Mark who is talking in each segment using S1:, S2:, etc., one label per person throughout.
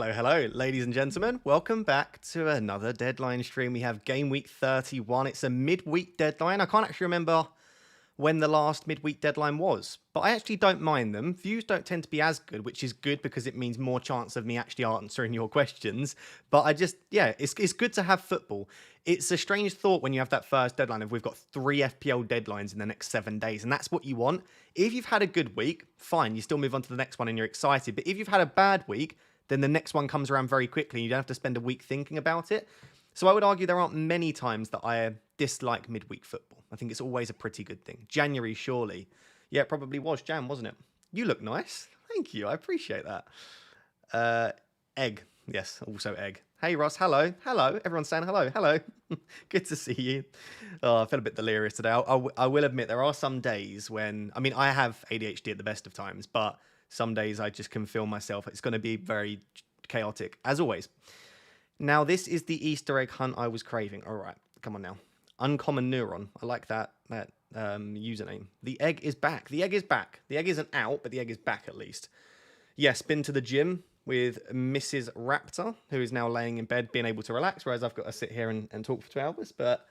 S1: Hello, hello, ladies and gentlemen. Welcome back to another deadline stream. We have Game Week 31. It's a midweek deadline. I can't actually remember when the last midweek deadline was, but I actually don't mind them. Views don't tend to be as good, which is good because it means more chance of me actually answering your questions. But it's good to have football. It's a strange thought when you have that first deadline of we've got 3 FPL deadlines in the next 7 days, and that's what you want. If you've had a good week, fine, you still move on to the next one and you're excited. But if you've had a bad week, then the next one comes around very quickly and you don't have to spend a week thinking about it. So I would argue there aren't many times that I dislike midweek football. I think it's always a pretty good thing. January, surely. Yeah, it probably was Jan, wasn't it? You look nice. Thank you. I appreciate that. Egg. Yes, also egg. Hey, Ross. Hello. Hello. Everyone's saying hello. Hello. Good to see you. Oh, I feel a bit delirious today. I will admit there are some days when... I mean, I have ADHD at the best of times, but some days I just can feel myself. It's going to be very chaotic, as always. Now, this is the Easter egg hunt I was craving. All right, come on now. Uncommon Neuron. I like that username. The egg is back. The egg is back. The egg isn't out, but the egg is back at least. Yes, been to the gym with Mrs. Raptor, who is now laying in bed, being able to relax, whereas I've got to sit here and talk for 2 hours, but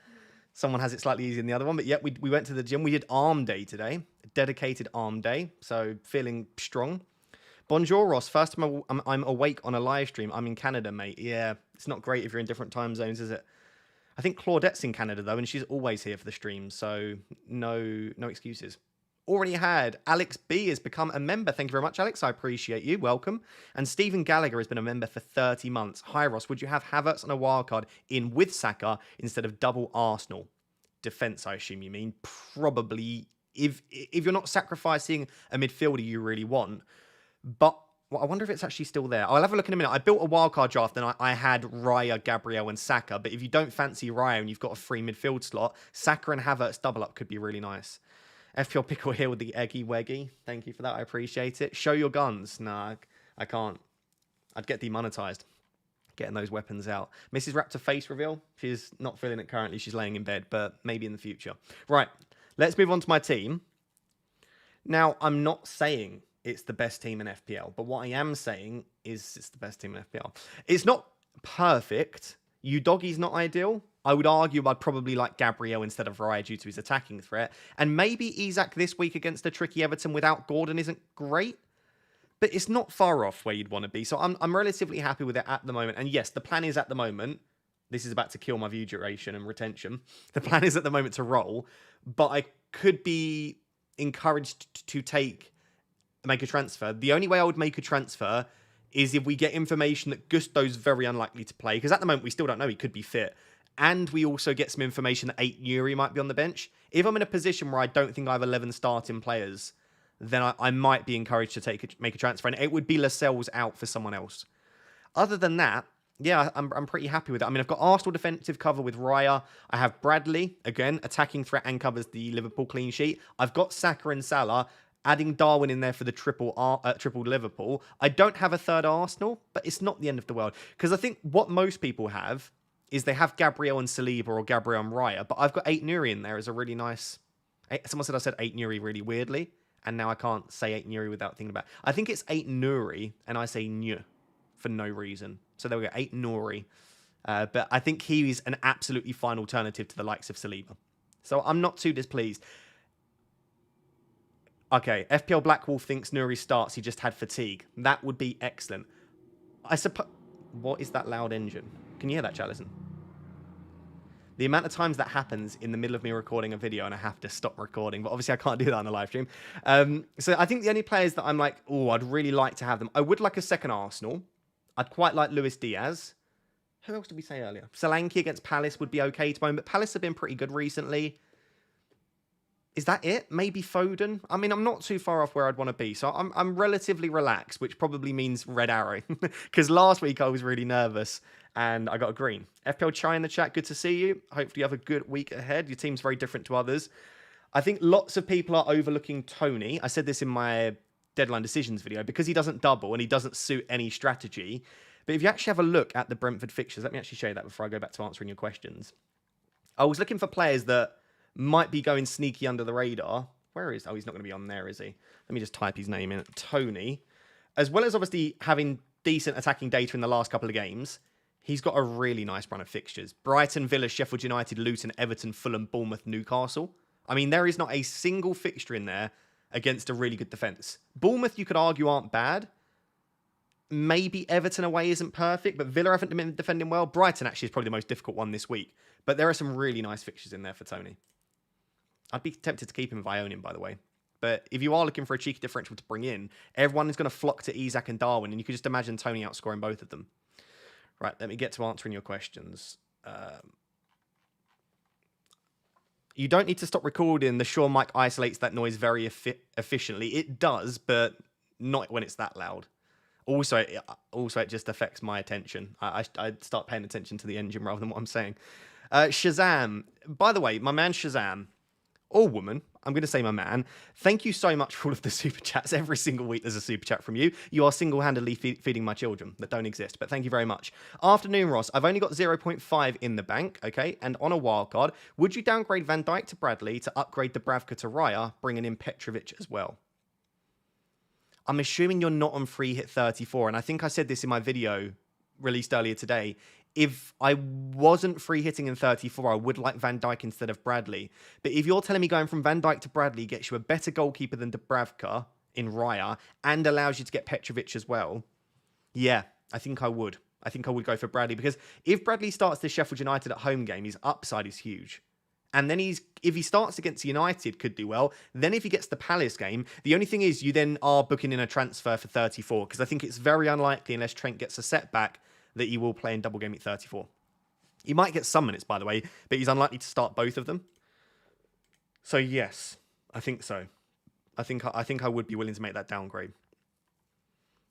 S1: someone has it slightly easier than the other one. But yeah, we went to the gym. We did arm day today, dedicated arm day, so feeling strong. Bonjour, Ross. First time I'm awake on a live stream. I'm in Canada, mate. Yeah, it's not great if you're in different time zones, is it? I think Claudette's in Canada, though, and she's always here for the stream, so no excuses. Already had. Alex B has become a member. Thank you very much, Alex. I appreciate you. Welcome. And Stephen Gallagher has been a member for 30 months. Hi, Ross. Would you have Havertz and a wildcard in with Saka instead of double Arsenal? Defence, I assume you mean. Probably, if you're not sacrificing a midfielder you really want. But I wonder if it's actually still there. I'll have a look in a minute. I built a wildcard draft and I had Raya, Gabriel and Saka. But if you don't fancy Raya and you've got a free midfield slot, Saka and Havertz double up could be really nice. FPL Pickle here with the Eggy Weggy. Thank you for that. I appreciate it. Show your guns. Nah, I can't. I'd get demonetized. Getting those weapons out. Mrs. Raptor face reveal. She's not feeling it currently. She's laying in bed, but maybe in the future. Right. Let's move on to my team. Now, I'm not saying it's the best team in FPL. But what I am saying is it's the best team in FPL. It's not perfect. Udoggy's not ideal. I would argue I'd probably like Gabriel instead of Raya due to his attacking threat. And maybe Isak this week against a tricky Everton without Gordon isn't great. But it's not far off where you'd want to be. So I'm relatively happy with it at the moment. And yes, the plan is at the moment. This is about to kill my view duration and retention. The plan is at the moment to roll. But I could be encouraged to make a transfer. The only way I would make a transfer is if we get information that Gusto's very unlikely to play, because at the moment we still don't know, he could be fit, and we also get some information that 8 Yuri might be on the bench. If I'm in a position where I don't think I have 11 starting players, then I might be encouraged to make a transfer, and it would be Lascelles out for someone else. Other than that, yeah, I'm pretty happy with it. I mean, I've got Arsenal defensive cover with Raya. I have Bradley, again, attacking threat and covers the Liverpool clean sheet. I've got Saka and Salah, adding Darwin in there for the triple Liverpool. I don't have a third Arsenal, but it's not the end of the world. Because I think what most people have is they have Gabriel and Saliba or Gabriel and Raya, but I've got 8 Nuri in there as a really nice... Someone said I said 8 Nuri really weirdly, and now I can't say 8 Nuri without thinking about it. I think it's 8 Nuri, and I say Nyu for no reason. So there we go, 8 Nuri. But I think he is an absolutely fine alternative to the likes of Saliba. So I'm not too displeased. Okay, FPL Black Wolf thinks Nuri starts. He just had fatigue. That would be excellent. I suppose... What is that loud engine? Can you hear that, chat? Listen. The amount of times that happens in the middle of me recording a video and I have to stop recording, but obviously I can't do that on a live stream. So I think the only players that I'm like, oh, I'd really like to have them. I would like a second Arsenal. I'd quite like Luis Diaz. Who else did we say earlier? Solanke against Palace would be okay to own, but Palace have been pretty good recently. Is that it? Maybe Foden? I mean, I'm not too far off where I'd want to be. So I'm relatively relaxed, which probably means red arrow. Because last week I was really nervous and I got a green. FPL Chai in the chat, good to see you. Hopefully you have a good week ahead. Your team's very different to others. I think lots of people are overlooking Tony. I said this in my deadline decisions video because he doesn't double and he doesn't suit any strategy. But if you actually have a look at the Brentford fixtures, let me actually show you that before I go back to answering your questions. I was looking for players that might be going sneaky under the radar. Where is... Oh, he's not going to be on there, is he? Let me just type his name in. Tony. As well as obviously having decent attacking data in the last couple of games, he's got a really nice run of fixtures. Brighton, Villa, Sheffield United, Luton, Everton, Fulham, Bournemouth, Newcastle. I mean, there is not a single fixture in there against a really good defence. Bournemouth, you could argue, aren't bad. Maybe Everton away isn't perfect, but Villa haven't been defending well. Brighton actually is probably the most difficult one this week. But there are some really nice fixtures in there for Tony. I'd be tempted to keep him if I own him, by the way. But if you are looking for a cheeky differential to bring in, everyone is going to flock to Isak and Darwin, and you can just imagine Tony outscoring both of them. Right, let me get to answering your questions. You don't need to stop recording. The Shure mic isolates that noise very efficiently. It does, but not when it's that loud. Also, it just affects my attention. I start paying attention to the engine rather than what I'm saying. Shazam. By the way, my man Shazam, or woman, I'm going to say my man, thank you so much for all of the super chats. Every single week there's a super chat from you. You are single-handedly feeding my children that don't exist, but thank you very much. Afternoon, Ross. I've only got 0.5 in the bank, okay, and on a wildcard. Would you downgrade Van Dijk to Bradley to upgrade Dubravka to Raya, bringing in Petrovic as well? I'm assuming you're not on free hit 34, and I think I said this in my video released earlier today. If I wasn't free hitting in 34, I would like Van Dijk instead of Bradley. But if you're telling me going from Van Dijk to Bradley gets you a better goalkeeper than Dubravka in Raya and allows you to get Petrovic as well, yeah, I think I would. I think I would go for Bradley, because if Bradley starts the Sheffield United at home game, his upside is huge. And then if he starts against United, could do well. Then if he gets the Palace game, the only thing is you then are booking in a transfer for 34, because I think it's very unlikely, unless Trent gets a setback, that he will play in double game week 34. He might get some minutes, by the way, but he's unlikely to start both of them. So yes, I think so. I think I would be willing to make that downgrade.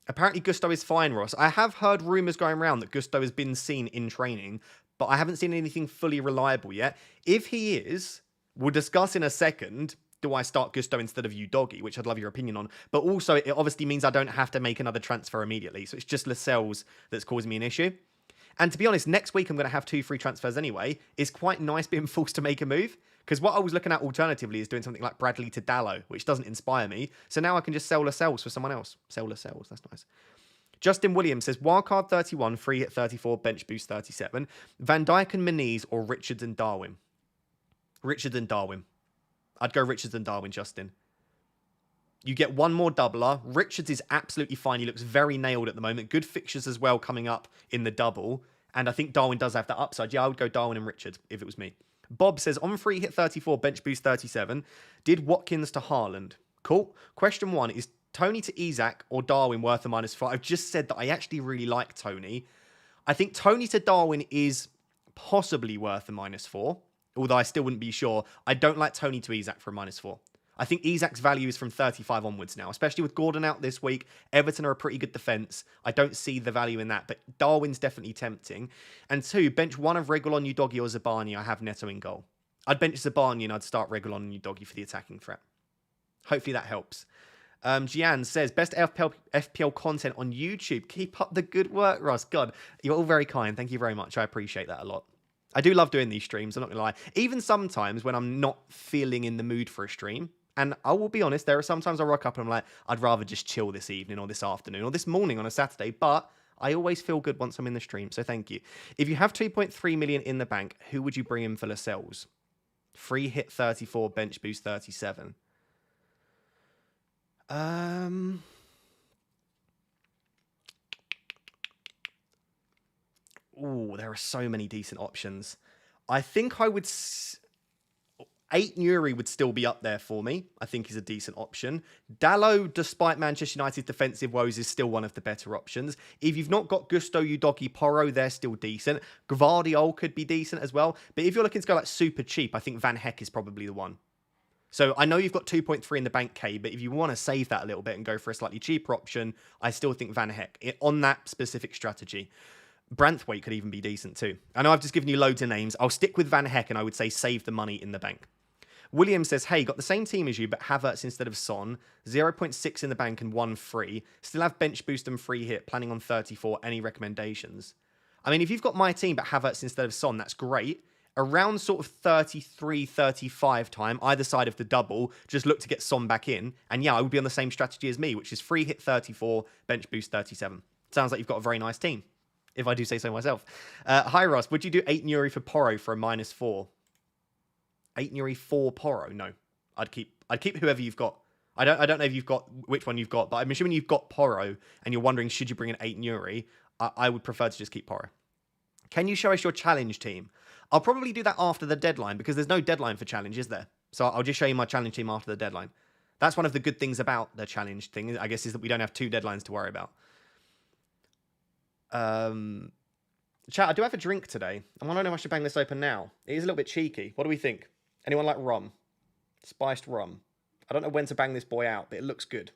S1: Apparently Gusto is fine, Ross. I have heard rumours going around that Gusto has been seen in training, but I haven't seen anything fully reliable yet. If he is, we'll discuss in a second, do I start Gusto instead of Udogi, which I'd love your opinion on. But also, it obviously means I don't have to make another transfer immediately. So it's just Lascelles that's causing me an issue. And to be honest, next week I'm going to have 2 free transfers anyway. It's quite nice being forced to make a move, because what I was looking at alternatively is doing something like Bradley to Dallo, which doesn't inspire me. So now I can just sell Lascelles for someone else. Sell Lascelles, that's nice. Justin Williams says, wildcard 31, free hit 34, bench boost 37. Van Dijk and Meniz or Richards and Darwin? Richards and Darwin. I'd go Richards and Darwin, Justin. You get one more doubler. Richards is absolutely fine. He looks very nailed at the moment. Good fixtures as well coming up in the double. And I think Darwin does have that upside. Yeah, I would go Darwin and Richards if it was me. Bob says, on free hit 34, bench boost 37. Did Watkins to Haaland? Cool. Question 1, is Tony to Isak or Darwin worth a -4? I've just said that I actually really like Tony. I think Tony to Darwin is possibly worth a -4. Although I still wouldn't be sure. I don't like Tony to Isak for a -4. I think Isak's value is from 35 onwards now, especially with Gordon out this week. Everton are a pretty good defence. I don't see the value in that, but Darwin's definitely tempting. And 2, bench 1 of Reguilon, Udogi or Zabani. I have Neto in goal. I'd bench Zabani and I'd start Reguilon and Udogi for the attacking threat. Hopefully that helps. Gian says, best FPL content on YouTube. Keep up the good work, Ross. God, you're all very kind. Thank you very much. I appreciate that a lot. I do love doing these streams, I'm not going to lie. Even sometimes when I'm not feeling in the mood for a stream, and I will be honest, there are sometimes I rock up and I'm like, I'd rather just chill this evening or this afternoon or this morning on a Saturday, but I always feel good once I'm in the stream, so thank you. If you have 2.3 million in the bank, who would you bring in for Lascelles? Free hit 34, bench boost 37. Ooh, there are so many decent options. I think I would... 8 Nuri would still be up there for me. I think he's a decent option. Dallo, despite Manchester United's defensive woes, is still one of the better options. If you've not got Gusto, Udogi, Porro, they're still decent. Gvardiol could be decent as well. But if you're looking to go like super cheap, I think Van Heck is probably the one. So I know you've got 2.3 in the bank, K, but if you want to save that a little bit and go for a slightly cheaper option, I still think Van Heck on that specific strategy. Branthwaite could even be decent too. I know I've just given you loads of names. I'll stick with Van Heck and I would say save the money in the bank. William says, hey, got the same team as you, but Havertz instead of Son. 0.6 in the bank and 1 free. Still have bench boost and free hit. Planning on 34. Any recommendations? I mean, if you've got my team, but Havertz instead of Son, that's great. Around sort of 33, 35 time, either side of the double, just look to get Son back in. And yeah, I would be on the same strategy as me, which is free hit 34, bench boost 37. Sounds like you've got a very nice team, if I do say so myself. Hi, Ross. Would you do 8 Nuri for Porro for a -4? 8 Nuri for Porro? No. I'd keep whoever you've got. I don't know if you've got which one you've got, but I'm assuming you've got Porro and you're wondering should you bring in 8 Nuri. I would prefer to just keep Porro. Can you show us your challenge team? I'll probably do that after the deadline because there's no deadline for challenge, is there? So I'll just show you my challenge team after the deadline. That's one of the good things about the challenge thing, I guess, is that we don't have 2 deadlines to worry about. Chat, I do have a drink today. I'm wondering if I should bang this open now. It is a little bit cheeky. What do we think? Anyone like rum? Spiced rum. I don't know when to bang this boy out, but it looks good.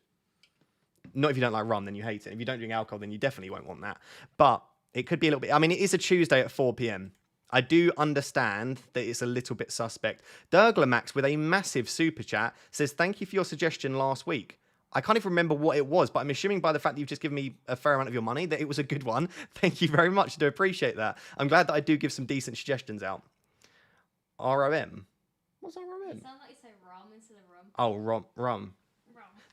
S1: Not if you don't like rum, then you hate it. If you don't drink alcohol, then you definitely won't want that. But it could be a little bit... I mean, it is a Tuesday at 4 p.m. I do understand that it's a little bit suspect. Max with a massive super chat says, thank you for your suggestion last week. I can't even remember what it was, but I'm assuming by the fact that you've just given me a fair amount of your money that it was a good one. Thank you very much. I do appreciate that. I'm glad that I do give some decent suggestions out. ROM? What's ROM?
S2: It sounds like you say rum instead of rum.
S1: Oh, rum.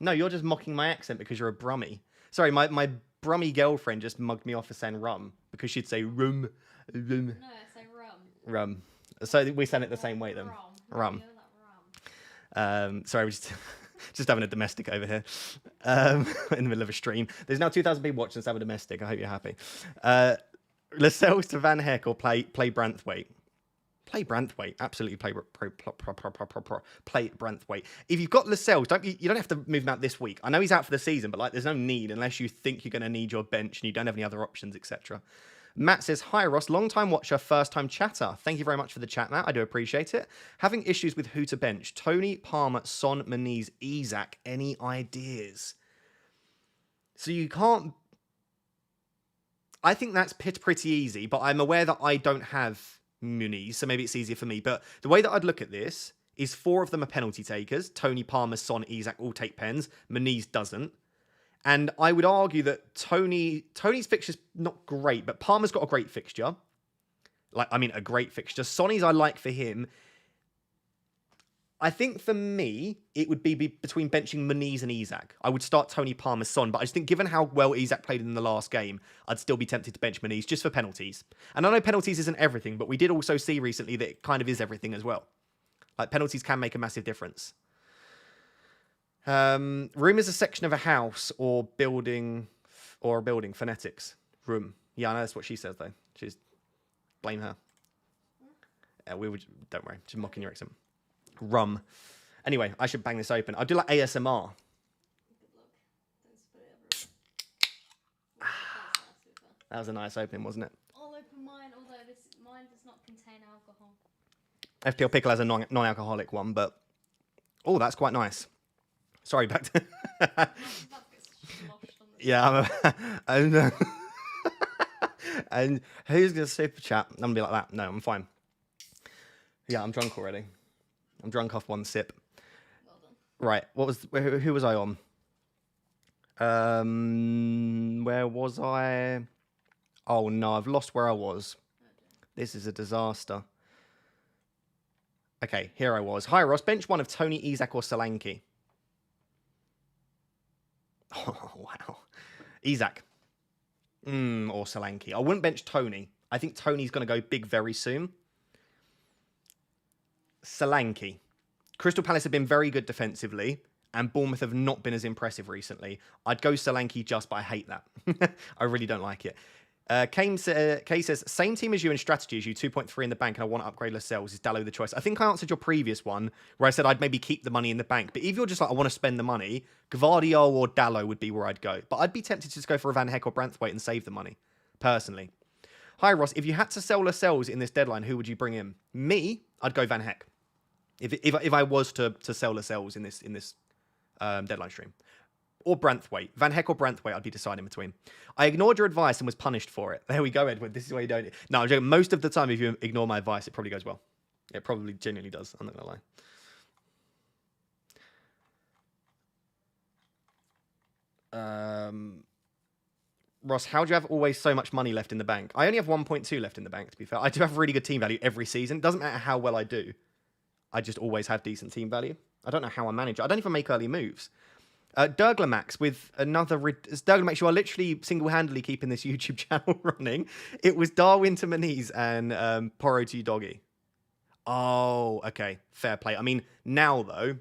S1: No, you're just mocking my accent because you're a brummie. Sorry, my brummie girlfriend just mugged me off for saying rum because she'd say rum.
S2: No, I say rum.
S1: Rum. So we sound it the same way then. Rum. Sorry, we're just having a domestic over here in the middle of a stream. There's now 2,000 people watching us have a domestic. I hope you're happy. Lascelles to Van Heck or play Branthwaite? Play Branthwaite. Absolutely play Branthwaite. If you've got Lascelles, you don't have to move him out this week. I know he's out for the season, but like there's no need unless you think you're going to need your bench and you don't have any other options, etc. Matt says, hi Ross, long-time watcher, first-time chatter. Thank you very much for the chat, Matt. I do appreciate it. Having issues with who to bench. Tony, Palmer, Son, Moniz, Isak. Any ideas? So you can't... I think that's pretty easy, but I'm aware that I don't have Muniz, so maybe it's easier for me. But the way that I'd look at this is 4 of them are penalty takers. Tony, Palmer, Son, Isak all take pens. Muniz doesn't. And I would argue that Tony's fixture's not great, but Palmer's got a great fixture. A great fixture. Sonny's I like for him. I think for me, it would be between benching Muniz and Isak. I would start Tony, Palmer, Son, but I just think given how well Isak played in the last game, I'd still be tempted to bench Muniz just for penalties. And I know penalties isn't everything, but we did also see recently that it kind of is everything as well. Like, penalties can make a massive difference. Room is a section of a house or a building, phonetics. Room. Yeah, I know that's what she says, though. Blame her. Don't worry, just mocking your accent. Rum. Anyway, I should bang this open. I'll do like ASMR. That was a nice opening, wasn't it?
S2: I'll open mine, although mine does not contain alcohol.
S1: FPL Pickle has a non-alcoholic one, but... Oh, that's quite nice. Sorry, back to... Yeah, and who's going to super chat? I'm going to be like that. No, I'm fine. Yeah, I'm drunk already. I'm drunk off one sip.
S2: Well done.
S1: Right, who was I on? Where was I? Oh no, I've lost where I was. Okay. This is a disaster. Okay, here I was. Hi Ross, bench 1 of Tony, Isak or Solanke. Oh, wow. Isak. Or Solanke. I wouldn't bench Tony. I think Tony's going to go big very soon. Solanke. Crystal Palace have been very good defensively, and Bournemouth have not been as impressive recently. I'd go Solanke just, but I hate that. I really don't like it. Kay says, same team as you and strategy as you, 2.3 in the bank, and I want to upgrade Lascelles. Is Dallo the choice? I think I answered your previous one, where I said I'd maybe keep the money in the bank. But if you're just like, I want to spend the money, Gvardiol or Dallo would be where I'd go. But I'd be tempted to just go for a Van Heck or Branthwaite and save the money, personally. Hi, Ross. If you had to sell Lascelles in this deadline, who would you bring in? Me, I'd go Van Heck. If I was to sell Lascelles in this deadline stream. Or Branthwaite. Van Heck or Branthwaite, I'd be deciding between. I ignored your advice and was punished for it. There we go, Edward. This is why you don't... No, I'm joking. Most of the time, if you ignore my advice, it probably goes well. It probably genuinely does. I'm not going to lie. Ross, how do you have always so much money left in the bank? I only have 1.2 left in the bank, to be fair. I do have really good team value every season. It doesn't matter how well I do. I just always have decent team value. I don't know how I manage it. I don't even make early moves. Durglamax with another... Durglamax, you are literally single-handedly keeping this YouTube channel running. It was Darwin to Maniz and Poro to Doggy. Oh, okay. Fair play. I mean, now, though,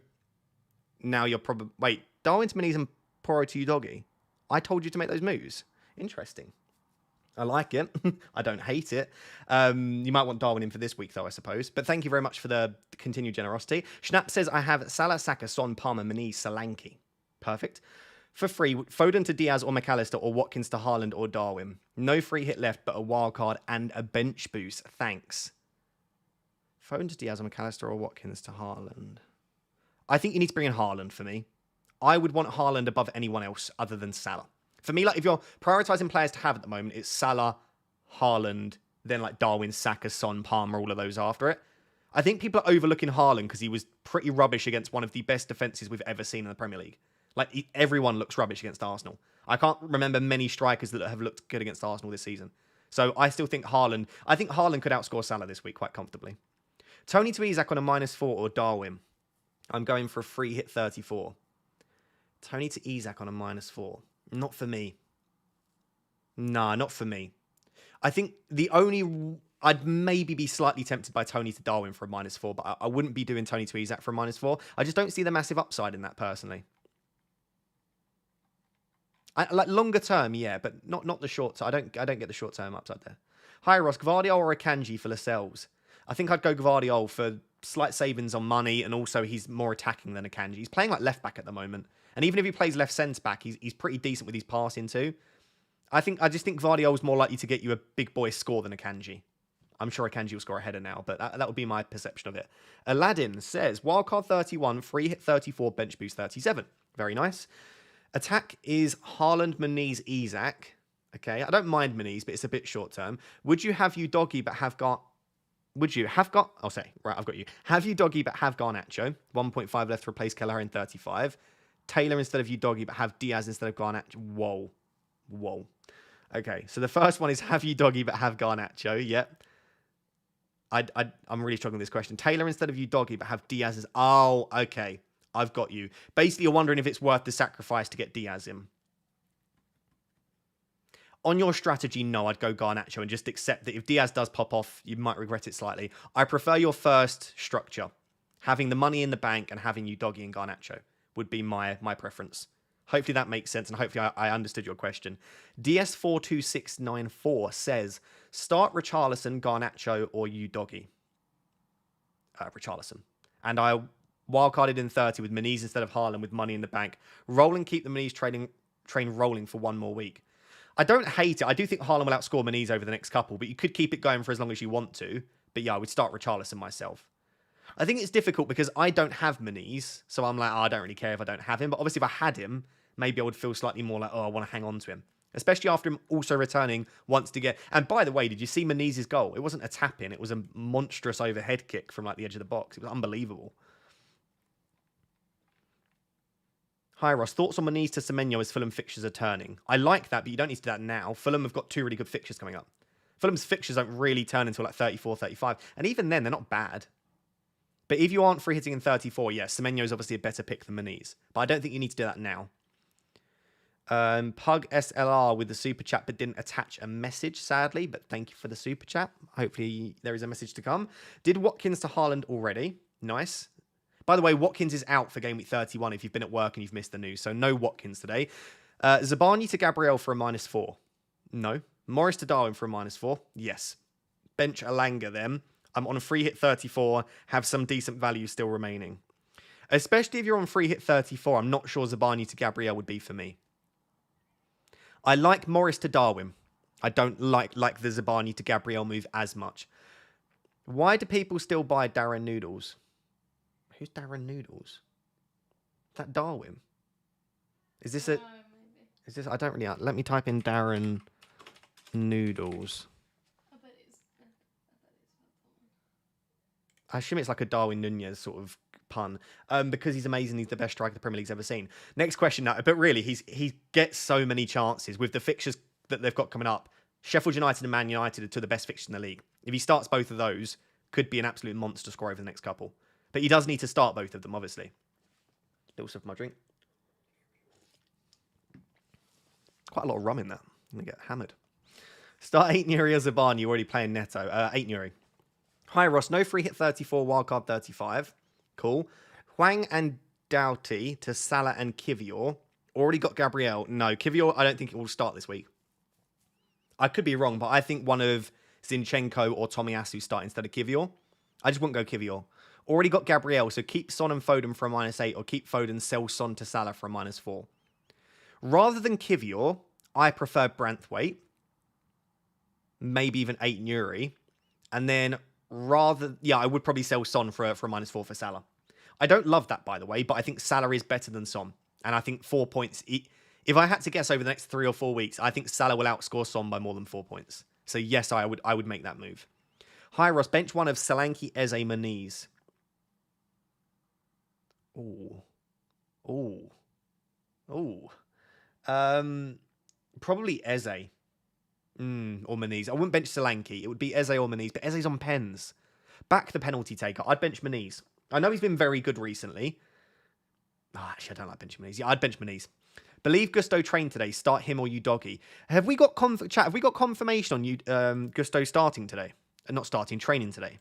S1: now you're probably... Wait, Darwin to Maniz and Poro to Doggy? I told you to make those moves. Interesting. I like it. I don't hate it. You might want Darwin in for this week, though, I suppose. But thank you very much for the continued generosity. Schnapp says, I have Salah, Saka, Son, Palmer, Maniz, Solanke. Perfect. For free, Foden to Diaz or McAllister or Watkins to Haaland or Darwin. No free hit left, but a wild card and a bench boost. Thanks. Foden to Diaz or McAllister or Watkins to Haaland. I think you need to bring in Haaland for me. I would want Haaland above anyone else other than Salah. For me, like if you're prioritising players to have at the moment, it's Salah, Haaland, then like Darwin, Saka, Son, Palmer, all of those after it. I think people are overlooking Haaland because he was pretty rubbish against one of the best defences we've ever seen in the Premier League. Like, everyone looks rubbish against Arsenal. I can't remember many strikers that have looked good against Arsenal this season. So I still think Haaland... I think Haaland could outscore Salah this week quite comfortably. Tony to Isak on a -4 or Darwin. I'm going for a free hit 34. Tony to Isak on a -4. Not for me. Nah, not for me. I think the only... I'd maybe be slightly tempted by Tony to Darwin for a -4, but I wouldn't be doing Tony to Isak for a -4. I just don't see the massive upside in that personally. Like longer term, yeah, but not the short term. I don't get the short term upside there. Hi Ross, Gvardiol or Akanji for Lascelles? I think I'd go Gvardiol for slight savings on money, and also he's more attacking than Akanji. He's playing like left back at the moment, and even if he plays left centre back, he's pretty decent with his passing too. I just think Gvardiol's more likely to get you a big boy score than Akanji. I'm sure Akanji will score a header now, but that would be my perception of it. Aladdin says wildcard 31, free hit 34, bench boost 37. Very nice. Attack is Haaland, Maniz, Isak. Okay, I don't mind Maniz, but it's a bit short term. Would you have you doggy but have got... Would you have got... I'll say, right, I've got you. Have you doggy but have Garnacho. 1.5 left to replace Kelleher in 35. Taylor instead of you doggy but have Diaz instead of Garnacho. Whoa. Whoa. Okay, so the first one is have you doggy but have Garnacho. Yep. I'm really struggling with this question. Taylor instead of you doggy but have Diaz as... Oh, okay. I've got you. Basically, you're wondering if it's worth the sacrifice to get Diaz in. On your strategy, no, I'd go Garnacho and just accept that if Diaz does pop off, you might regret it slightly. I prefer your first structure. Having the money in the bank and having you doggy and Garnacho would be my preference. Hopefully that makes sense, and hopefully I understood your question. DS42694 says, start Richarlison, Garnacho, or you doggy. Richarlison. And I... wildcarded in 30 with Maniz instead of Haaland with money in the bank. Roll and keep the Maniz train rolling for one more week. I don't hate it. I do think Haaland will outscore Maniz over the next couple, but you could keep it going for as long as you want to. But yeah, I would start Richarlison myself. I think it's difficult because I don't have Maniz, so I'm like, oh, I don't really care if I don't have him. But obviously if I had him, maybe I would feel slightly more like, oh, I want to hang on to him. Especially after him also returning once to get... And by the way, did you see Maniz's goal? It wasn't a tap-in. It was a monstrous overhead kick from like the edge of the box. It was unbelievable. Hi Ross, thoughts on Maniz to Semenyo as Fulham fixtures are turning? I like that, but you don't need to do that now. Fulham have got 2 really good fixtures coming up. Fulham's fixtures don't really turn until like 34, 35. And even then, they're not bad. But if you aren't free hitting in 34, yes, Semenyo is obviously a better pick than Maniz. But I don't think you need to do that now. Pug SLR with the super chat, but didn't attach a message, sadly. But thank you for the super chat. Hopefully there is a message to come. Did Watkins to Haaland already? Nice. By the way, Watkins is out for game week 31 if you've been at work and you've missed the news. So no Watkins today. Zabani to Gabriel for a -4. No. Morris to Darwin for a -4. Yes. Bench Alanga then. I'm on a free hit 34. Have some decent value still remaining. Especially if you're on free hit 34. I'm not sure Zabani to Gabriel would be for me. I like Morris to Darwin. I don't like the Zabani to Gabriel move as much. Why do people still buy Darren Noodles? Who's Darren Noodles? Is that Darwin? Is this a...
S2: Maybe.
S1: Is this... I don't really... Let me type in Darren Noodles.
S2: I bet it's not
S1: I assume it's like a Darwin Nunez sort of pun. Because he's amazing. He's the best striker the Premier League's ever seen. Next question now. But really, he gets so many chances with the fixtures that they've got coming up. Sheffield United and Man United are two of the best fixtures in the league. If he starts both of those, could be an absolute monster score over the next couple. But he does need to start both of them, obviously. Little sip of my drink. quite a lot of rum in that. I'm going to get hammered. Start 8 Nuri or Zaban. You're already playing Neto. 8 Nuri. Hi, Ross. No free hit 34, wildcard 35. Cool. Huang and Doughty to Salah and Kivior. Already got Gabriel. No, Kivior, I don't think it will start this week. I could be wrong, but I think one of Zinchenko or Tomiyasu start instead of Kivior. I just wouldn't go Kivior. Already got Gabriel, so keep Son and Foden for a -8 or keep Foden, sell Son to Salah for a -4. Rather than Kivior, I prefer Branthwaite. Maybe even 8 Nuri. And then I would probably sell Son for a -4 for Salah. I don't love that, by the way, but I think Salah is better than Son. And I think 4 points... If I had to guess over the next 3 or 4 weeks, I think Salah will outscore Son by more than 4 points. So yes, I would make that move. Hi, Ross. Bench one of Solanke, Eze, Maniz. Ooh. Probably Eze. Or Maniz. I wouldn't bench Solanke. It would be Eze or Maniz, but Eze's on pens. Back the penalty taker. I'd bench Maniz. I know he's been very good recently. Oh, actually, I don't like benching Maniz. Yeah, I'd bench Maniz. Believe Gusto trained today. Start him or Udogi. Have we got Have we got confirmation on Gusto starting today? Not starting, training today.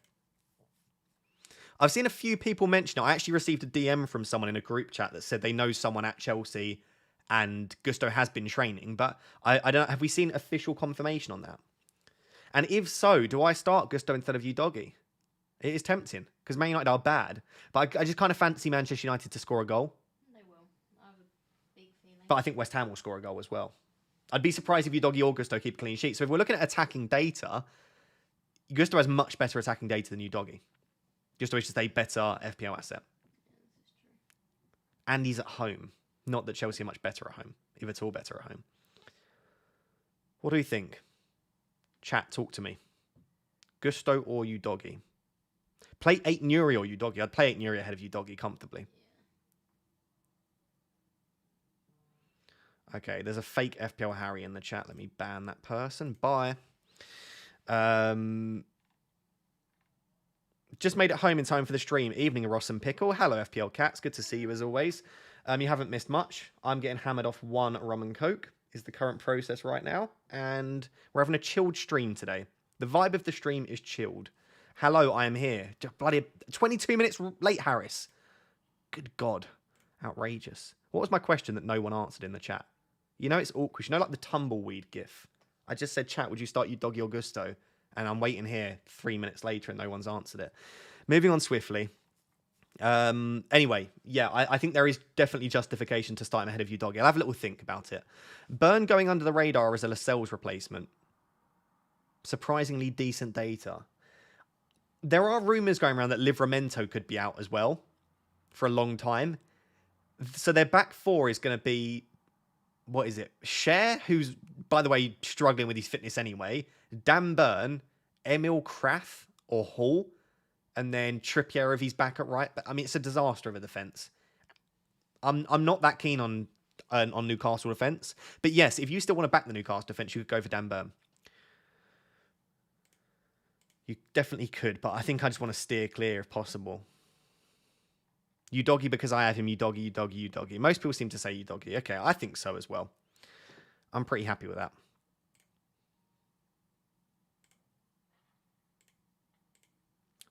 S1: I've seen a few people mention it. I actually received a DM from someone in a group chat that said they know someone at Chelsea and Gusto has been training, but I don't. Have we seen official confirmation on that? And if so, do I start Gusto instead of Udogi? It is tempting because Man United are bad, but I just kind of fancy Manchester United to score a goal.
S2: They will. I have a big feeling.
S1: But I think West Ham will score a goal as well. I'd be surprised if Udogi or Gusto keep a clean sheet. So if we're looking at attacking data, Gusto has much better attacking data than Udogi. Gusto is just a better FPL asset.
S2: Yeah, this is true.
S1: And he's at home. Not that Chelsea are much better at home, if at all better at home. What do you think? Chat, talk to me. Gusto or Udogi? Play 8 Nuri or Udogi. I'd play 8 Nuri ahead of Udogi comfortably. Yeah. Okay, there's a fake FPL Harry in the chat. Let me ban that person. Bye. Just made it home in time for the stream. Evening, Ross and Pickle. Hello, FPL Cats. Good to see you as always. You haven't missed much. I'm getting hammered off 1 rum and coke is the current process right now. And we're having a chilled stream today. The vibe of the stream is chilled. Hello, I am here. Bloody 22 minutes late, Harris. Good God. Outrageous. What was my question that no one answered in the chat? You know, it's awkward. You know, like the tumbleweed gif? I just said, chat, would you start Udogi or Gusto? And I'm waiting here 3 minutes later and no one's answered it. Moving on swiftly. Anyway, yeah, I think there is definitely justification to start him ahead of Udogi. I'll have a little think about it. Burn going under the radar as a Lascelles replacement. Surprisingly decent data. There are rumours going around that Livramento could be out as well for a long time. So their back four is going to be, what is it? Cher, who's, by the way, struggling with his fitness anyway. Dan Burn, Emil Kraft or Hall, and then Trippier if he's back at right. But I mean, it's a disaster of a defence. I'm not that keen on Newcastle defence. But yes, if you still want to back the Newcastle defence, you could go for Dan Burn. You definitely could, but I think I just want to steer clear if possible. Udogi because I have him. Udogi. Most people seem to say Udogi. Okay, I think so as well. I'm pretty happy with that.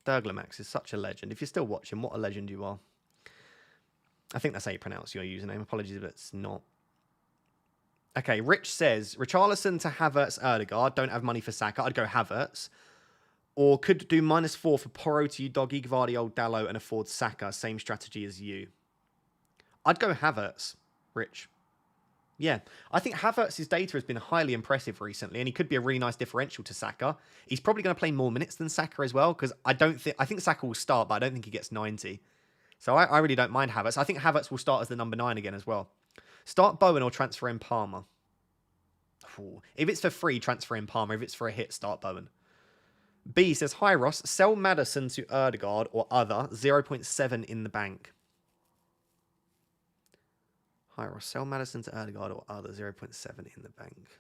S1: Durglamax is such a legend. If you're still watching, what a legend you are. I think that's how you pronounce your username. Apologies if it's not. Okay, Rich says, Richarlison to Havertz, Erdegaard. Don't have money for Saka. I'd go Havertz. Or could do -4 for Porro to Udogi, Gvardiol, Dallo, and afford Saka. Same strategy as you. I'd go Havertz, Rich. Yeah, I think Havertz's data has been highly impressive recently, and he could be a really nice differential to Saka. He's probably going to play more minutes than Saka as well, because I think Saka will start, but I don't think he gets 90. So I really don't mind Havertz. I think Havertz will start as the number 9 again as well. Start Bowen or transfer in Palmer. Ooh. If it's for free, transfer in Palmer. If it's for a hit, start Bowen. B says, hi Ross, sell Maddison to Erdegaard or other, 0.7 in the bank. Hi Ross, sell Maddison to Erdegaard or other, 0.7 in the bank.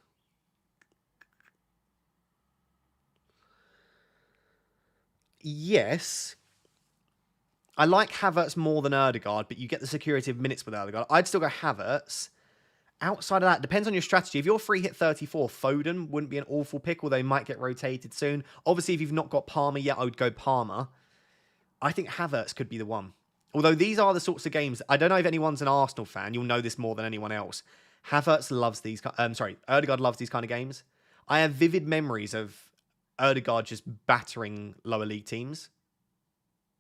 S1: Yes. I like Havertz more than Erdegaard, but you get the security of minutes with Erdegaard. I'd still go Havertz. outside of that, depends on your strategy. If you're free hit 34, Foden wouldn't be an awful pick, although he might get rotated soon. Obviously, if you've not got Palmer yet, I would go Palmer. I think Havertz could be the one. Although these are the sorts of games, I don't know if anyone's an Arsenal fan, you'll know this more than anyone else. Havertz loves these, Ødegaard loves these kind of games. I have vivid memories of Ødegaard just battering lower league teams.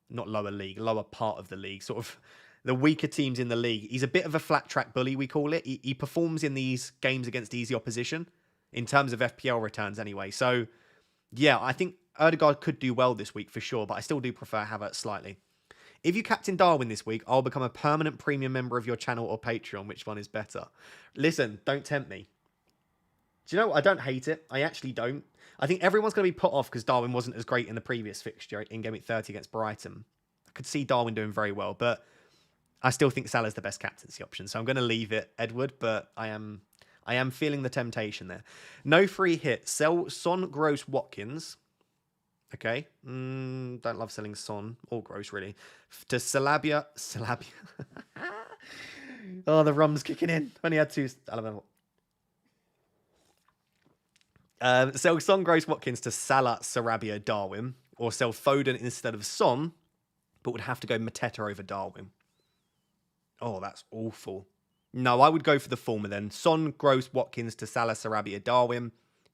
S1: Not lower league, lower part of the league, sort of the weaker teams in the league. He's a bit of a flat track bully, we call it. He performs in these games against easy opposition, in terms of FPL returns anyway. So, yeah, I think Ødegaard could do well this week for sure, but I still do prefer Havertz slightly. If you captain Darwin this week, I'll become a permanent premium member of your channel or Patreon. Which one is better? Listen, don't tempt me. Do you know what? I don't hate it. I actually don't. I think everyone's going to be put off because Darwin wasn't as great in the previous fixture in GAMEWEEK 30 against Brighton. I could see Darwin doing very well, but I still think Salah's the best captaincy option. So I'm going to leave it, Edward, but I am feeling the temptation there. No free hit. Sell Son, Gross, Watkins. Okay. Don't love selling Son or Gross, really. To Salabia. Oh, the rum's kicking in. Only had two. Sell Son, Gross, Watkins to Salah, Sarabia, Darwin. Or sell Foden instead of Son, but would have to go Mateta over Darwin. Oh, that's awful. No, I would go for the former then. Son, Gross, Watkins to Salah, Sarabia, Darwin.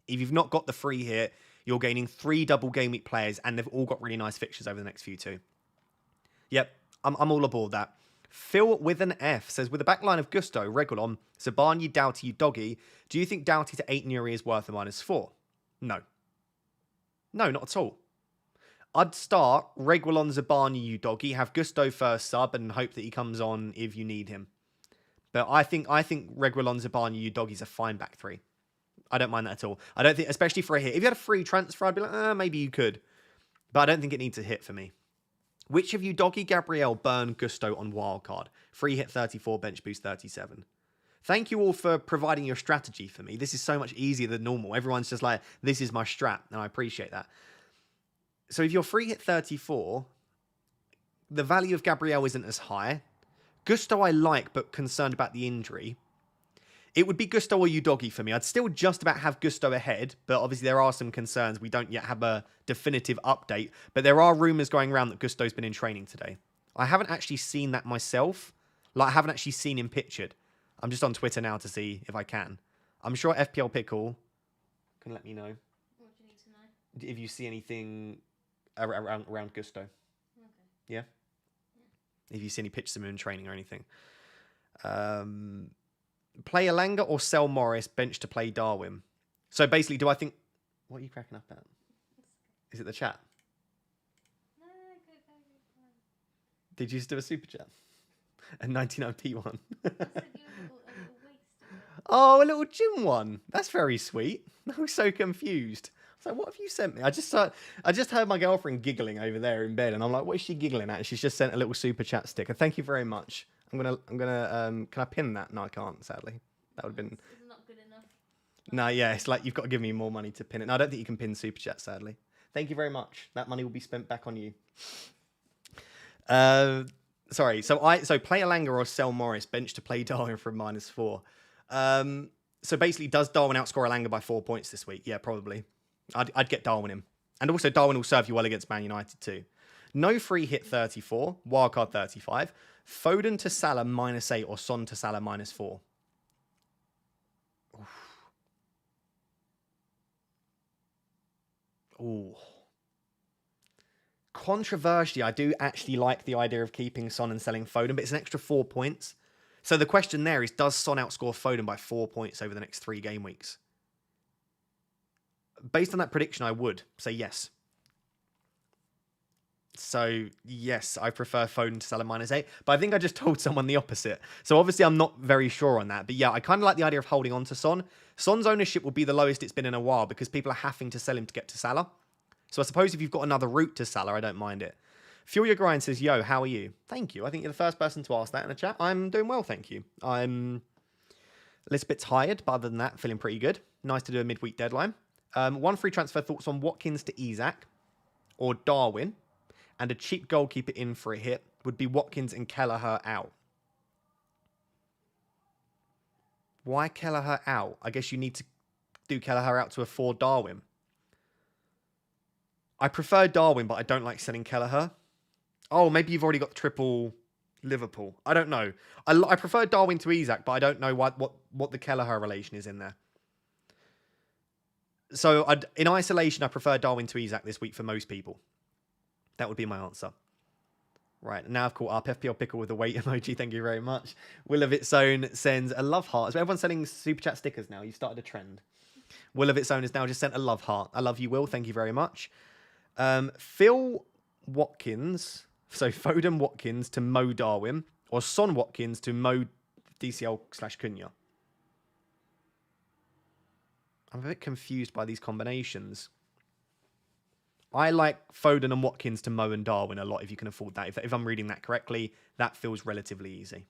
S1: If you've not got the free hit, you're gaining 3 double game week players, and they've all got really nice fixtures over the next few too. Yep, I'm all aboard that. Phil with an F says, with a backline of Gusto, Reguilon, Zabani, Doughty, Doggy, do you think Doughty to 8 Nuri is worth a -4? No. No, not at all. I'd start Reguilon, Zabani, Doggy, have Gusto first sub, and hope that he comes on if you need him. But I think Reguilon, Zabani, Doggy's a fine back three. I don't mind that at all. I don't think, especially for a hit. If you had a free transfer, I'd be like, maybe you could. But I don't think it needs a hit for me. Which of you, Doggy, Gabriel, Burn, Gusto on wildcard? Free hit 34, bench boost 37. Thank you all for providing your strategy for me. This is so much easier than normal. Everyone's just like, this is my strat, and I appreciate that. So if you're free hit 34, the value of Gabriel isn't as high. Gusto I like, but concerned about the injury. It would be Gusto or Udogi for me. I'd still just about have Gusto ahead, but obviously there are some concerns. We don't yet have a definitive update, but there are rumours going around that Gusto's been in training today. I haven't actually seen that myself. Like, I haven't actually seen him pictured. I'm just on Twitter now to see if I can. I'm sure FPL Pickle can let me know.
S2: What do you need to know?
S1: If you see anything around Gusto.
S2: Okay.
S1: Yeah? If you see any pictures of him in training or anything. Play Elanga or sell Morris, bench to play Darwin. So basically, do I think... What are you cracking up at? Is it the chat?
S2: No, go.
S1: Did you just do a super chat? A 99p one?
S2: I said you were a little wasted.
S1: Oh, a little gym one. That's very sweet. I was so confused. I was like, what have you sent me? I just heard my girlfriend giggling over there in bed, and I'm like, what is she giggling at? And she's just sent a little super chat sticker. Thank you very much. I'm gonna can I pin that? No, I can't, sadly. That would have been...
S2: It's not good enough.
S1: No, yeah, it's like you've got to give me more money to pin it. No, I don't think you can pin super chat, sadly. Thank you very much. That money will be spent back on you. Sorry, so play Elanga or sell Morris, bench to play Darwin for a -4. So basically, does Darwin outscore Elanga by 4 points this week? Yeah, probably. I'd get Darwin in. And also, Darwin will serve you well against Man United too. No free hit 34, wildcard 35. Foden to Salah -8 or Son to Salah -4. Ooh. Controversially, I do actually like the idea of keeping Son and selling Foden, but it's an extra 4 points. So the question there is, does Son outscore Foden by 4 points over the next 3 game weeks? Based on that prediction, I would say yes. So, yes, I prefer Foden to Salah -8. But I think I just told someone the opposite. So, obviously, I'm not very sure on that. But, yeah, I kind of like the idea of holding on to Son. Son's ownership will be the lowest it's been in a while because people are having to sell him to get to Salah. So, I suppose if you've got another route to Salah, I don't mind it. Fuel Your Grind says, yo, how are you? Thank you. I think you're the first person to ask that in the chat. I'm doing well, thank you. I'm a little bit tired, but other than that, feeling pretty good. Nice to do a midweek deadline. One free transfer thoughts on Watkins to Isak or Darwin. And a cheap goalkeeper in for a hit would be Watkins and Kelleher out. Why Kelleher out? I guess you need to do Kelleher out to a 4 Darwin. I prefer Darwin, but I don't like selling Kelleher. Oh, maybe you've already got triple Liverpool. I don't know. I prefer Darwin to Isak, but I don't know what the Kelleher relation is in there. So in isolation, I prefer Darwin to Isak this week for most people. That would be my answer. Right, now I've caught up. FPL Pickle with a weight emoji. Thank you very much. Will of Its Own sends a love heart. So everyone's sending super chat stickers now. You've started a trend. Will of Its Own has now just sent a love heart. I love you, Will. Thank you very much. Phil Watkins. So Foden Watkins to Mo Darwin. Or Son Watkins to Mo DCL/Cunha. I'm a bit confused by these combinations. I like Foden and Watkins to Mo and Darwin a lot if you can afford that. If I'm reading that correctly, that feels relatively easy.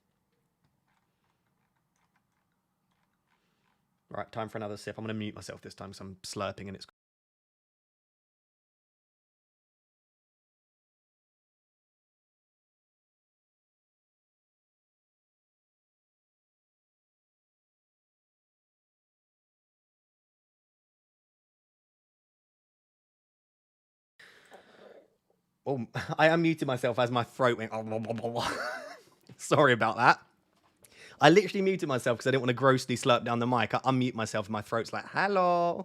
S1: Right, time for another sip. I'm going to mute myself this time because I'm slurping and it's... Oh, I unmuted myself as my throat went... Sorry about that. I literally muted myself because I didn't want to grossly slurp down the mic. I unmute myself and my throat's like, hello.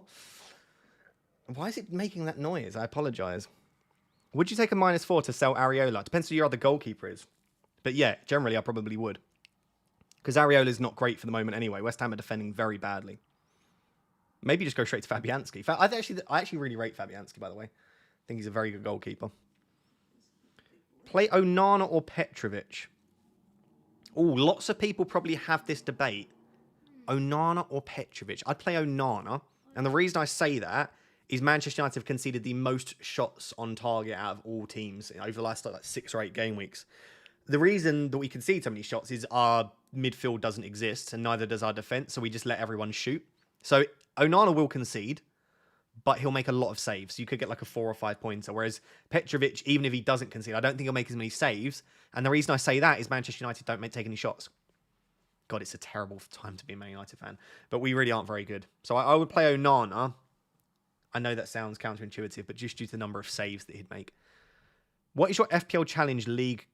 S1: Why is it making that noise? I apologise. Would you take a -4 to sell Areola? Depends who your other goalkeeper is. But yeah, generally I probably would. Because Areola is not great for the moment anyway. West Ham are defending very badly. Maybe just go straight to Fabianski. I actually really rate Fabianski, by the way. I think he's a very good goalkeeper. Play Onana or Petrovic? Oh, lots of people probably have this debate. Onana or Petrovic? I'd play Onana. And the reason I say that is Manchester United have conceded the most shots on target out of all teams over the last like 6 or 8 game weeks. The reason that we concede so many shots is our midfield doesn't exist and neither does our defence, so we just let everyone shoot. So Onana will concede, but he'll make a lot of saves. So you could get like a 4 or 5 pointer. Whereas Petrovic, even if he doesn't concede, I don't think he'll make as many saves. And the reason I say that is Manchester United don't take any shots. God, it's a terrible time to be a Man United fan. But we really aren't very good. So I would play Onana. I know that sounds counterintuitive, but just due to the number of saves that he'd make. What is your FPL Challenge League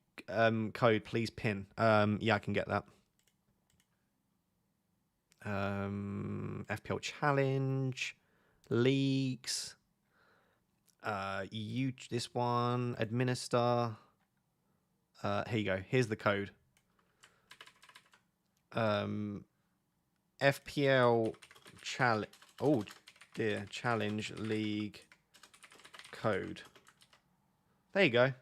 S1: code? Please pin. Yeah, I can get that. FPL Challenge... Leagues, this one, administer. Here you go. Here's the code. FPL challenge. Oh dear, Challenge League code. There you go.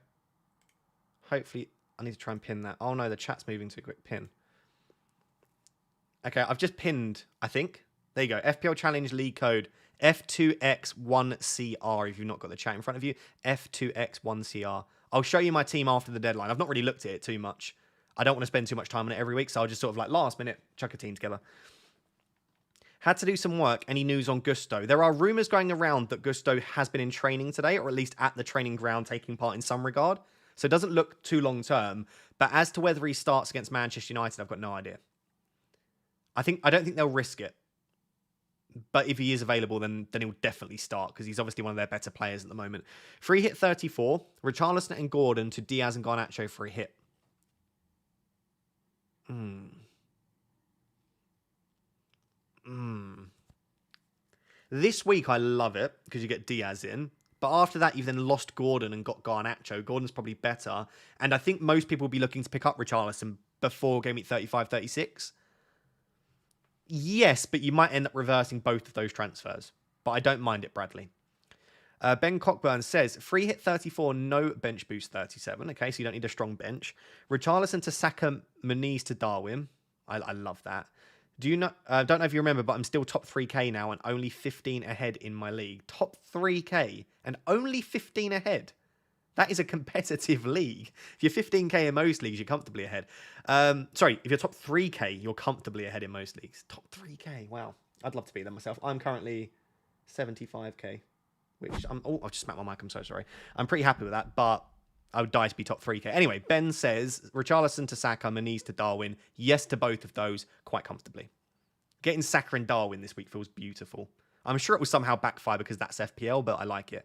S1: Hopefully, I need to try and pin that. Oh no, the chat's moving too quick. Pin. Okay, I've just pinned. I think. There you go. FPL Challenge League code. F2X1CR if you've not got the chat in front of you. F2X1CR. I'll show you my team after the deadline. I've not really looked at it too much. I don't want to spend too much time on it every week, so I'll just sort of like last minute chuck a team together. Had to do some work. Any news on Gusto? There are rumours going around that Gusto has been in training today, or at least at the training ground taking part in some regard. So it doesn't look too long term. But as to whether he starts against Manchester United, I've got no idea. I don't think they'll risk it. But if he is available, then he'll definitely start because he's obviously one of their better players at the moment. Free hit 34. Richarlison and Gordon to Diaz and Garnacho for a hit. This week, I love it because you get Diaz in. But after that, you've then lost Gordon and got Garnacho. Gordon's probably better. And I think most people will be looking to pick up Richarlison before game week 35, 36. Yes, but you might end up reversing both of those transfers. But I don't mind it, Bradley. Ben Cockburn says, free hit 34, no bench boost 37. Okay, so you don't need a strong bench. Richarlison to Saka, Muniz to Darwin. I love that. Do you know? Don't know if you remember, but I'm still top 3k now and only 15 ahead in my league. Top 3k and only 15 ahead. That is a competitive league. If you're 15k in most leagues, you're comfortably ahead. Sorry, if you're top 3k, you're comfortably ahead in most leagues. Top 3k, wow. I'd love to be there myself. I'm currently 75k, which I've just smacked my mic, I'm so sorry. I'm pretty happy with that, but I would die to be top 3k. Anyway, Ben says, Richarlison to Saka, Muniz to Darwin. Yes to both of those, quite comfortably. Getting Saka and Darwin this week feels beautiful. I'm sure it will somehow backfire because that's FPL, but I like it.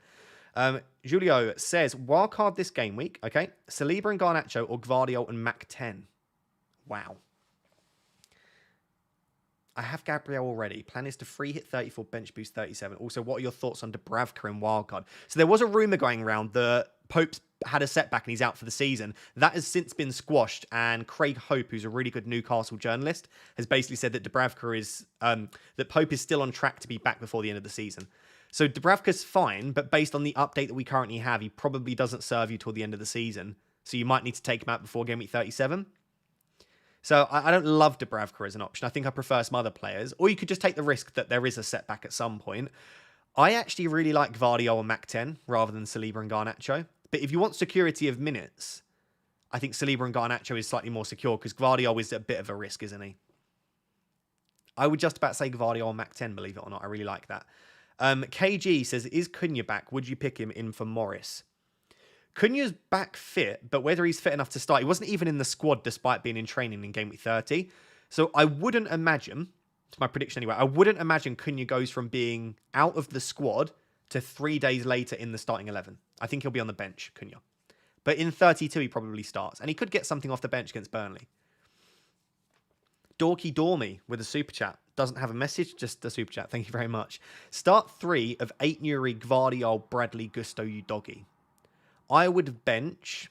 S1: Julio says, wildcard this game week, okay? Saliba and Garnacho or Gvardiol and Mac 10. Wow. I have Gabriel already. Plan is to free hit 34, bench boost 37. Also, what are your thoughts on Dubravka in wildcard? So there was a rumour going around that Pope's had a setback and he's out for the season. That has since been squashed, and Craig Hope, who's a really good Newcastle journalist, has basically said that Dubravka is that Pope is still on track to be back before the end of the season. So Dubravka's fine, but based on the update that we currently have, he probably doesn't serve you till the end of the season. So you might need to take him out before game week 37. So I don't love Dubravka as an option. I think I prefer some other players. Or you could just take the risk that there is a setback at some point. I actually really like Gvardiol and Mac 10 rather than Saliba and Garnacho. But if you want security of minutes, I think Saliba and Garnacho is slightly more secure because Gvardiol is a bit of a risk, isn't he? I would just about say Gvardiol and Mac 10, believe it or not. I really like that. KG says, is Cunha back? Would you pick him in for Morris? Cunha's back fit, but whether he's fit enough to start, he wasn't even in the squad despite being in training in game week 30. So I wouldn't imagine, it's my prediction anyway, I wouldn't imagine Cunha goes from being out of the squad to 3 days later in the starting 11. I think he'll be on the bench, Cunha. But in 32, he probably starts. And he could get something off the bench against Burnley. Dorky Dormy with a super chat. Doesn't have a message, just a super chat. Thank you very much. Start 3 of 8 Nuri, Gvardiol, Bradley, Gusto, Udogi. I'd bench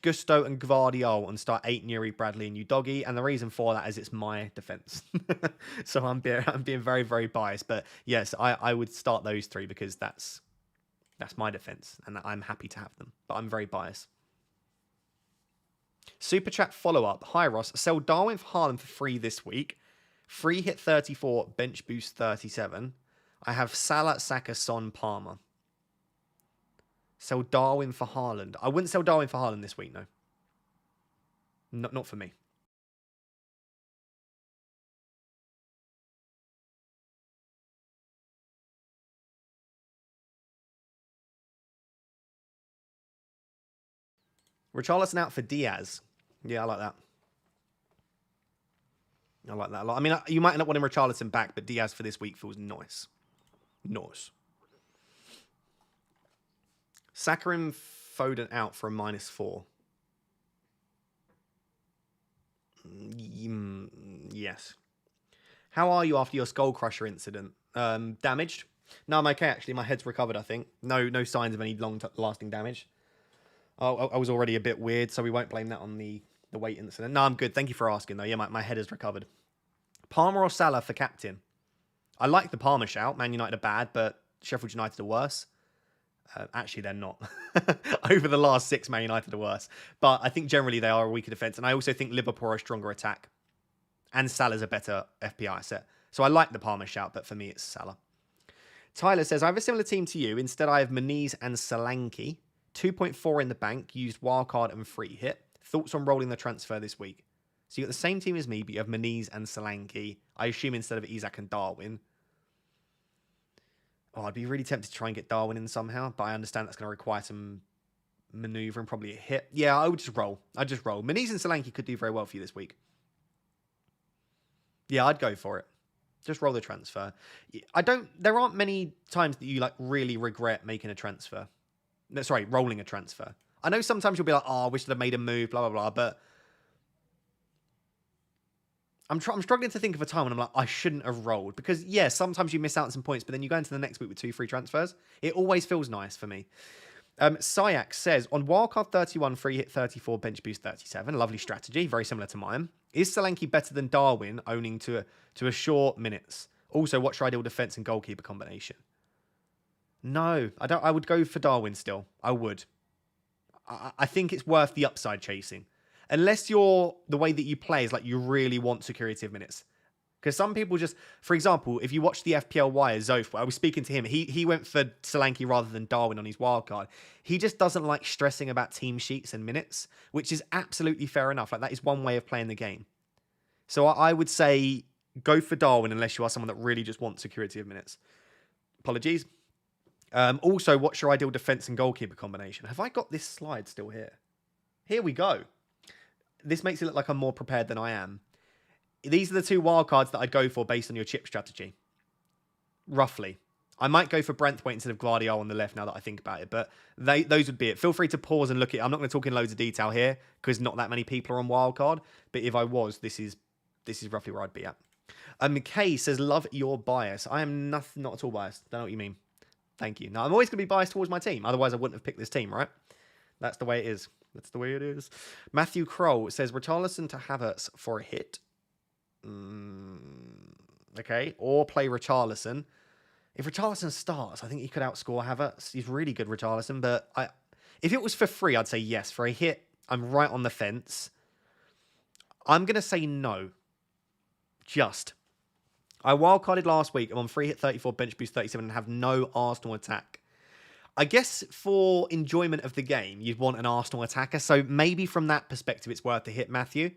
S1: Gusto and Gvardiol and start 8 Nuri, Bradley, and Udogi. And the reason for that is it's my defense. So I'm being very, very biased. But yes, I would start those 3 because that's my defense. And I'm happy to have them. But I'm very biased. Super chat follow-up. Hi, Ross. Sell Darwin for Haaland for free this week. Free hit 34, bench boost 37. I have Salah, Saka, Son, Palmer. Sell Darwin for Haaland. I wouldn't sell Darwin for Haaland this week, no. Not for me. Richarlison out for Diaz. Yeah, I like that. I like that a lot. I mean, you might end up wanting Richarlison back, but Diaz for this week feels nice. Nice. Saka and Foden out for a -4. Yes. How are you after your skull crusher incident? Damaged? No, I'm okay, actually. My head's recovered, I think. No signs of any long-lasting damage. I was already a bit weird, so we won't blame that on the weight incident. No, I'm good. Thank you for asking, though. Yeah, my head has recovered. Palmer or Salah for captain? I like the Palmer shout. Man United are bad, but Sheffield United are worse. Actually, they're not. Over the last 6, Man United are worse. But I think generally they are a weaker defence. And I also think Liverpool are a stronger attack. And Salah's a better FPI asset. So I like the Palmer shout, but for me, it's Salah. Tyler says, I have a similar team to you. Instead, I have Muniz and Solanke. 2.4 in the bank, used wildcard and free hit. Thoughts on rolling the transfer this week? So you got the same team as me, but you have Muniz and Solanke. I assume instead of Isak and Darwin. Oh, I'd be really tempted to try and get Darwin in somehow, but I understand that's going to require some manoeuvre and probably a hit. Yeah, I would just roll. I'd just roll. Muniz and Solanke could do very well for you this week. Yeah, I'd go for it. Just roll the transfer. There aren't many times that you really regret making a transfer. No, sorry, rolling a transfer. I know sometimes you'll be like, oh, I wish I'd have made a move, blah, blah, blah, but I'm struggling to think of a time when I'm like, I shouldn't have rolled. Because, yeah, sometimes you miss out on some points, but then you go into the next week with 2 free transfers. It always feels nice for me. Syak says, on wildcard 31, free hit 34, bench boost 37. Lovely strategy, very similar to mine. Is Solanke better than Darwin, owning to a short minutes? Also, what's your ideal defense and goalkeeper combination? No, I would go for Darwin still. I would. I think it's worth the upside chasing. Unless the way that you play is you really want security of minutes. Because some people just, for example, if you watch the FPL Wire, Zof, I was speaking to him, he went for Solanke rather than Darwin on his wildcard. He just doesn't like stressing about team sheets and minutes, which is absolutely fair enough. That is one way of playing the game. So I would say go for Darwin unless you are someone that really just wants security of minutes. Apologies. Also, what's your ideal defense and goalkeeper combination? Have I got this slide still here? Here we go. This makes it look like I'm more prepared than I am. these are the 2 wildcards that I'd go for based on your chip strategy. Roughly. I might go for Brentwaite instead of Guardiola on the left now that I think about it, but those would be it. Feel free to pause and look at it. I'm not going to talk in loads of detail here because not that many people are on wildcard, but if I was, this is roughly where I'd be at. McKay says, love your bias. I am not at all biased. Don't know what you mean. Thank you. Now, I'm always going to be biased towards my team. Otherwise, I wouldn't have picked this team, right? That's the way it is. That's the way it is. Matthew Kroll says, Richarlison to Havertz for a hit. Okay. Or play Richarlison. If Richarlison starts, I think he could outscore Havertz. He's really good, Richarlison. But if it was for free, I'd say yes. For a hit, I'm right on the fence. I'm going to say no. I wildcarded last week. I'm on free hit 34, bench boost 37, and have no Arsenal attack. I guess for enjoyment of the game, you'd want an Arsenal attacker. So maybe from that perspective, it's worth the hit, Matthew.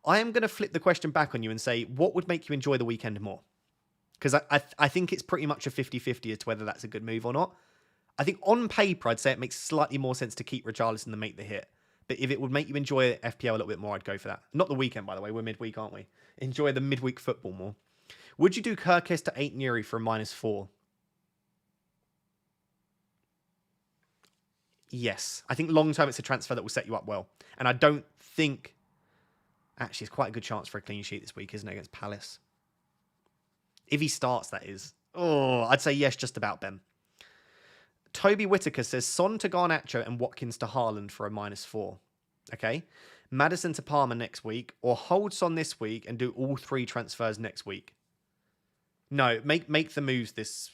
S1: I am going to flip the question back on you and say, what would make you enjoy the weekend more? Because I think it's pretty much a 50-50 as to whether that's a good move or not. I think on paper, I'd say it makes slightly more sense to keep Richarlison than make the hit. But if it would make you enjoy FPL a little bit more, I'd go for that. Not the weekend, by the way. We're midweek, aren't we? Enjoy the midweek football more. Would you do Kirkes to 8 Nuri for a -4? Yes. I think long-term it's a transfer that will set you up well. And I don't think... Actually, it's quite a good chance for a clean sheet this week, isn't it, against Palace? If he starts, that is. Oh, I'd say yes, just about, Ben. Toby Whitaker says, Son to Garnacho and Watkins to Haaland for a -4. Okay. Maddison to Palmer next week, or hold Son this week and do all 3 transfers next week. No, make the moves this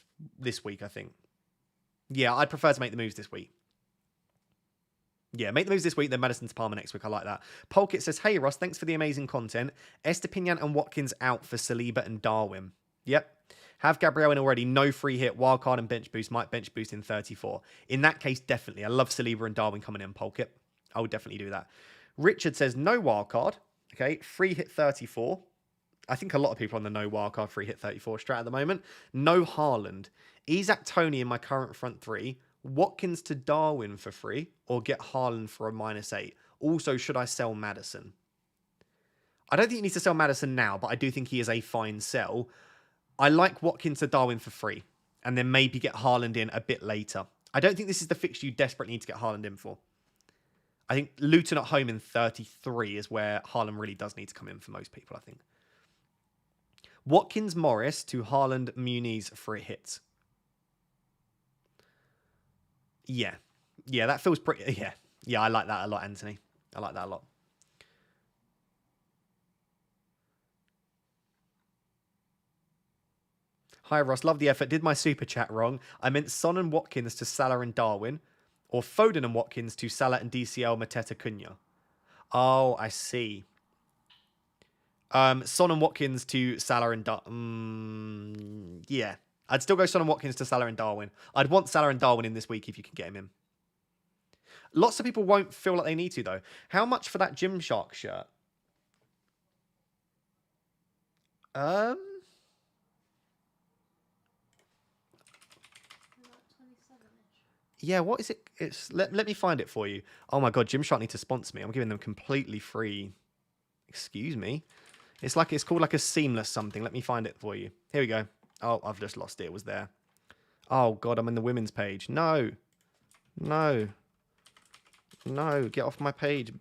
S1: week, I think. Yeah, I'd prefer to make the moves this week. Yeah, make the moves this week, then Maddison to Palmer next week. I like that. Polkit says, hey, Ross, thanks for the amazing content. Estepinian and Watkins out for Saliba and Darwin. Yep. Have Gabriel in already. No free hit. Wildcard and bench boost. Might bench boost in 34. In that case, definitely. I love Saliba and Darwin coming in, Polkit. I would definitely do that. Richard says, no wildcard. Okay, free hit 34. I think a lot of people on the no wildcard free hit 34 strat at the moment. No Haaland. Isak Toney in my current front 3. Watkins to Darwin for free. Or get Haaland for a -8. Also, should I sell Maddison? I don't think you need to sell Maddison now, but I do think he is a fine sell. I like Watkins to Darwin for free. And then maybe get Haaland in a bit later. I don't think this is the fixture you desperately need to get Haaland in for. I think Luton at home in 33 is where Haaland really does need to come in for most people, I think. Watkins Morris to Haaland Muniz for a hit. Yeah. Yeah, that feels pretty... Yeah. Yeah, I like that a lot, Anthony. I like that a lot. Hi, Ross. Love the effort. Did my super chat wrong. I meant Son and Watkins to Salah and Darwin. Or Foden and Watkins to Salah and DCL, Mateta, Cunha. Oh, I see. Son and Watkins to Salah and Darwin. Yeah. I'd still go Son and Watkins to Salah and Darwin. I'd want Salah and Darwin in this week if you can get him in. Lots of people won't feel like they need to, though. How much for that Gymshark shirt? Yeah, what is it? It's let me find it for you. Oh my god, Gymshark need to sponsor me. I'm giving them completely free. Excuse me. It's called like a seamless something. Let me find it for you. Here we go. Oh, I've just lost it. It was there. Oh god, I'm in the women's page. No. No. No, get off my page.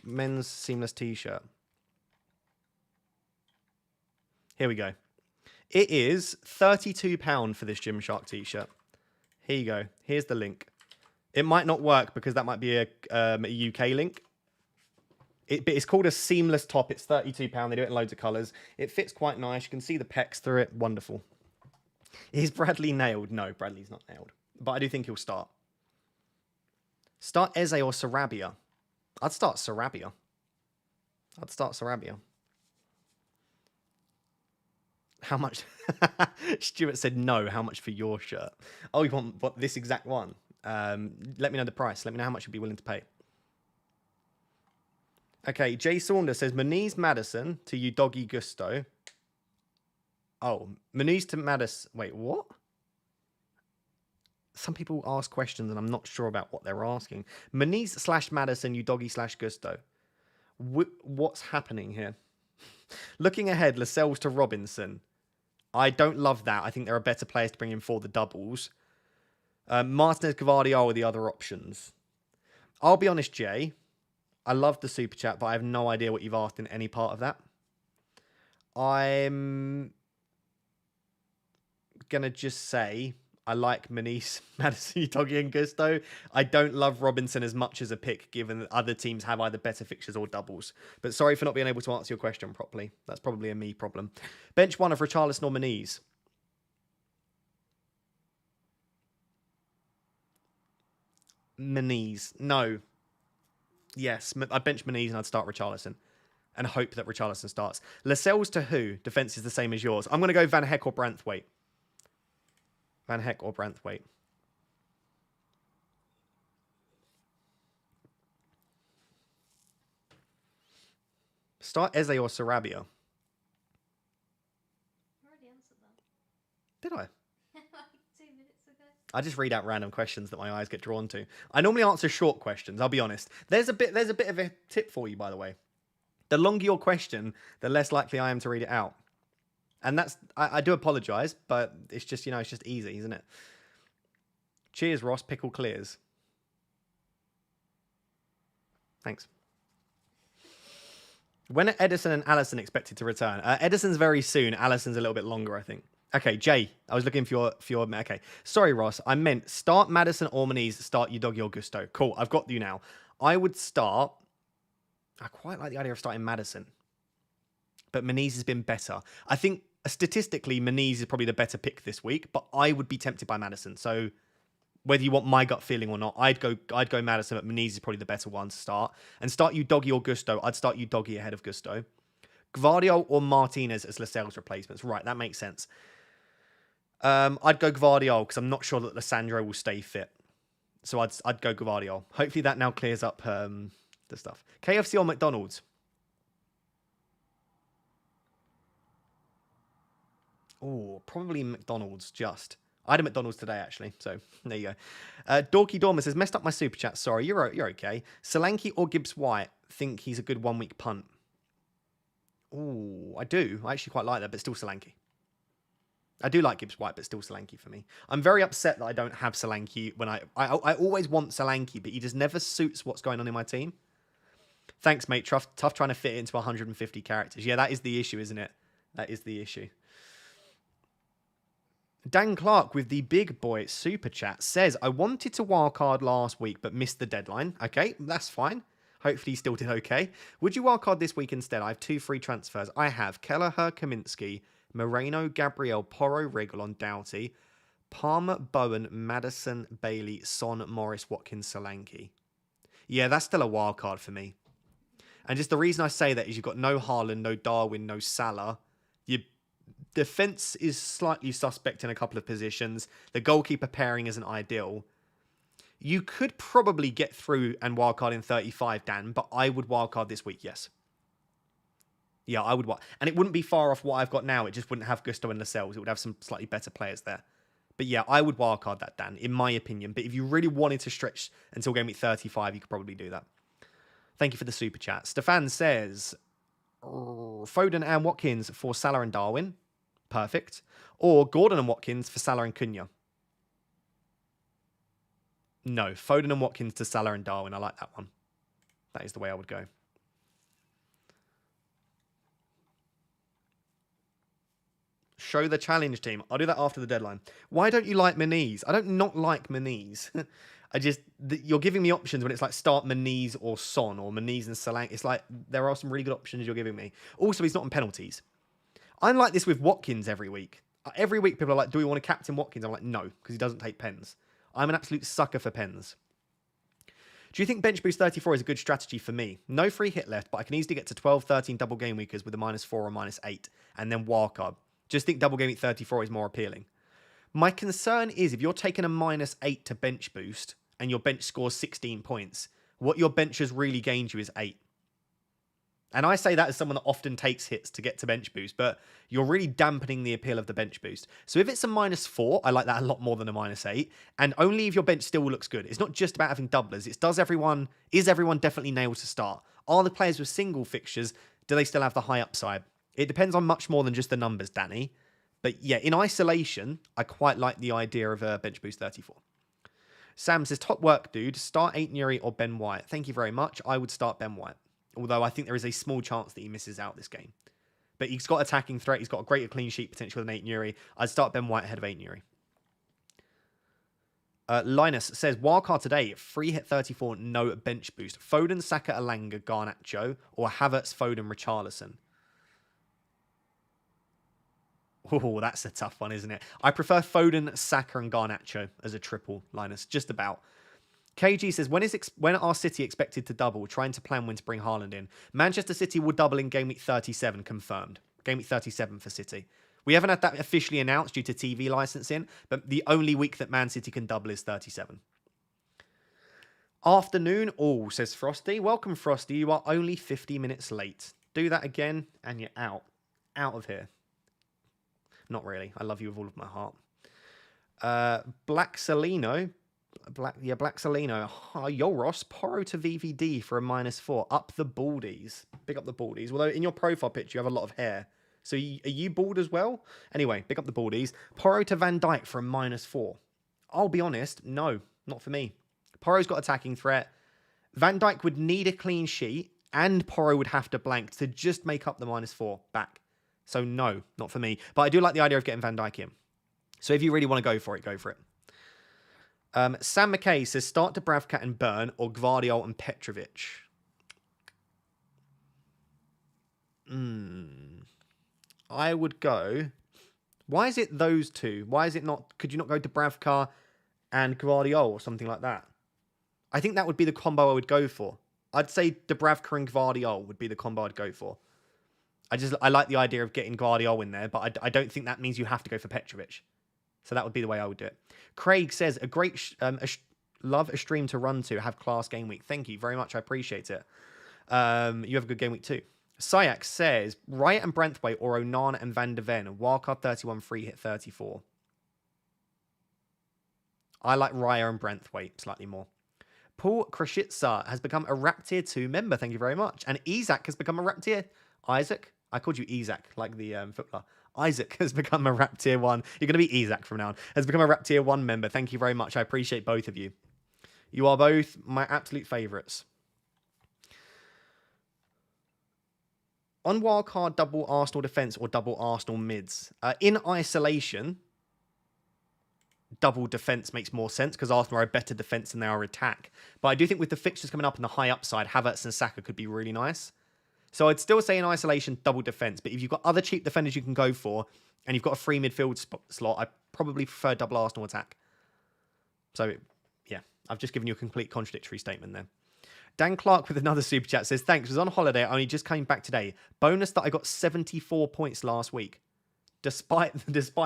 S1: Men's seamless t-shirt. Here we go. It is £32 for this Gymshark t-shirt. Here you go. Here's the link. It might not work because that might be a UK link. But it's called a seamless top. It's £32. They do it in loads of colours. It fits quite nice. You can see the pecs through it. Wonderful. Is Bradley nailed? No, Bradley's not nailed. But I do think he'll start. Start Eze or Sarabia. I'd start Sarabia. How much? Stuart said no. How much for your shirt? Oh, you want this exact one? Let me know the price. Let me know how much you'd be willing to pay. Okay, Jay Saunders says Muniz Maddison to you doggy Gusto. Oh, Muniz to Maddison. Wait, what? Some people ask questions and I'm not sure about what they're asking. Muniz / Maddison, you doggy / Gusto. What's happening here? Looking ahead, Lascelles to Robinson. I don't love that. I think there are better players to bring in for the doubles. Martinez, Gvardiol are the other options. I'll be honest, Jay. I love the super chat, but I have no idea what you've asked in any part of that. I'm going to just say I like Manice, Madison, Doggy and Gusto. I don't love Robinson as much as a pick, given that other teams have either better fixtures or doubles. But sorry for not being able to answer your question properly. That's probably a me problem. Bench one of Richarlison or Manice. Manice. No. Yes. I bench Manice and I'd start Richarlison. And hope that Richarlison starts. Lascelles to who? Defense is the same as yours. I'm going to go Van Heck or Branthwaite. Van Heck or Branthwaite. Start Eze or Sarabia.
S2: I already answered that.
S1: Did I?
S2: Like 2 minutes ago.
S1: I just read out random questions that my eyes get drawn to. I normally answer short questions, I'll be honest. There's a bit of a tip for you, by the way. The longer your question, the less likely I am to read it out. And that's, I do apologise, but it's just, it's just easy, isn't it? Cheers, Ross. Pickle clears. Thanks. When are Edison and Allison expected to return? Edison's very soon. Allison's a little bit longer, I think. Okay, Jay, I was looking for your... Okay. Sorry, Ross. I meant start Madison or Maniz, start Udogi or Gusto. Cool, I've got you now. I would start... I quite like the idea of starting Madison. But Maniz has been better. I think statistically, Maniz is probably the better pick this week, but I would be tempted by Madison. So whether you want my gut feeling or not, I'd go Madison, but Maniz is probably the better one to start. And start Udogi or Gusto. I'd start Udogi ahead of Gusto. Gvardiol or Martinez as Lascelles replacements. Right, that makes sense. I'd go Gvardiol because I'm not sure that Lissandro will stay fit. So I'd go Gvardiol. Hopefully that now clears up the stuff. KFC or McDonald's? Oh, probably McDonald's just. I had a McDonald's today, actually. So, there you go. Dorky Dormer says, messed up my super chat. Sorry, you're okay. Solanke or Gibbs White? Think he's a good 1 week punt. Oh, I do. I actually quite like that, but still Solanke. I do like Gibbs White, but still Solanke for me. I'm very upset that I don't have Solanke when I always want Solanke, but he just never suits what's going on in my team. Thanks, mate. Tough trying to fit it into 150 characters. Yeah, that is the issue, isn't it? That is the issue. Dan Clark with the big boy super chat says, I wanted to wildcard last week, but missed the deadline. Okay, that's fine. Hopefully you still did okay. Would you wildcard this week instead? I have 2 free transfers. I have Kelleher, Kaminsky, Moreno, Gabriel, Porro, Reguilon, Doughty, Palmer, Bowen, Madison, Bailey, Son, Morris, Watkins, Solanke. Yeah, that's still a wildcard for me. And just the reason I say that is you've got no Haaland, no Darwin, no Salah. Your defense is slightly suspect in a couple of positions. The goalkeeper pairing isn't ideal. You could probably get through and wildcard in 35, Dan, but I would wildcard this week, yes. Yeah, I would. And it wouldn't be far off what I've got now. It just wouldn't have Gusto and Lascelles. It would have some slightly better players there. But yeah, I would wildcard that, Dan, in my opinion. But if you really wanted to stretch until game week 35, you could probably do that. Thank you for the super chat. Stefan says, Foden and Watkins for Salah and Darwin. Perfect. Or Gordon and Watkins for Salah and Cunha. No, Foden and Watkins to Salah and Darwin. I like that one. That is the way I would go. Show the challenge team. I'll do that after the deadline. Why don't you like Maniz? I don't not like Maniz. You're giving me options when it's like start Maniz or Son or Maniz and Solanke. It's like there are some really good options you're giving me. Also, he's not on penalties. I'm like this with Watkins every week. Every week people are like, do we want to captain Watkins? I'm like, no, because he doesn't take pens. I'm an absolute sucker for pens. Do you think Bench Boost 34 is a good strategy for me? No free hit left, but I can easily get to 12, 13 double game weekers with a -4 or -8 and then wildcard. Just think double game week 34 is more appealing. My concern is if you're taking a -8 to bench boost and your bench scores 16 points, what your bench has really gained you is 8. And I say that as someone that often takes hits to get to bench boost, but you're really dampening the appeal of the bench boost. So if it's a -4, I like that a lot more than a -8. And only if your bench still looks good. It's not just about having doublers. It's is everyone definitely nailed to start? Are the players with single fixtures Do they still have the high upside? It depends on much more than just the numbers, Danny. But yeah, in isolation, I quite like the idea of a bench boost 34. Sam says, top work, dude. Start Aitnuri or Ben White. Thank you very much. I would start Ben White. Although I think there is a small chance that he misses out this game. But he's got attacking threat. He's got a greater clean sheet potential than Aitnuri. I'd start Ben White ahead of Aitnuri. Linus says, wildcard today, free hit 34, no bench boost. Foden, Saka, Alanga, Garnacho, or Havertz, Foden, Richarlison. Oh, that's a tough one, isn't it? I prefer Foden, Saka, and Garnacho as a triple, Linus. Just about. KG says, when are City expected to double? Trying to plan when to bring Haaland in. Manchester City will double in Game Week 37, confirmed. Game Week 37 for City. We haven't had that officially announced due to TV licensing, but the only week that Man City can double is 37. Afternoon all, says Frosty. Welcome, Frosty. You are only 50 minutes late. Do that again, and you're out. Out of here. Not really. I love you with all of my heart. Black Salino. Black Salino. Oh, yo, Ross. Porro to VVD for a -4. Up the baldies. Big up the baldies. Although in your profile picture, you have a lot of hair. So are you bald as well? Anyway, big up the baldies. Porro to Van Dijk for a -4. I'll be honest. No, not for me. Porro's got attacking threat. Van Dijk would need a clean sheet, and Porro would have to blank to just make up the -4 back. So no, not for me. But I do like the idea of getting Van Dijk in. So if you really want to go for it, go for it. Sam McKay says, start Dubravka and Burn or Gvardiol and Petrovic. I would go... Why is it those two? Why is it not... Could you not go Dubravka and Gvardiol or something like that? I think that would be the combo I would go for. I'd say Dubravka and Gvardiol would be the combo I'd go for. I like the idea of getting Gvardiol in there, but I don't think that means you have to go for Petrovic. So that would be the way I would do it. Craig says, a great love a stream to run to, have class game week. Thank you very much. I appreciate it. You have a good game week too. Syax says, Riot and Branthwaite or Onana and Van de Ven. Wildcard 31, free hit 34. I like Raya and Branthwaite slightly more. Paul Krashitsa has become a Rap Tier 2 member. Thank you very much. And Isaac has become a Rap Tier... Isaac? I called you Isaac, like the footballer. Isaac has become a Rap Tier 1. You're going to be Isaac from now on. Has become a Rap Tier 1 member. Thank you very much. I appreciate both of you. You are both my absolute favourites. On wildcard, double Arsenal defence or double Arsenal mids. In isolation, double defence makes more sense because Arsenal are a better defence than they are attack. But I do think with the fixtures coming up and the high upside, Havertz and Saka could be really nice. So I'd still say in isolation, double defence. But if you've got other cheap defenders you can go for, and you've got a free midfield slot, I probably prefer double Arsenal attack. So, yeah, I've just given you a complete contradictory statement there. Dan Clark with another super chat says, thanks, was on holiday, I only just came back today. Bonus that I got 74 points last week. Despite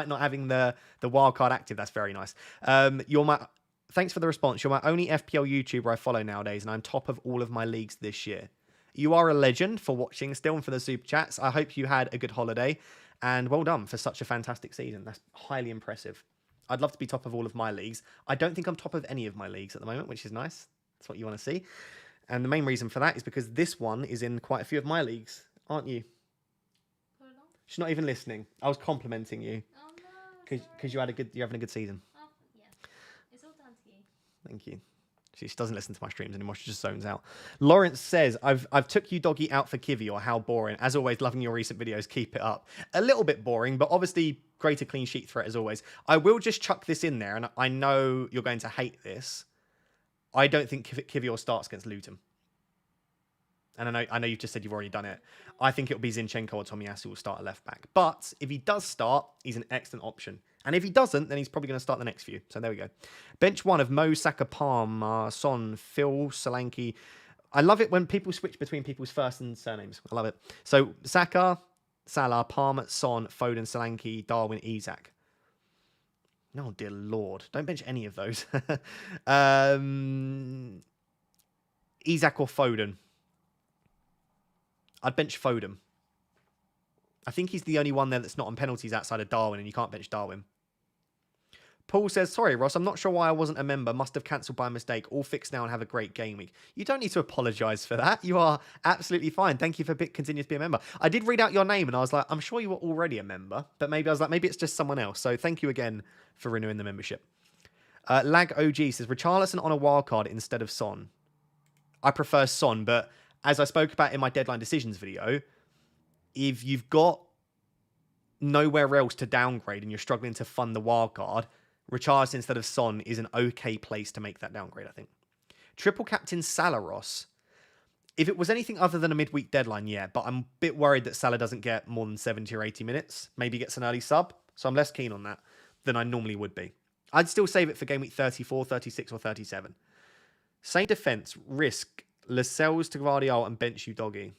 S1: not having the wildcard active. That's very nice. Thanks for the response. You're my only FPL YouTuber I follow nowadays, and I'm top of all of my leagues this year. You are a legend for watching still and for the super chats. I hope you had a good holiday and well done for such a fantastic season. That's highly impressive. I'd love to be top of all of my leagues. I don't think I'm top of any of my leagues at the moment, which is nice. That's what you want to see. And the main reason for that is because this one is in quite a few of my leagues, aren't you? She's not even listening. I was complimenting you.
S2: Oh no.
S1: Because you're having a good season.
S2: Oh, yeah. It's all down to you.
S1: Thank you. She doesn't listen to my streams anymore. She just zones out. Lawrence says, I've took you doggy out for Kivy, or how boring. As always, loving your recent videos. Keep it up. A little bit boring, but obviously greater clean sheet threat as always. I will just chuck this in there, and I know you're going to hate this. I don't think Kivy starts against Luton. And I know you've just said you've already done it. I think it'll be Zinchenko or Tomiyasu will start at left back. But if he does start, he's an excellent option. And if he doesn't, then he's probably going to start the next few. So there we go. Bench one of Mo, Saka, Palm, Son, Phil, Solanke. I love it when people switch between people's first and surnames. I love it. So Saka, Salah, Palm, Son, Foden, Solanke, Darwin, Isak. Oh, dear Lord. Don't bench any of those. Isak or Foden. I'd bench Foden. I think he's the only one there that's not on penalties outside of Darwin, and you can't bench Darwin. Paul says, sorry, Ross, I'm not sure why I wasn't a member. Must have cancelled by mistake. All fixed now and have a great game week. You don't need to apologise for that. You are absolutely fine. Thank you for continuing to be a member. I did read out your name and I was like, I'm sure you were already a member, but maybe I was like, maybe it's just someone else. So thank you again for renewing the membership. Lag OG says, Richarlison on a wildcard instead of Son. I prefer Son, but as I spoke about in my deadline decisions video, if you've got nowhere else to downgrade and you're struggling to fund the wildcard, Richarlison instead of Son is an okay place to make that downgrade, I think. Triple captain Salah, Ross. If it was anything other than a midweek deadline, yeah, but I'm a bit worried that Salah doesn't get more than 70 or 80 minutes. Maybe gets an early sub, so I'm less keen on that than I normally would be. I'd still save it for game week 34, 36, or 37. Same defense, risk Lascelles to Guardiola and bench you doggy.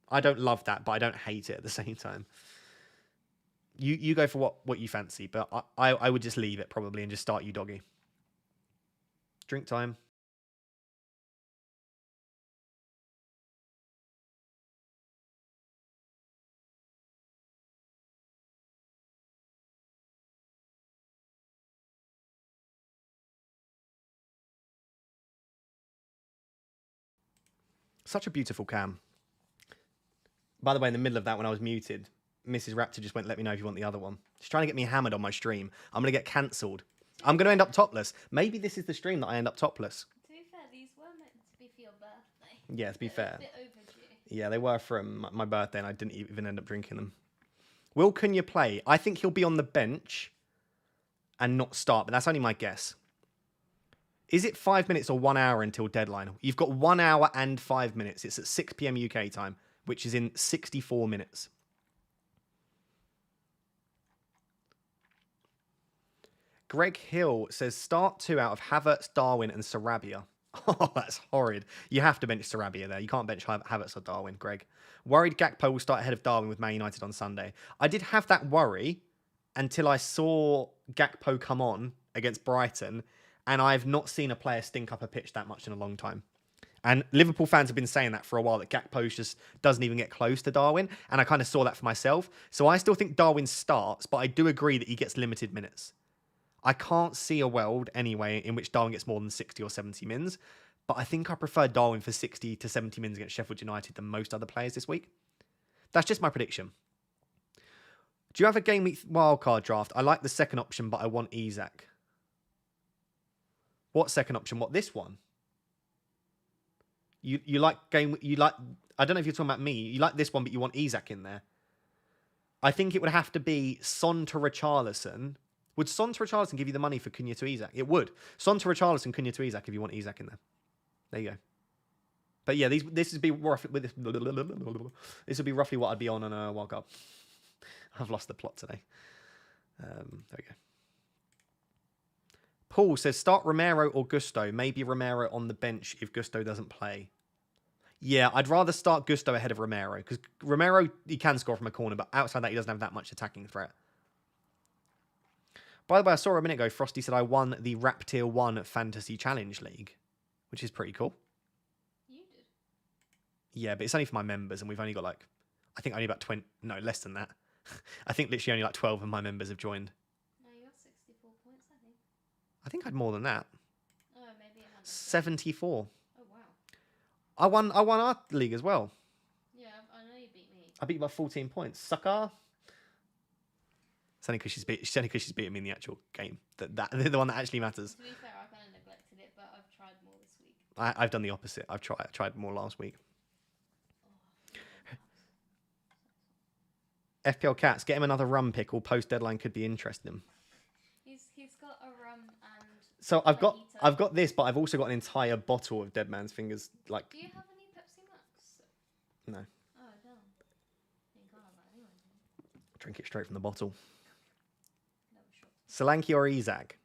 S1: I don't love that, but I don't hate it at the same time. You go for what you fancy, but I would just leave it probably and just start you doggy. Drink time. Such a beautiful cam. By the way, in the middle of that, when I was muted, Mrs. Raptor just went, let me know if you want the other one. She's trying to get me hammered on my stream. I'm going to get cancelled. I'm going to end up topless. Maybe this is the stream that I end up topless.
S2: To be fair, these were meant to be for your birthday.
S1: Yeah, to be fair.
S2: A bit overdue.
S1: Yeah, they were from my birthday and I didn't even end up drinking them. Will Cunha play? I think he'll be on the bench and not start, but that's only my guess. Is it 5 minutes or 1 hour until deadline? You've got 1 hour and 5 minutes. It's at 6 p.m. UK time, which is in 64 minutes. Greg Hill says, start 2 out of Havertz, Darwin, and Sarabia. Oh, that's horrid. You have to bench Sarabia there. You can't bench Havertz or Darwin, Greg. Worried Gakpo will start ahead of Darwin with Man United on Sunday. I did have that worry until I saw Gakpo come on against Brighton, and I've not seen a player stink up a pitch that much in a long time. And Liverpool fans have been saying that for a while, that Gakpo just doesn't even get close to Darwin, and I kind of saw that for myself. So I still think Darwin starts, but I do agree that he gets limited minutes. I can't see a world, anyway, in which Darwin gets more than 60 or 70 mins, but I think I prefer Darwin for 60 to 70 mins against Sheffield United than most other players this week. That's just my prediction. Do you have a game week wildcard draft? I like the second option, but I want Isak. What second option? What, this one? You like game... You like... I don't know if you're talking about me. You like this one, but you want Isak in there. I think it would have to be Son to Richarlison. Would Son to Richarlison give you the money for Cunha to Isak? It would. Son to Richarlison, Cunha to Isak if you want Isak in there. There you go. But yeah, this would be roughly... This would be roughly what I'd be on a World Cup. I've lost the plot today. There we go. Paul says, start Romero or Gusto. Maybe Romero on the bench if Gusto doesn't play. Yeah, I'd rather start Gusto ahead of Romero. Because Romero, he can score from a corner, but outside that, he doesn't have that much attacking threat. By the way, I saw a minute ago, Frosty said I won the Rap Tier 1 Fantasy Challenge League, which is pretty cool.
S2: You did?
S1: Yeah, but it's only for my members, and we've only got like, I think only about 20, no, less than that. I think literally only like 12 of my members have joined.
S2: No, you got 64 points, I think.
S1: I think I had more than that.
S2: Oh, maybe it had
S1: 74.
S2: Oh, wow.
S1: I won our league as well.
S2: Yeah, I know you beat me.
S1: I beat you by 14 points. Sucker. It's only because she's beating me in the actual game. The one that actually matters.
S2: To be fair, I kind of neglected it, but I've tried more this week.
S1: I've done the opposite. I tried more last week. FPL Cats, get him another rum pick, or post deadline could be interesting.
S2: He's got a rum and...
S1: So I've got this, but I've also got an entire bottle of Dead Man's Fingers. Like,
S2: do you have any Pepsi Max?
S1: No.
S2: Oh, damn. You can't have that anyway.
S1: Drink it straight from the bottle.
S2: No, sure.
S1: Solanke or Isak?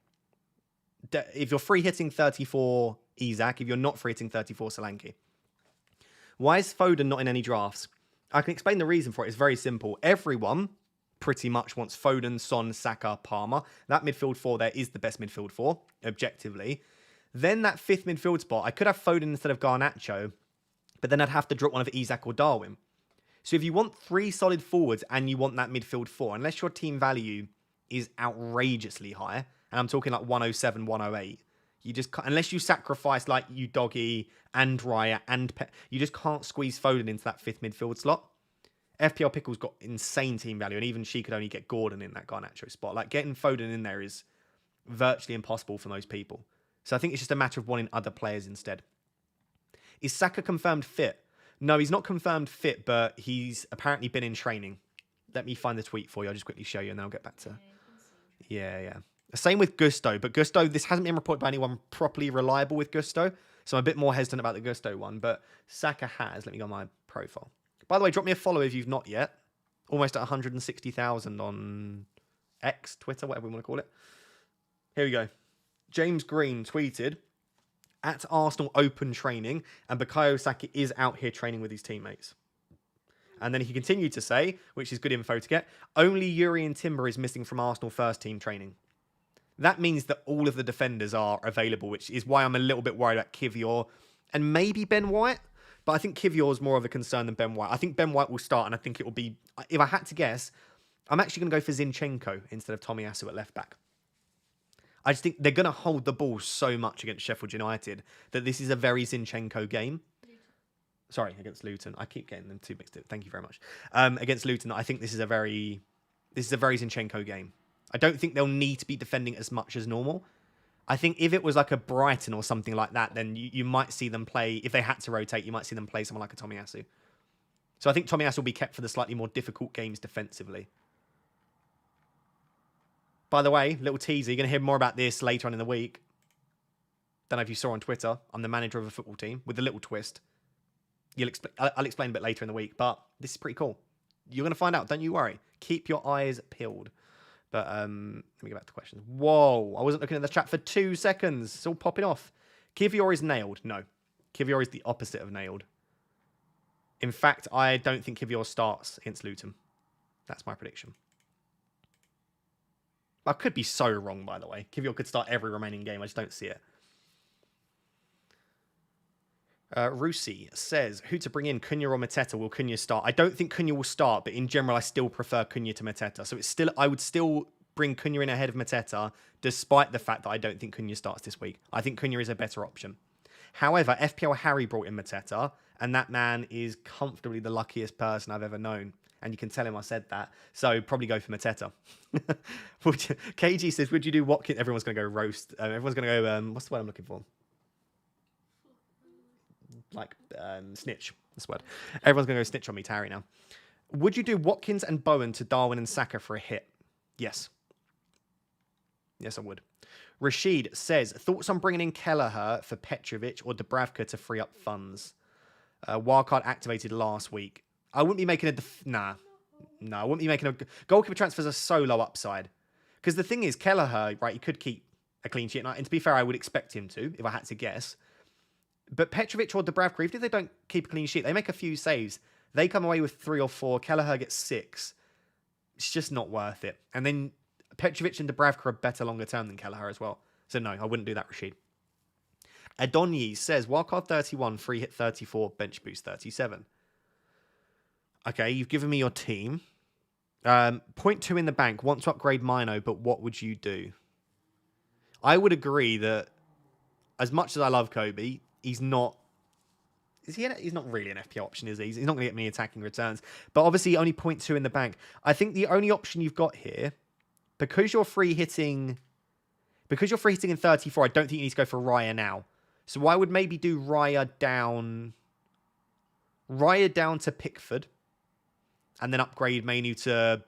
S1: If you're free hitting 34, Isak. If you're not free hitting 34, Solanke. Why is Foden not in any drafts? I can explain the reason for it. It's very simple. Everyone pretty much wants Foden, Son, Saka, Palmer. That midfield four there is the best midfield four, objectively. Then that fifth midfield spot, I could have Foden instead of Garnacho, but then I'd have to drop one of Isak or Darwin. So if you want 3 solid forwards and you want that midfield four, unless your team value is outrageously high, and I'm talking like 107, 108. You just can't, unless you sacrifice like you Doggy and Raya and you just can't squeeze Foden into that fifth midfield slot. FPL Pickle's got insane team value, and even she could only get Gordon in that Garnacho spot. Like getting Foden in there is virtually impossible for most people. So I think it's just a matter of wanting other players instead. Is Saka confirmed fit? No, he's not confirmed fit, but he's apparently been in training. Let me find the tweet for you. I'll just quickly show you, and then I'll get back to. Yeah. Same with Gusto, but Gusto, this hasn't been reported by anyone properly reliable with Gusto, so I'm a bit more hesitant about the Gusto one, but Saka has. Let me go on my profile. By the way, drop me a follow if you've not yet. Almost at 160,000 on X, Twitter, whatever we want to call it. Here we go. James Green tweeted, at Arsenal open training, and Bukayo Saka is out here training with his teammates. And then he continued to say, which is good info to get, only Yuri and Timber is missing from Arsenal first team training. That means that all of the defenders are available, which is why I'm a little bit worried about Kivior and maybe Ben White. But I think Kivior is more of a concern than Ben White. I think Ben White will start, and I think it will be, if I had to guess, I'm actually going to go for Zinchenko instead of Tomiyasu at left back. I just think they're going to hold the ball so much against Sheffield United that this is a very Zinchenko game. Sorry, against Luton. I keep getting them too mixed up. Thank you very much. Against Luton, I think this is a very Zinchenko game. I don't think they'll need to be defending as much as normal. I think if it was like a Brighton or something like that, then you might see them play, if they had to rotate, you might see them play someone like a Tomiyasu. So I think Tomiyasu will be kept for the slightly more difficult games defensively. By the way, little teaser, you're going to hear more about this later on in the week. Don't know if you saw on Twitter, I'm the manager of a football team with a little twist. I'll explain a bit later in the week, but this is pretty cool. You're going to find out, don't you worry. Keep your eyes peeled. But let me get back to questions. Whoa, I wasn't looking at the chat for 2 seconds. It's all popping off. Kivior is nailed. No, Kivior is the opposite of nailed. In fact, I don't think Kivior starts against Luton. That's my prediction. I could be so wrong, by the way. Kivior could start every remaining game. I just don't see it. Rusi says, who to bring in, Cunha or Mateta? Will Cunha start? I don't think Cunha will start, but in general, I still prefer Cunha to Mateta. So I would still bring Cunha in ahead of Mateta, despite the fact that I don't think Cunha starts this week. I think Cunha is a better option. However, FPL Harry brought in Mateta, and that man is comfortably the luckiest person I've ever known. And you can tell him I said that. So probably go for Mateta. KG says, would you do Watkins? Everyone's going to go roast. Everyone's going to go, what's the word I'm looking for? Snitch. That's the word. Everyone's going to go snitch on me, Tarry, now. Would you do Watkins and Bowen to Darwin and Saka for a hit? Yes. Yes, I would. Rashid says, thoughts on bringing in Kelleher for Petrovic or Dubravka to free up funds? Wildcard activated last week. I wouldn't be making I wouldn't be making a... Goalkeeper transfers are so low upside. Because the thing is, Kelleher, right, he could keep a clean sheet. And to be fair, I would expect him to, if I had to guess. But Petrovic or Dubravka, even if they don't keep a clean sheet, they make a few saves. They come away with 3 or 4. Kelleher gets 6. It's just not worth it. And then Petrovic and Dubravka are better longer term than Kelleher as well. So no, I wouldn't do that, Rashid. Adonyi says, wildcard 31, free hit 34, bench boost 37. Okay, you've given me your team. 0.2 in the bank, want to upgrade Mino, but what would you do? I would agree that as much as I love Kobe, he's not... He's not really an FPL option, is he? He's not going to get many attacking returns. But obviously, only 0.2 in the bank. I think the only option you've got here, because you're free hitting in 34, I don't think you need to go for Raya now. So I would maybe do Raya down to Pickford, and then upgrade Manu to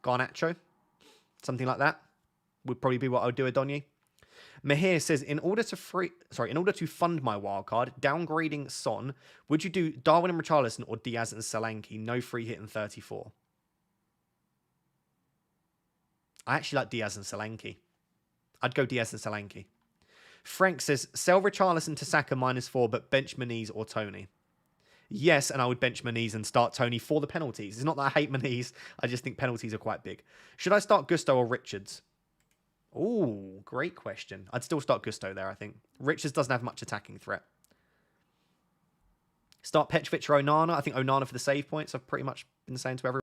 S1: Garnacho. Something like that would probably be what I would do, Adonyi. Mahir says, in order to fund my wildcard, downgrading Son, would you do Darwin and Richarlison or Diaz and Solanke? No free hit in 34. I actually like Diaz and Solanke. I'd go Diaz and Solanke. Frank says, sell Richarlison to Saka -4, but bench Maniz or Tony. Yes, and I would bench Maniz and start Tony for the penalties. It's not that I hate Maniz. I just think penalties are quite big. Should I start Gusto or Richards? Oh, great question. I'd still start Gusto there, I think. Richards doesn't have much attacking threat. Start Petrovic or Onana. I think Onana for the save points. I've pretty much been saying to everyone.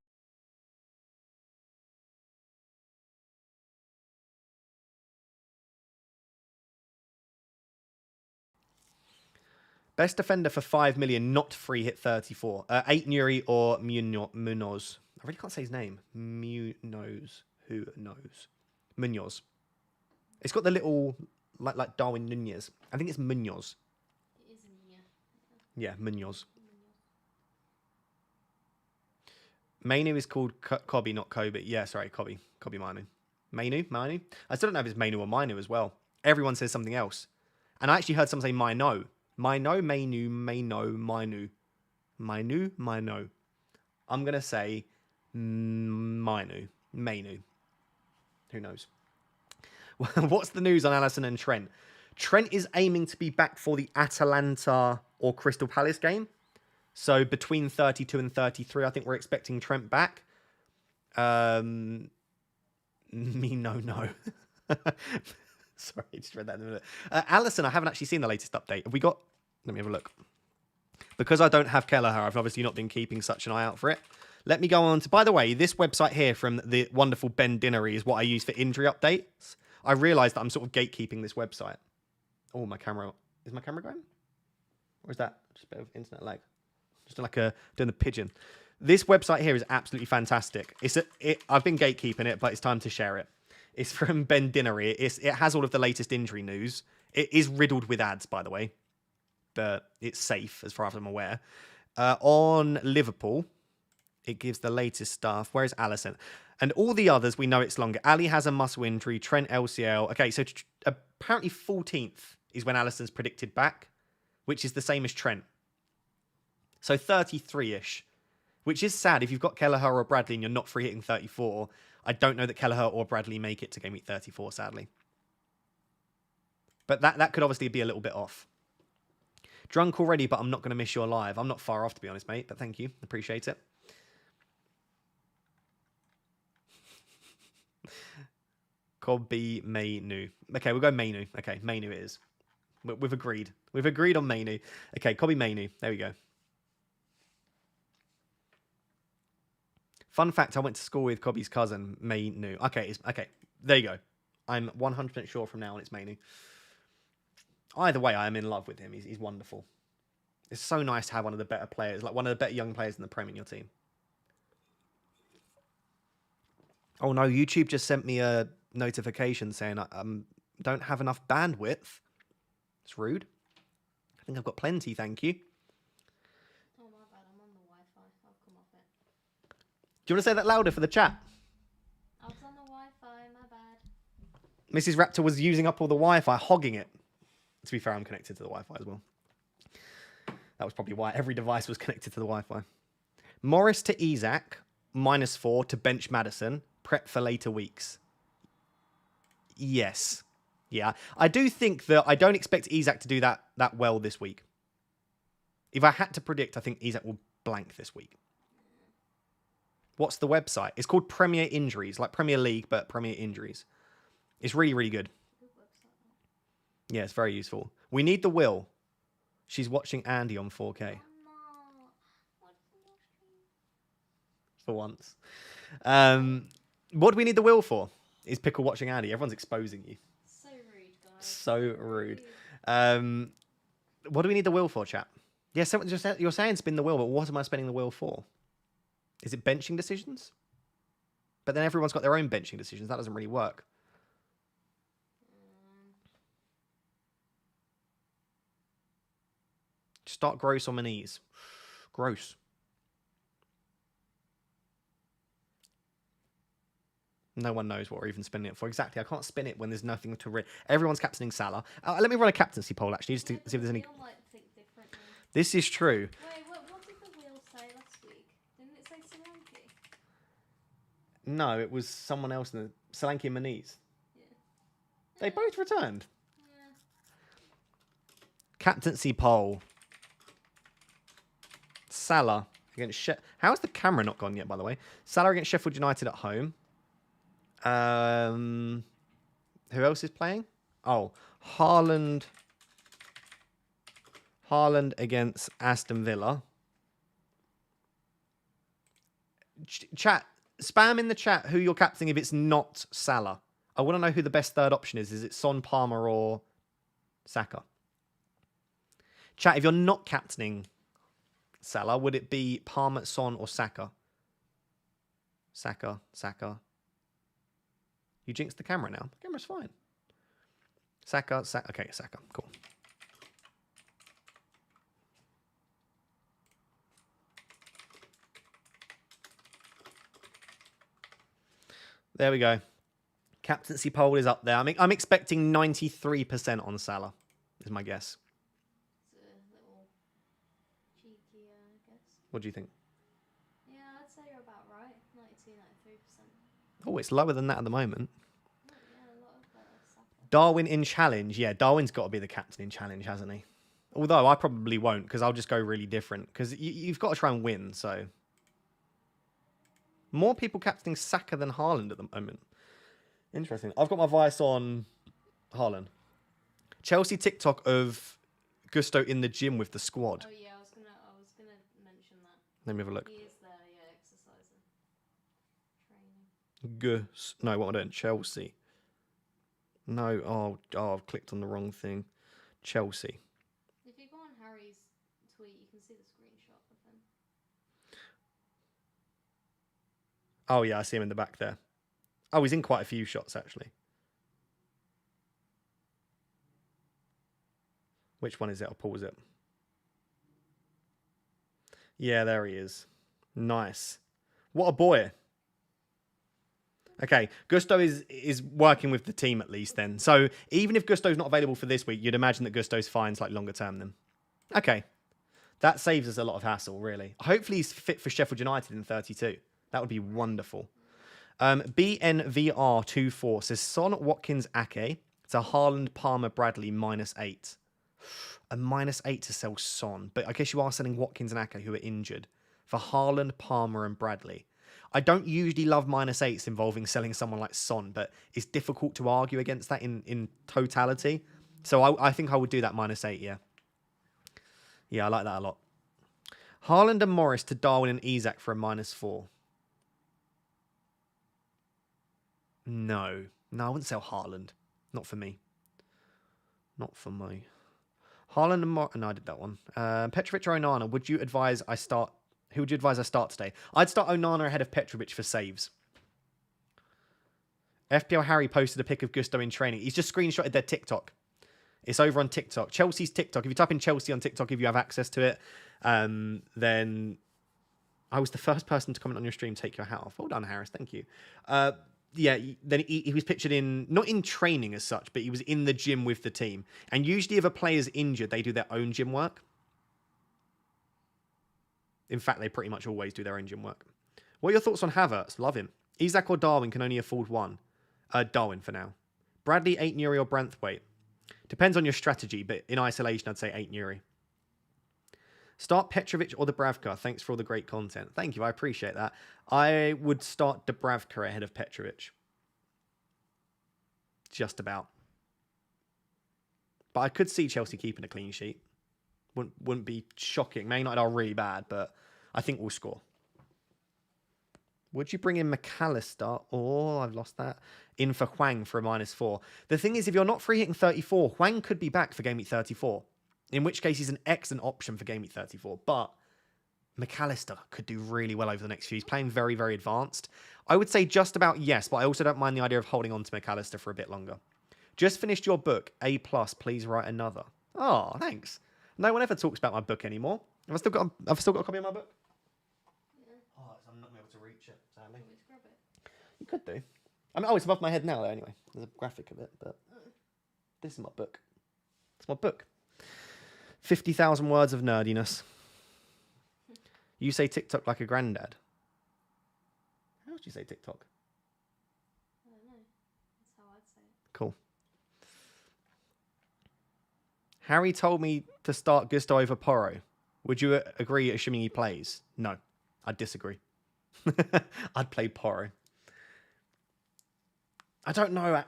S1: Best defender for 5 million, not free hit 34. 8 Nuri or Munoz. I really can't say his name. Munoz. Who knows? Munoz. It's got the little, like Darwin Nunez. I think it's Munoz.
S2: It is Nunez.
S1: Yeah, Munoz. Mainu is called Kobe, not Kobe. Yeah, sorry, Kobe. Kobe Mainu. Mainu? I still don't know if it's Mainu or Mainu as well. Everyone says something else. And I actually heard someone say Maino. Maino, Mainu, Maino, Mainu. Mainu. I'm going to say Mainu. Who knows? What's the news on Alisson and Trent? Trent is aiming to be back for the Atalanta or Crystal Palace game. So between 32 and 33, I think we're expecting Trent back. No. Sorry, I just read that in a minute. Alisson, I haven't actually seen the latest update. Have we got... Let me have a look. Because I don't have Kelleher, I've obviously not been keeping such an eye out for it. Let me go on to... By the way, this website here from the wonderful Ben Dinnery is what I use for injury updates. I realised that I'm sort of gatekeeping this website. Oh, my camera... Is my camera going? Or is that just a bit of internet lag? Just like doing the pigeon. This website here is absolutely fantastic. I've been gatekeeping it, but it's time to share it. It's from Ben Dinnery. It has all of the latest injury news. It is riddled with ads, by the way. But it's safe, as far as I'm aware. On Liverpool, it gives the latest stuff. Where's Alisson? And all the others, we know it's longer. Ali has a muscle injury. Trent LCL. Okay, so apparently 14th is when Alisson's predicted back, which is the same as Trent. So 33-ish, which is sad. If you've got Kelleher or Bradley and you're not free hitting 34, I don't know that Kelleher or Bradley make it to game week 34, sadly. But that could obviously be a little bit off. Drunk already, but I'm not going to miss your live. I'm not far off, to be honest, mate, but thank you. Appreciate it. Kobe Mainu. Okay, we'll go Mainu. Okay, Mainu it is. We've agreed. We've agreed on Mainu. Okay, Kobe Mainu. There we go. Fun fact, I went to school with Kobe's cousin, Mainu. Okay, there you go. I'm 100% sure from now on it's Mainu. Either way, I am in love with him. He's wonderful. It's so nice to have one of the better players, like one of the better young players in the Prem in your team. Oh no, YouTube just sent me a notification saying I don't have enough bandwidth. It's rude. I think I've got plenty, thank you.
S2: Oh my bad, I'm on the Wi-Fi. I'll come off it.
S1: Do you want to say that louder for the chat?
S2: I was on the Wi-Fi, my bad.
S1: Mrs. Raptor was using up all the Wi-Fi, hogging it. To be fair, I'm connected to the Wi-Fi as well. That was probably why every device was connected to the Wi-Fi. Morris to Isak, -4 to bench Maddison, prep for later weeks. Yes. Yeah. I do think that I don't expect Isak to do that well this week. If I had to predict, I think Isak will blank this week. What's the website? It's called Premier Injuries, like Premier League, but Premier Injuries. It's really, really good. Yeah, it's very useful. We need the will. She's watching Andy on 4K. For once. What do we need the will for? Is Pickle watching Andy? Everyone's exposing you.
S2: So rude, guys.
S1: So rude. What do we need the will for, chat? Yeah, so you're saying spin the will, but what am I spinning the will for? Is it benching decisions? But then everyone's got their own benching decisions. That doesn't really work. Start Gross on my knees. Gross. No one knows what we're even spinning it for. Exactly. I can't spin it when there's nothing to read. Everyone's captaining Salah. Let me run a captaincy poll, actually, just to see if there's any... This is true.
S2: Wait, what did the wheel say last week? Didn't it say Solanke?
S1: No, it was someone else in the... Solanke and Maniz. Yeah. They both returned.
S2: Yeah.
S1: Captaincy poll. Salah against How has the camera not gone yet, by the way? Salah against Sheffield United at home. Who else is playing? Oh, Haaland against Aston Villa. Chat, spam in the chat who you're captaining if it's not Salah. I want to know who the best third option is. Is it Son, Palmer, or Saka? Chat, if you're not captaining Salah, would it be Palmer, Son, or Saka? Saka. You jinxed the camera now. The camera's fine. Saka. Okay, Saka. Cool. There we go. Captaincy poll is up there. I'm expecting 93% on Salah, is my guess.
S2: It's a little cheeky, I guess.
S1: What do you think?
S2: Yeah, I'd say you're about right. 92, 93%.
S1: Oh, it's lower than that at the moment.
S2: Oh, yeah, a lot of Saka.
S1: Darwin in challenge. Yeah, Darwin's got to be the captain in challenge, hasn't he? Although I probably won't, because I'll just go really different. Because you've got to try and win, so... More people captaining Saka than Haaland at the moment. Interesting. I've got my vice on Haaland. Chelsea TikTok of Gusto in the gym with the squad.
S2: Oh yeah, I was gonna mention that.
S1: Let me have a look.
S2: He is there, yeah, exercising, training.
S1: No, what am I doing? Chelsea. No, I've clicked on the wrong thing. Chelsea.
S2: If you go on Harry's tweet, you can see the screenshot of him.
S1: Oh yeah, I see him in the back there. Oh, he's in quite a few shots, actually. Which one is it? I'll pause it. Yeah, there he is. Nice. What a boy. Okay, Gusto is working with the team at least then. So even if Gusto's not available for this week, you'd imagine that Gusto's fine's like longer term then. Okay. That saves us a lot of hassle, really. Hopefully he's fit for Sheffield United in 32. That would be wonderful. BNVR24 says Son, Watkins, Ake to Haaland, Palmer, Bradley, -8. A -8 to sell Son. But I guess you are selling Watkins and Ake who are injured. For Haaland, Palmer and Bradley. I don't usually love -8s involving selling someone like Son, but it's difficult to argue against that in totality. So I think I would do that -8, yeah. Yeah, I like that a lot. Haaland and Morris to Darwin and Isak for a -4. No, I wouldn't sell Haaland. Not for me. Not for me. Haaland and Morris. No, I did that one. Petrovic or Onana. Would you advise I start? Who would you advise I start today? I'd start Onana ahead of Petrovic for saves. FPL Harry posted a pic of Gusto in training. He's just screenshotted their TikTok. It's over on TikTok. Chelsea's TikTok. If you type in Chelsea on TikTok, if you have access to it, then I was the first person to comment on your stream. Take your hat off. Well done, Harris. Thank you. Yeah, then he was pictured in, not in training as such, but he was in the gym with the team. And usually if a player's injured, they do their own gym work. In fact, they pretty much always do their own gym work. What are your thoughts on Havertz? Love him. Isak or Darwin can only afford one. Darwin for now. Bradley, 8 Nuri or Branthwaite? Depends on your strategy, but in isolation, I'd say 8 Nuri. Start Petrovic or Dubravka. Thanks for all the great content. Thank you. I appreciate that. I would start Dubravka ahead of Petrovic. Just about. But I could see Chelsea keeping a clean sheet. Wouldn't be shocking. Man United are really bad, but I think we'll score. Would you bring in McAllister or, I've lost that, in for Hwang for a -4? The thing is, if you're not free hitting 34, Hwang could be back for Game Week 34. In which case, he's an excellent option for Game Week 34. But McAllister could do really well over the next few. He's playing very, very advanced. I would say just about yes, but I also don't mind the idea of holding on to McAllister for a bit longer. Just finished your book, A+, please write another. Oh, thanks. No one ever talks about my book anymore. I've still got a copy of my book?
S2: Yeah.
S1: Oh, I'm not able to reach it, sadly.
S2: Want me to grab it?
S1: You could do. I mean, it's above my head now, though, anyway. There's a graphic of it, but this is my book. It's my book. 50,000 words of nerdiness. You say TikTok like a granddad. How would you say TikTok?
S2: I don't know. That's how I'd say it.
S1: Cool. Harry told me to start Gusto over Porro. Would you agree, assuming he plays? No, I'd disagree. I'd play Porro. I don't know.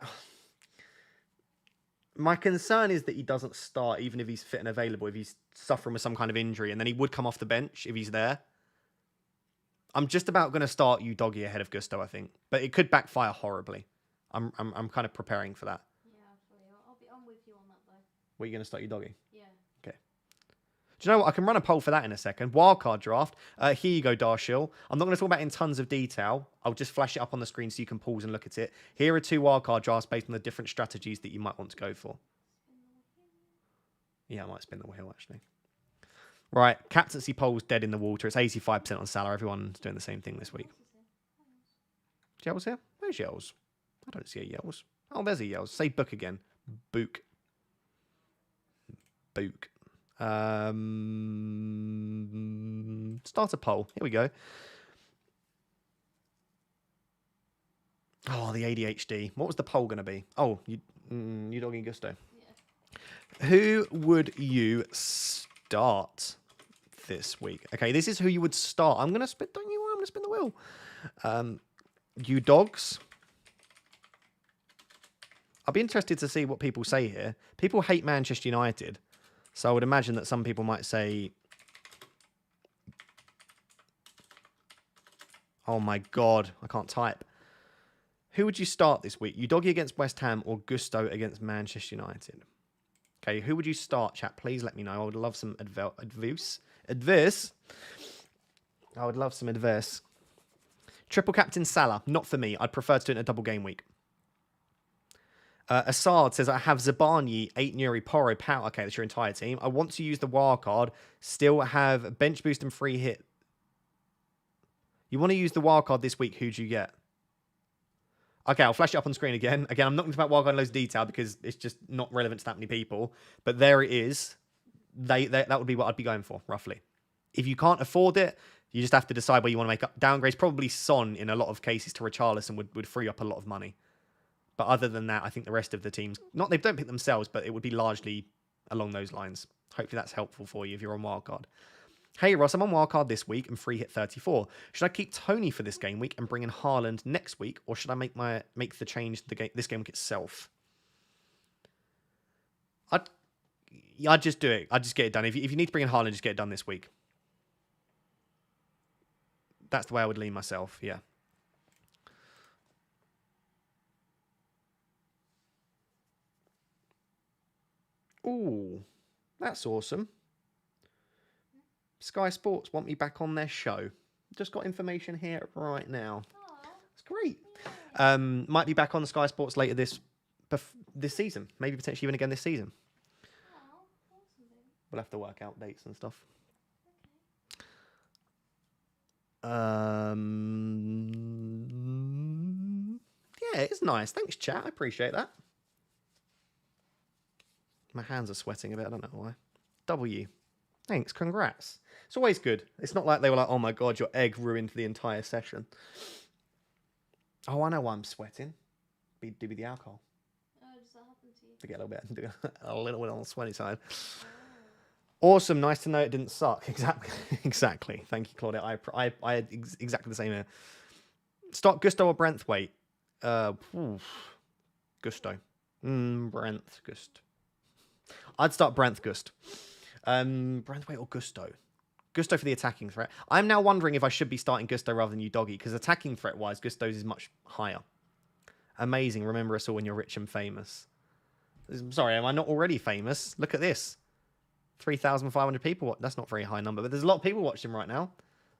S1: My concern is that he doesn't start, even if he's fit and available, if he's suffering with some kind of injury, and then he would come off the bench if he's there. I'm just about going to start Udogie ahead of Gusto, I think. But it could backfire horribly. I'm kind of preparing for that.
S2: Yeah, absolutely. I'm with you on that though.
S1: What are you going to start Udogie?
S2: Yeah.
S1: Okay. Do you know what? I can run a poll for that in a second. Wildcard draft. Here you go, Darshil. I'm not going to talk about it in tons of detail. I'll just flash it up on the screen so you can pause and look at it. Here are 2 wildcard drafts based on the different strategies that you might want to go for. Yeah, I might spin the wheel, actually. Right, captaincy poll's dead in the water. It's 85% on Salah. Everyone's doing the same thing this week. Yells here? Where's Yells? I don't see a Yells. Oh, there's a Yells. Say book again. Book. Book. Start a poll. Here we go. Oh, the ADHD. What was the poll going to be? Oh, you doggy Gusto. Yeah. Who would you start this week? Okay, this is who you would start. I'm going to spin. Don't you worry, I'm going to spin the wheel. You dogs. I'll be interested to see what people say here. People hate Manchester United. So I would imagine that some people might say, oh my God, I can't type. Who would you start this week? You doggy against West Ham or Gusto against Manchester United? Okay, who would you start, chat? Please let me know. I would love some advice. I would love some advice. Triple captain Salah, not for me. I'd prefer to do it in a double game week. Assad says, I have Zabani, 8 Nuri, Porro, Pout. Okay, that's your entire team. I want to use the wild card. Still have bench boost and free hit. You want to use the wild card this week. Who do you get? Okay, I'll flash it up on screen again. Again, I'm not going to talk about wild card in loads of detail because it's just not relevant to that many people. But there it is. That would be what I'd be going for, roughly. If you can't afford it, you just have to decide where you want to make up downgrades. Probably Son, in a lot of cases, to Richarlison would free up a lot of money. But other than that, I think the rest of the teams, they don't pick themselves, but it would be largely along those lines. Hopefully that's helpful for you if you're on wildcard. Hey Ross, I'm on wildcard this week and free hit 34. Should I keep Tony for this game week and bring in Haaland next week, or should I make the change this game week itself? I'd just do it. I'd just get it done. If you need to bring in Haaland, just get it done this week. That's the way I would lean myself. Yeah. Ooh, that's awesome. Sky Sports want me back on their show. Just got information here right now. It's great. Might be back on Sky Sports later this season. Maybe potentially even again this season. We'll have to work out dates and stuff. Yeah, it's nice. Thanks, chat. I appreciate that. My hands are sweating a bit. I don't know why. W. Thanks. Congrats. It's always good. It's not like they were like, oh my God, your egg ruined the entire session. Oh, I know why I'm sweating. Be the alcohol.
S2: Oh, does that happen to you?
S1: To get a little bit on the sweaty side. Awesome. Nice to know it didn't suck. Exactly. Thank you, Claudia. I had exactly the same here. Start Gusto or Brentthwaite? Gusto. Brentgust. I'd start Brentgust. Brentthwaite or Gusto? Gusto for the attacking threat. I'm now wondering if I should be starting Gusto rather than you doggy, because attacking threat-wise, Gusto's is much higher. Amazing. Remember us all when you're rich and famous. Sorry, am I not already famous? Look at this. 3,500 people. That's not a very high number, but there's a lot of people watching right now.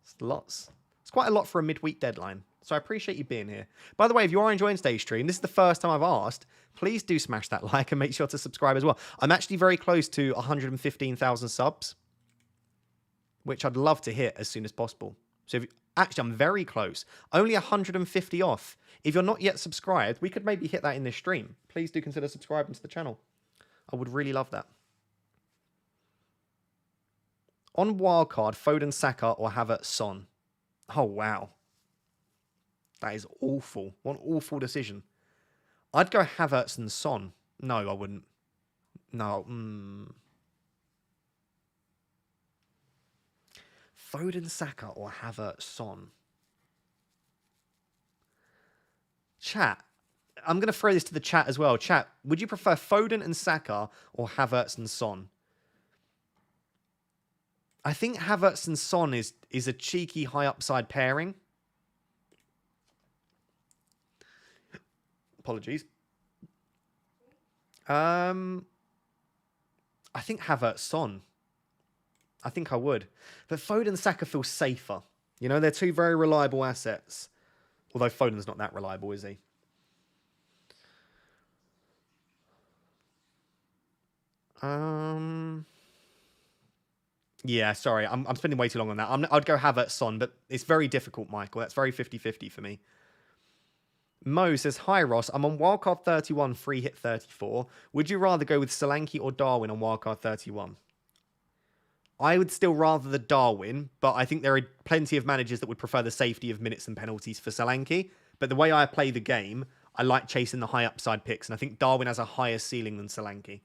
S1: It's lots. It's quite a lot for a midweek deadline. So I appreciate you being here. By the way, if you are enjoying today's stream, this is the first time I've asked, please do smash that like and make sure to subscribe as well. I'm actually very close to 115,000 subs, which I'd love to hit as soon as possible. So actually, I'm very close. Only 150 off. If you're not yet subscribed, we could maybe hit that in this stream. Please do consider subscribing to the channel. I would really love that. On wildcard, Foden, Saka, or Havertz, Son. Oh, wow. That is awful. What an awful decision. I'd go Havertz and Son. No, I wouldn't. No. Foden, Saka, or Havertz, Son. Chat. I'm going to throw this to the chat as well. Chat, would you prefer Foden and Saka or Havertz and Son? I think Havertz and Son is a cheeky high upside pairing. Apologies. I think Havertz Son. I think I would. But Foden and Saka feel safer. You know, they're two very reliable assets. Although Foden's not that reliable, is he? Yeah, sorry. I'm spending way too long on that. I'd go Havertz, Son, but it's very difficult, Michael. That's very 50-50 for me. Mo says, hi, Ross. I'm on wildcard 31, free hit 34. Would you rather go with Solanke or Darwin on wildcard 31? I would still rather the Darwin, but I think there are plenty of managers that would prefer the safety of minutes and penalties for Solanke. But the way I play the game, I like chasing the high upside picks, and I think Darwin has a higher ceiling than Solanke.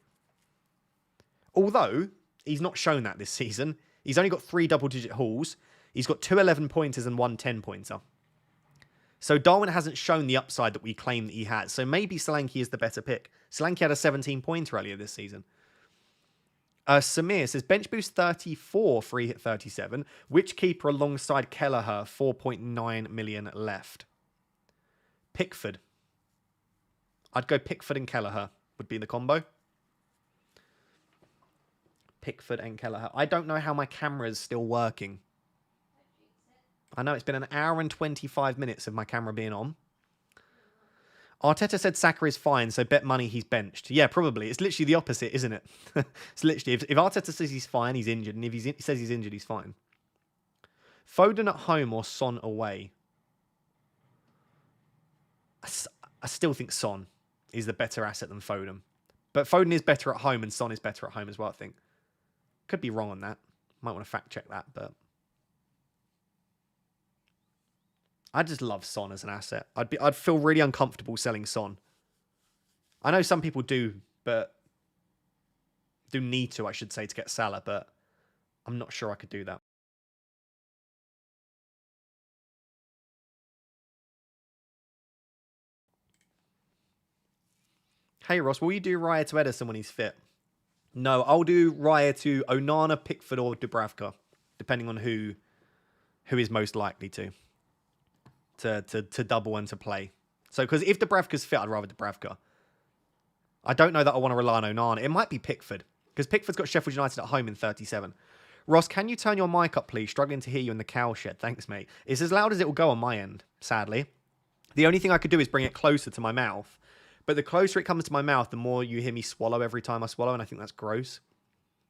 S1: Although, he's not shown that this season. He's only got 3 double-digit hauls. He's got 2 11-pointers and 1 10-pointer. So Darwin hasn't shown the upside that we claim that he has. So maybe Solanke is the better pick. Solanke had a 17-pointer earlier this season. Samir says, bench boost 34, free hit 37. Which keeper alongside Kelleher? 4.9 million left. Pickford. I'd go Pickford and Kelleher would be the combo. Pickford and Kelleher. I don't know how my camera's still working. I know it's been an hour and 25 minutes of my camera being on. Arteta said Saka is fine, so bet money he's benched. Yeah, probably. It's literally the opposite, isn't it? It's literally, if Arteta says he's fine, he's injured. And if he says he's injured, he's fine. Foden at home or Son away? I still think Son is the better asset than Foden. But Foden is better at home and Son is better at home as well, I think. Could be wrong on that. Might want to fact check that, but... I just love Son as an asset. I'd feel really uncomfortable selling Son. I know some people do, but do need to, I should say, to get Salah, but I'm not sure I could do that. Hey Ross, will you do Raya to Edison when he's fit? No, I'll do Raya to Onana, Pickford, or Dubravka, depending on who is most likely to double and to play. So, because if Dubravka's fit, I'd rather Dubravka. I don't know that I want to rely on Onana. It might be Pickford, because Pickford's got Sheffield United at home in 37. Ross, can you turn your mic up, please? Struggling to hear you in the cowshed. Thanks, mate. It's as loud as it will go on my end, sadly. The only thing I could do is bring it closer to my mouth. But the closer it comes to my mouth, the more you hear me swallow every time I swallow, and I think that's gross.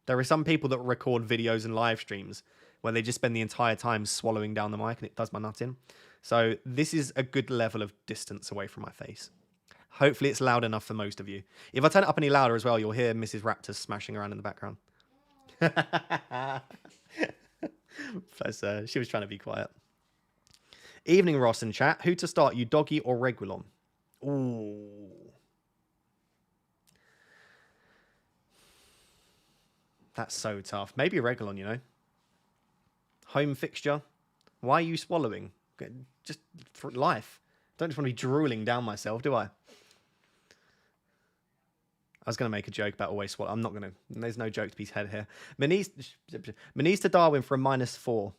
S1: There are some people that record videos and live streams where they just spend the entire time swallowing down the mic, and it does my nut in. So this is a good level of distance away from my face. Hopefully it's loud enough for most of you. If I turn it up any louder as well, you'll hear Mrs. Raptor smashing around in the background. Plus, she was trying to be quiet. Evening, Ross and chat. Who to start, you Doggy or Regulon? Ooh. That's so tough. Maybe Regulon, you know. Home fixture. Why are you swallowing? Just for life. Don't just want to be drooling down myself, do I? I was going to make a joke about always swallow. I'm not going to. There's no joke to be had here. Maniz to Darwin for a -4.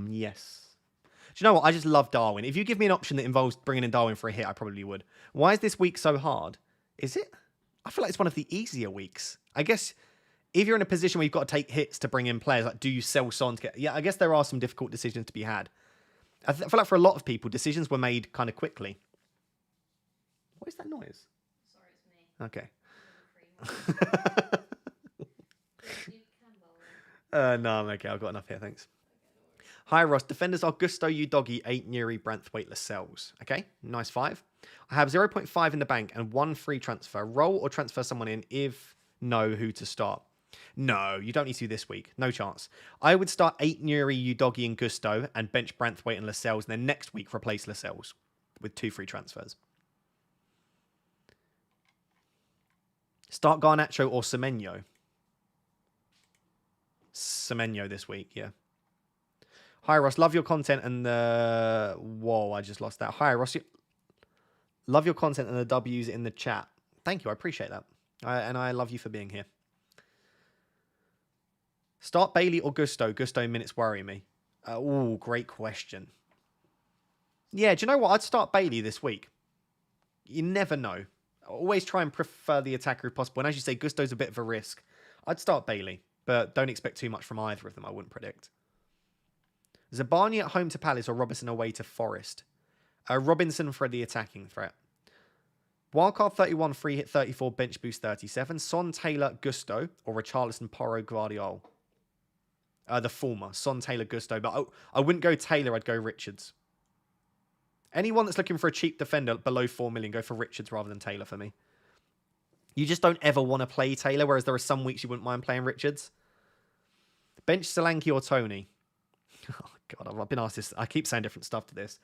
S1: Yes. Do you know what? I just love Darwin. If you give me an option that involves bringing in Darwin for a hit, I probably would. Why is this week so hard? Is it? I feel like it's one of the easier weeks. I guess if you're in a position where you've got to take hits to bring in players, like do you sell Son to get... Yeah, I guess there are some difficult decisions to be had. I feel like for a lot of people, decisions were made kind of quickly. What is that noise?
S2: Sorry, it's me.
S1: Okay.
S2: You
S1: No, I'm okay. I've got enough here, thanks. Hi, Ross. Defenders are Gusto, Udogi, 8 Nuri, Branthwaite, Lascelles. Okay, nice 5. I have 0.5 in the bank and 1 free transfer. Roll or transfer someone in if no, who to start? No, you don't need to this week. No chance. I would start 8 Nuri, Udogi, and Gusto and bench Branthwaite and Lascelles, and then next week replace Lascelles with 2 free transfers. Start Garnacho or Semenyo? Semenyo this week, yeah. Hi, Ross. Love your content and the... Whoa, I just lost that. Hi, Ross. Love your content and the W's in the chat. Thank you. I appreciate that. And I love you for being here. Start Bailey or Gusto? Gusto minutes worry me. Oh, great question. Yeah, do you know what? I'd start Bailey this week. You never know. Always try and prefer the attacker if possible. And as you say, Gusto's a bit of a risk. I'd start Bailey, but don't expect too much from either of them, I wouldn't predict. Zabani at home to Palace or Robinson away to Forest? Robinson for the attacking threat. Wildcard 31, free hit 34, bench boost 37. Son, Taylor, Gusto, or Richarlison, Porro, Guardiola. The former. Son, Taylor, Gusto. But I wouldn't go Taylor, I'd go Richards. Anyone that's looking for a cheap defender below 4 million, go for Richards rather than Taylor for me. You just don't ever want to play Taylor, whereas there are some weeks you wouldn't mind playing Richards. Bench Solanke or Tony? Oh, God, I've been asked this. I keep saying different stuff to this.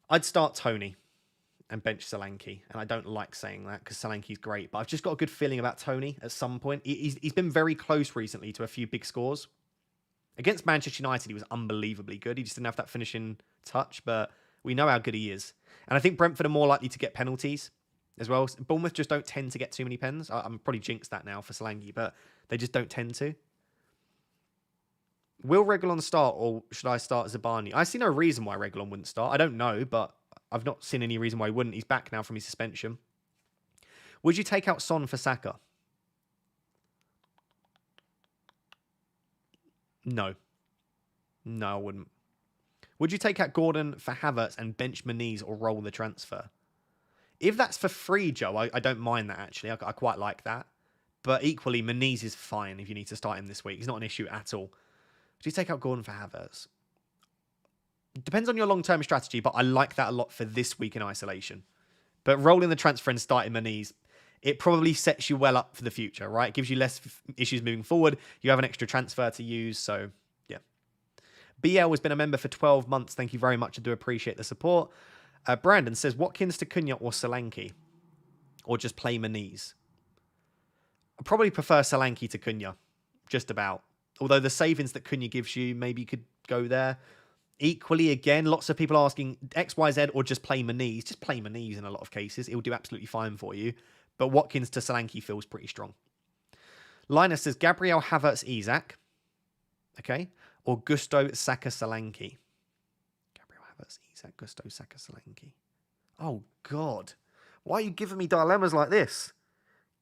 S1: I'd start Tony and bench Solanke. And I don't like saying that because Solanke's great. But I've just got a good feeling about Tony at some point. He's been very close recently to a few big scores. Against Manchester United, he was unbelievably good. He just didn't have that finishing touch. But we know how good he is. And I think Brentford are more likely to get penalties as well. Bournemouth just don't tend to get too many pens. I'm probably jinxed that now for Solanke. But they just don't tend to. Will Reguilon start or should I start Zabani? I see no reason why Reguilon wouldn't start. I don't know, but I've not seen any reason why he wouldn't. He's back now from his suspension. Would you take out Son for Saka? No. No, I wouldn't. Would you take out Gordon for Havertz and bench Moniz or roll the transfer? If that's for free, Joe, I don't mind that actually. I quite like that. But equally, Moniz is fine if you need to start him this week. He's not an issue at all. Do you take out Gordon for Havertz? Depends on your long-term strategy, but I like that a lot for this week in isolation. But rolling the transfer and starting Moniz, it probably sets you well up for the future, right? It gives you less issues moving forward. You have an extra transfer to use, so yeah. BL has been a member for 12 months. Thank you very much. I do appreciate the support. Brandon says, Watkins to Cunha or Solanke? Or just play Moniz? I probably prefer Solanke to Cunha, just about. Although the savings that Cunha gives you, maybe you could go there. Equally, again, lots of people asking XYZ or just play Moniz. Just play Moniz in a lot of cases. It will do absolutely fine for you. But Watkins to Solanke feels pretty strong. Linus says Gabriel, Havertz, Isak. Okay. Or Gusto, Saka, Solanke. Gabriel, Havertz, Isak, Gusto, Saka, Solanke. Oh, God. Why are you giving me dilemmas like this?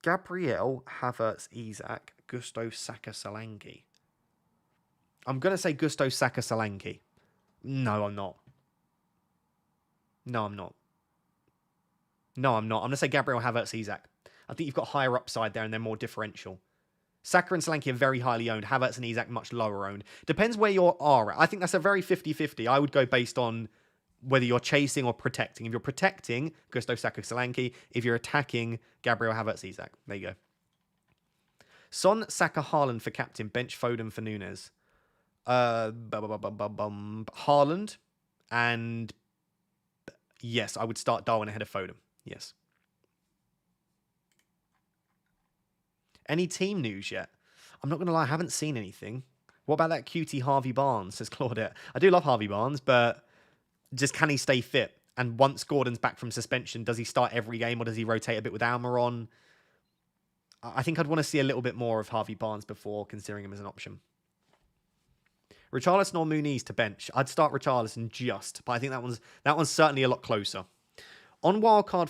S1: Gabriel, Havertz, Isak, Gusto, Saka, Solanke. I'm going to say Gusto, Saka, Solanke. No, I'm not. No, I'm not. No, I'm not. I'm going to say Gabriel, Havertz, Isak. I think you've got higher upside there and they're more differential. Saka and Solanke are very highly owned. Havertz and Isak much lower owned. Depends where you are at. I think that's a very 50-50. I would go based on whether you're chasing or protecting. If you're protecting, Gusto, Saka, Solanke. If you're attacking, Gabriel, Havertz, Isak. There you go. Son, Saka, Haaland for captain. Bench Foden for Nunes. Haaland. And yes, I would start Darwin ahead of Foden. Yes. Any team news yet? I'm not going to lie, I haven't seen anything. What about that cutie Harvey Barnes, says Claudette. I do love Harvey Barnes, but just can he stay fit? And once Gordon's back from suspension, does he start every game or does he rotate a bit with Almiron? I think I'd want to see a little bit more of Harvey Barnes before considering him as an option. Richarlison or Muniz to bench? I'd start Richarlison just, but I think that one's certainly a lot closer. On wildcard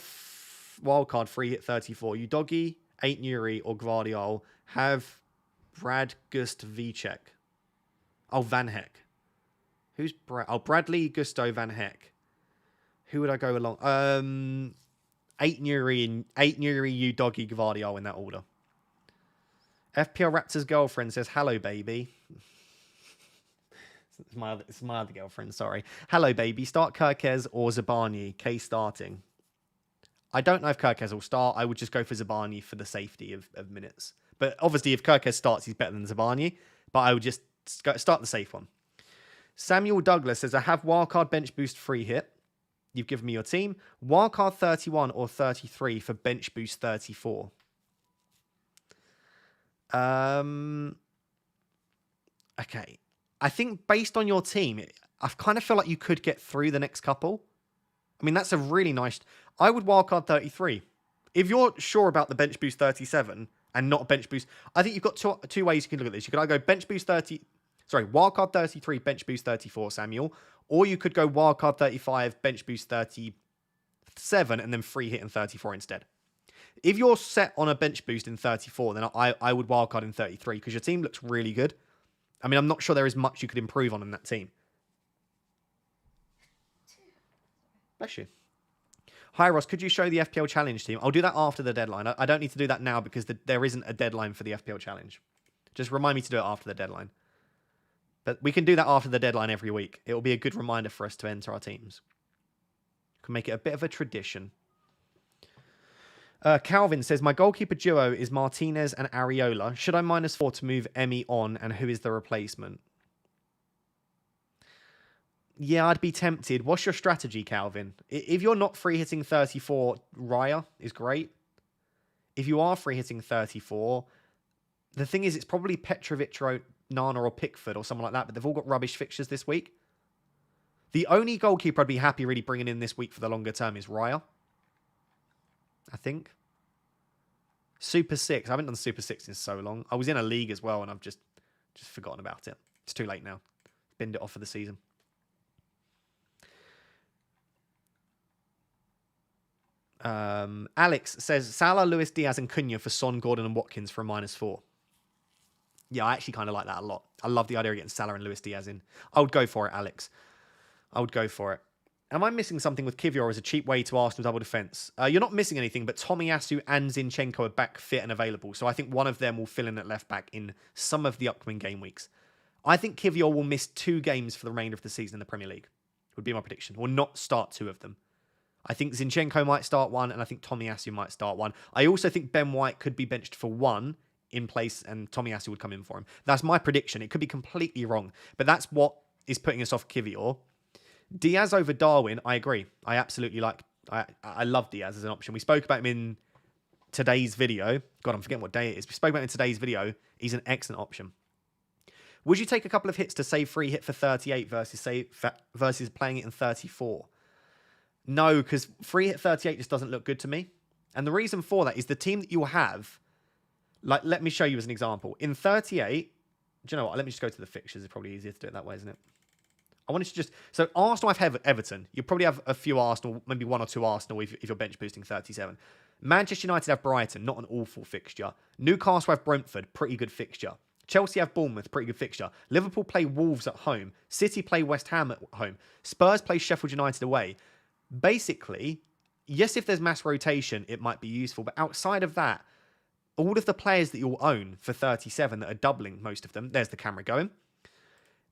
S1: free hit 34, Udogi, 8 Nuri or Gvardiol have Brad Gust Vicek. Oh, Van Heck. Who's Brad? Oh, Bradley, Gusto, Van Heck. Who would I go along? 8 Nuri, Udogi, Gvardiol in that order. FPL Raptors girlfriend says, hello, baby. It's my other girlfriend, sorry. Hello, baby. Start Kirkez or Zabani. K starting. I don't know if Kirkez will start. I would just go for Zabani for the safety of minutes. But obviously, if Kirkez starts, he's better than Zabani. But I would just start the safe one. Samuel Douglas says, I have wildcard bench boost free hit. You've given me your team. Wildcard 31 or 33 for bench boost 34. Okay. I think based on your team, I kind of feel like you could get through the next couple. I mean, that's a really nice... I would wildcard 33. If you're sure about the bench boost 37 and not bench boost... I think you've got two ways you can look at this. You could either go bench boost 30... Sorry, wildcard 33, bench boost 34, Samuel. Or you could go wildcard 35, bench boost 37, and then free hit in 34 instead. If you're set on a bench boost in 34, then I would wildcard in 33 because your team looks really good. I mean, I'm not sure there is much you could improve on in that team. Bless you. Hi, Ross. Could you show the FPL Challenge team? I'll do that after the deadline. I don't need to do that now because there isn't a deadline for the FPL Challenge. Just remind me to do it after the deadline. But we can do that after the deadline every week. It will be a good reminder for us to enter our teams. We can make it a bit of a tradition. Calvin says, my goalkeeper duo is Martinez and Areola. Should I -4 to move Emmy on, and who is the replacement? Yeah, I'd be tempted. What's your strategy, Calvin? If you're not free hitting 34, Raya is great. If you are free hitting 34, the thing is, it's probably Petrovic, Nana, or Pickford or someone like that, but they've all got rubbish fixtures this week. The only goalkeeper I'd be happy really bringing in this week for the longer term is Raya, I think. Super 6. I haven't done Super 6 in so long. I was in a league as well, and I've just forgotten about it. It's too late now. Binned it off for the season. Alex says, Salah, Luis Diaz, and Cunha for Son, Gordon, and Watkins for a -4. Yeah, I actually kind of like that a lot. I love the idea of getting Salah and Luis Diaz in. I would go for it, Alex. I would go for it. Am I missing something with Kivior as a cheap way to Arsenal double defence? You're not missing anything, but Tomiyasu and Zinchenko are back fit and available. So I think one of them will fill in at left back in some of the upcoming game weeks. I think Kivior will miss 2 games for the remainder of the season in the Premier League. Would be my prediction. Or not start 2 of them. I think Zinchenko might start 1, and I think Tomiyasu might start 1. I also think Ben White could be benched for 1 in place, and Tomiyasu would come in for him. That's my prediction. It could be completely wrong, but that's what is putting us off Kivior. Diaz over Darwin, I agree. I absolutely like... I love Diaz as an option. We spoke about him in today's video. God, I'm forgetting what day it is. We spoke about him in today's video. He's an excellent option. Would you take a couple of hits to save free hit for 38 versus playing it in 34? No, because free hit 38 just doesn't look good to me. And the reason for that is the team that you'll have... Like, let me show you as an example. In 38... Do you know what? Let me just go to the fixtures. It's probably easier to do it that way, isn't it? I wanted to just... So, Arsenal have Everton. You probably have a few Arsenal, maybe 1 or 2 Arsenal if you're bench boosting 37. Manchester United have Brighton, not an awful fixture. Newcastle have Brentford, pretty good fixture. Chelsea have Bournemouth, pretty good fixture. Liverpool play Wolves at home. City play West Ham at home. Spurs play Sheffield United away. Basically, yes, if there's mass rotation, it might be useful. But outside of that, all of the players that you'll own for 37 that are doubling, most of them, there's the camera going,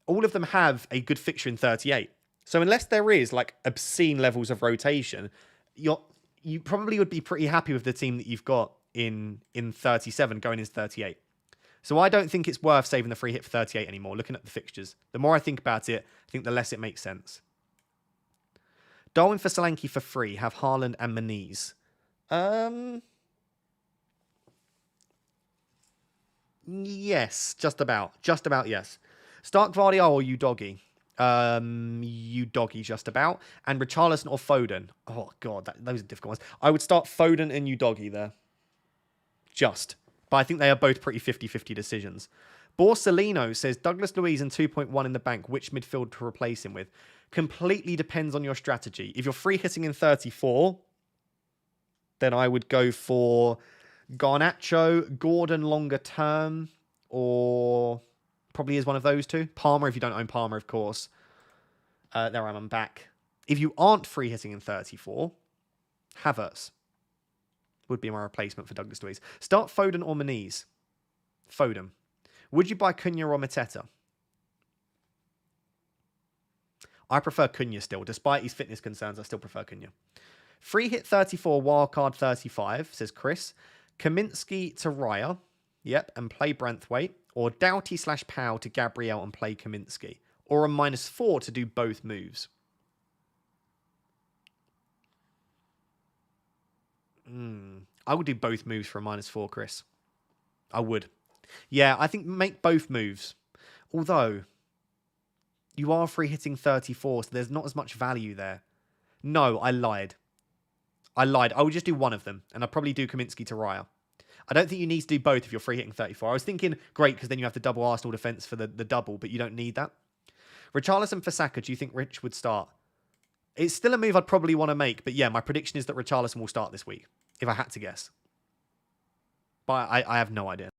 S1: all of them have a good fixture in 38. So unless there is like obscene levels of rotation, you probably would be pretty happy with the team that you've got in 37 going into 38. So I don't think it's worth saving the free hit for 38 anymore, looking at the fixtures. The more I think about it, I think the less it makes sense. Darwin for Solanke for free, have Haaland and Maniz. Yes, just about. Just about, yes. Start Gvardiol or Udogi? Udogi, just about. And Richarlison or Foden? Oh, God, those are difficult ones. I would start Foden and Udogi there. Just. But I think they are both pretty 50-50 decisions. Borsellino says, Douglas Luiz and 2.1 in the bank. Which midfield to replace him with? Completely depends on your strategy. If you're free hitting in 34, then I would go for Garnacho, Gordon longer term, or probably is one of those two. Palmer, if you don't own Palmer, of course. There I'm back. If you aren't free hitting in 34, Havertz would be my replacement for Douglas Luiz. Start Foden or Maniz? Foden. Would you buy Cunha or Mateta? I prefer Cunha still. Despite his fitness concerns, I still prefer Cunha. Free hit 34, wildcard 35, says Chris. Kaminsky to Raya. Yep, and play Branthwaite. Or Doughty/Powell to Gabriel and play Kaminsky. Or a -4 to do both moves. I would do both moves for a -4, Chris. I would. Yeah, I think make both moves. Although, you are free hitting 34, so there's not as much value there. No, I lied. I would just do one of them, and I'd probably do Kaminsky to Raya. I don't think you need to do both if you're free hitting 34. I was thinking, great, because then you have the double Arsenal defence for the double, but you don't need that. Richarlison for Saka, do you think Rich would start? It's still a move I'd probably want to make, but yeah, my prediction is that Richarlison will start this week, if I had to guess. But I have no idea.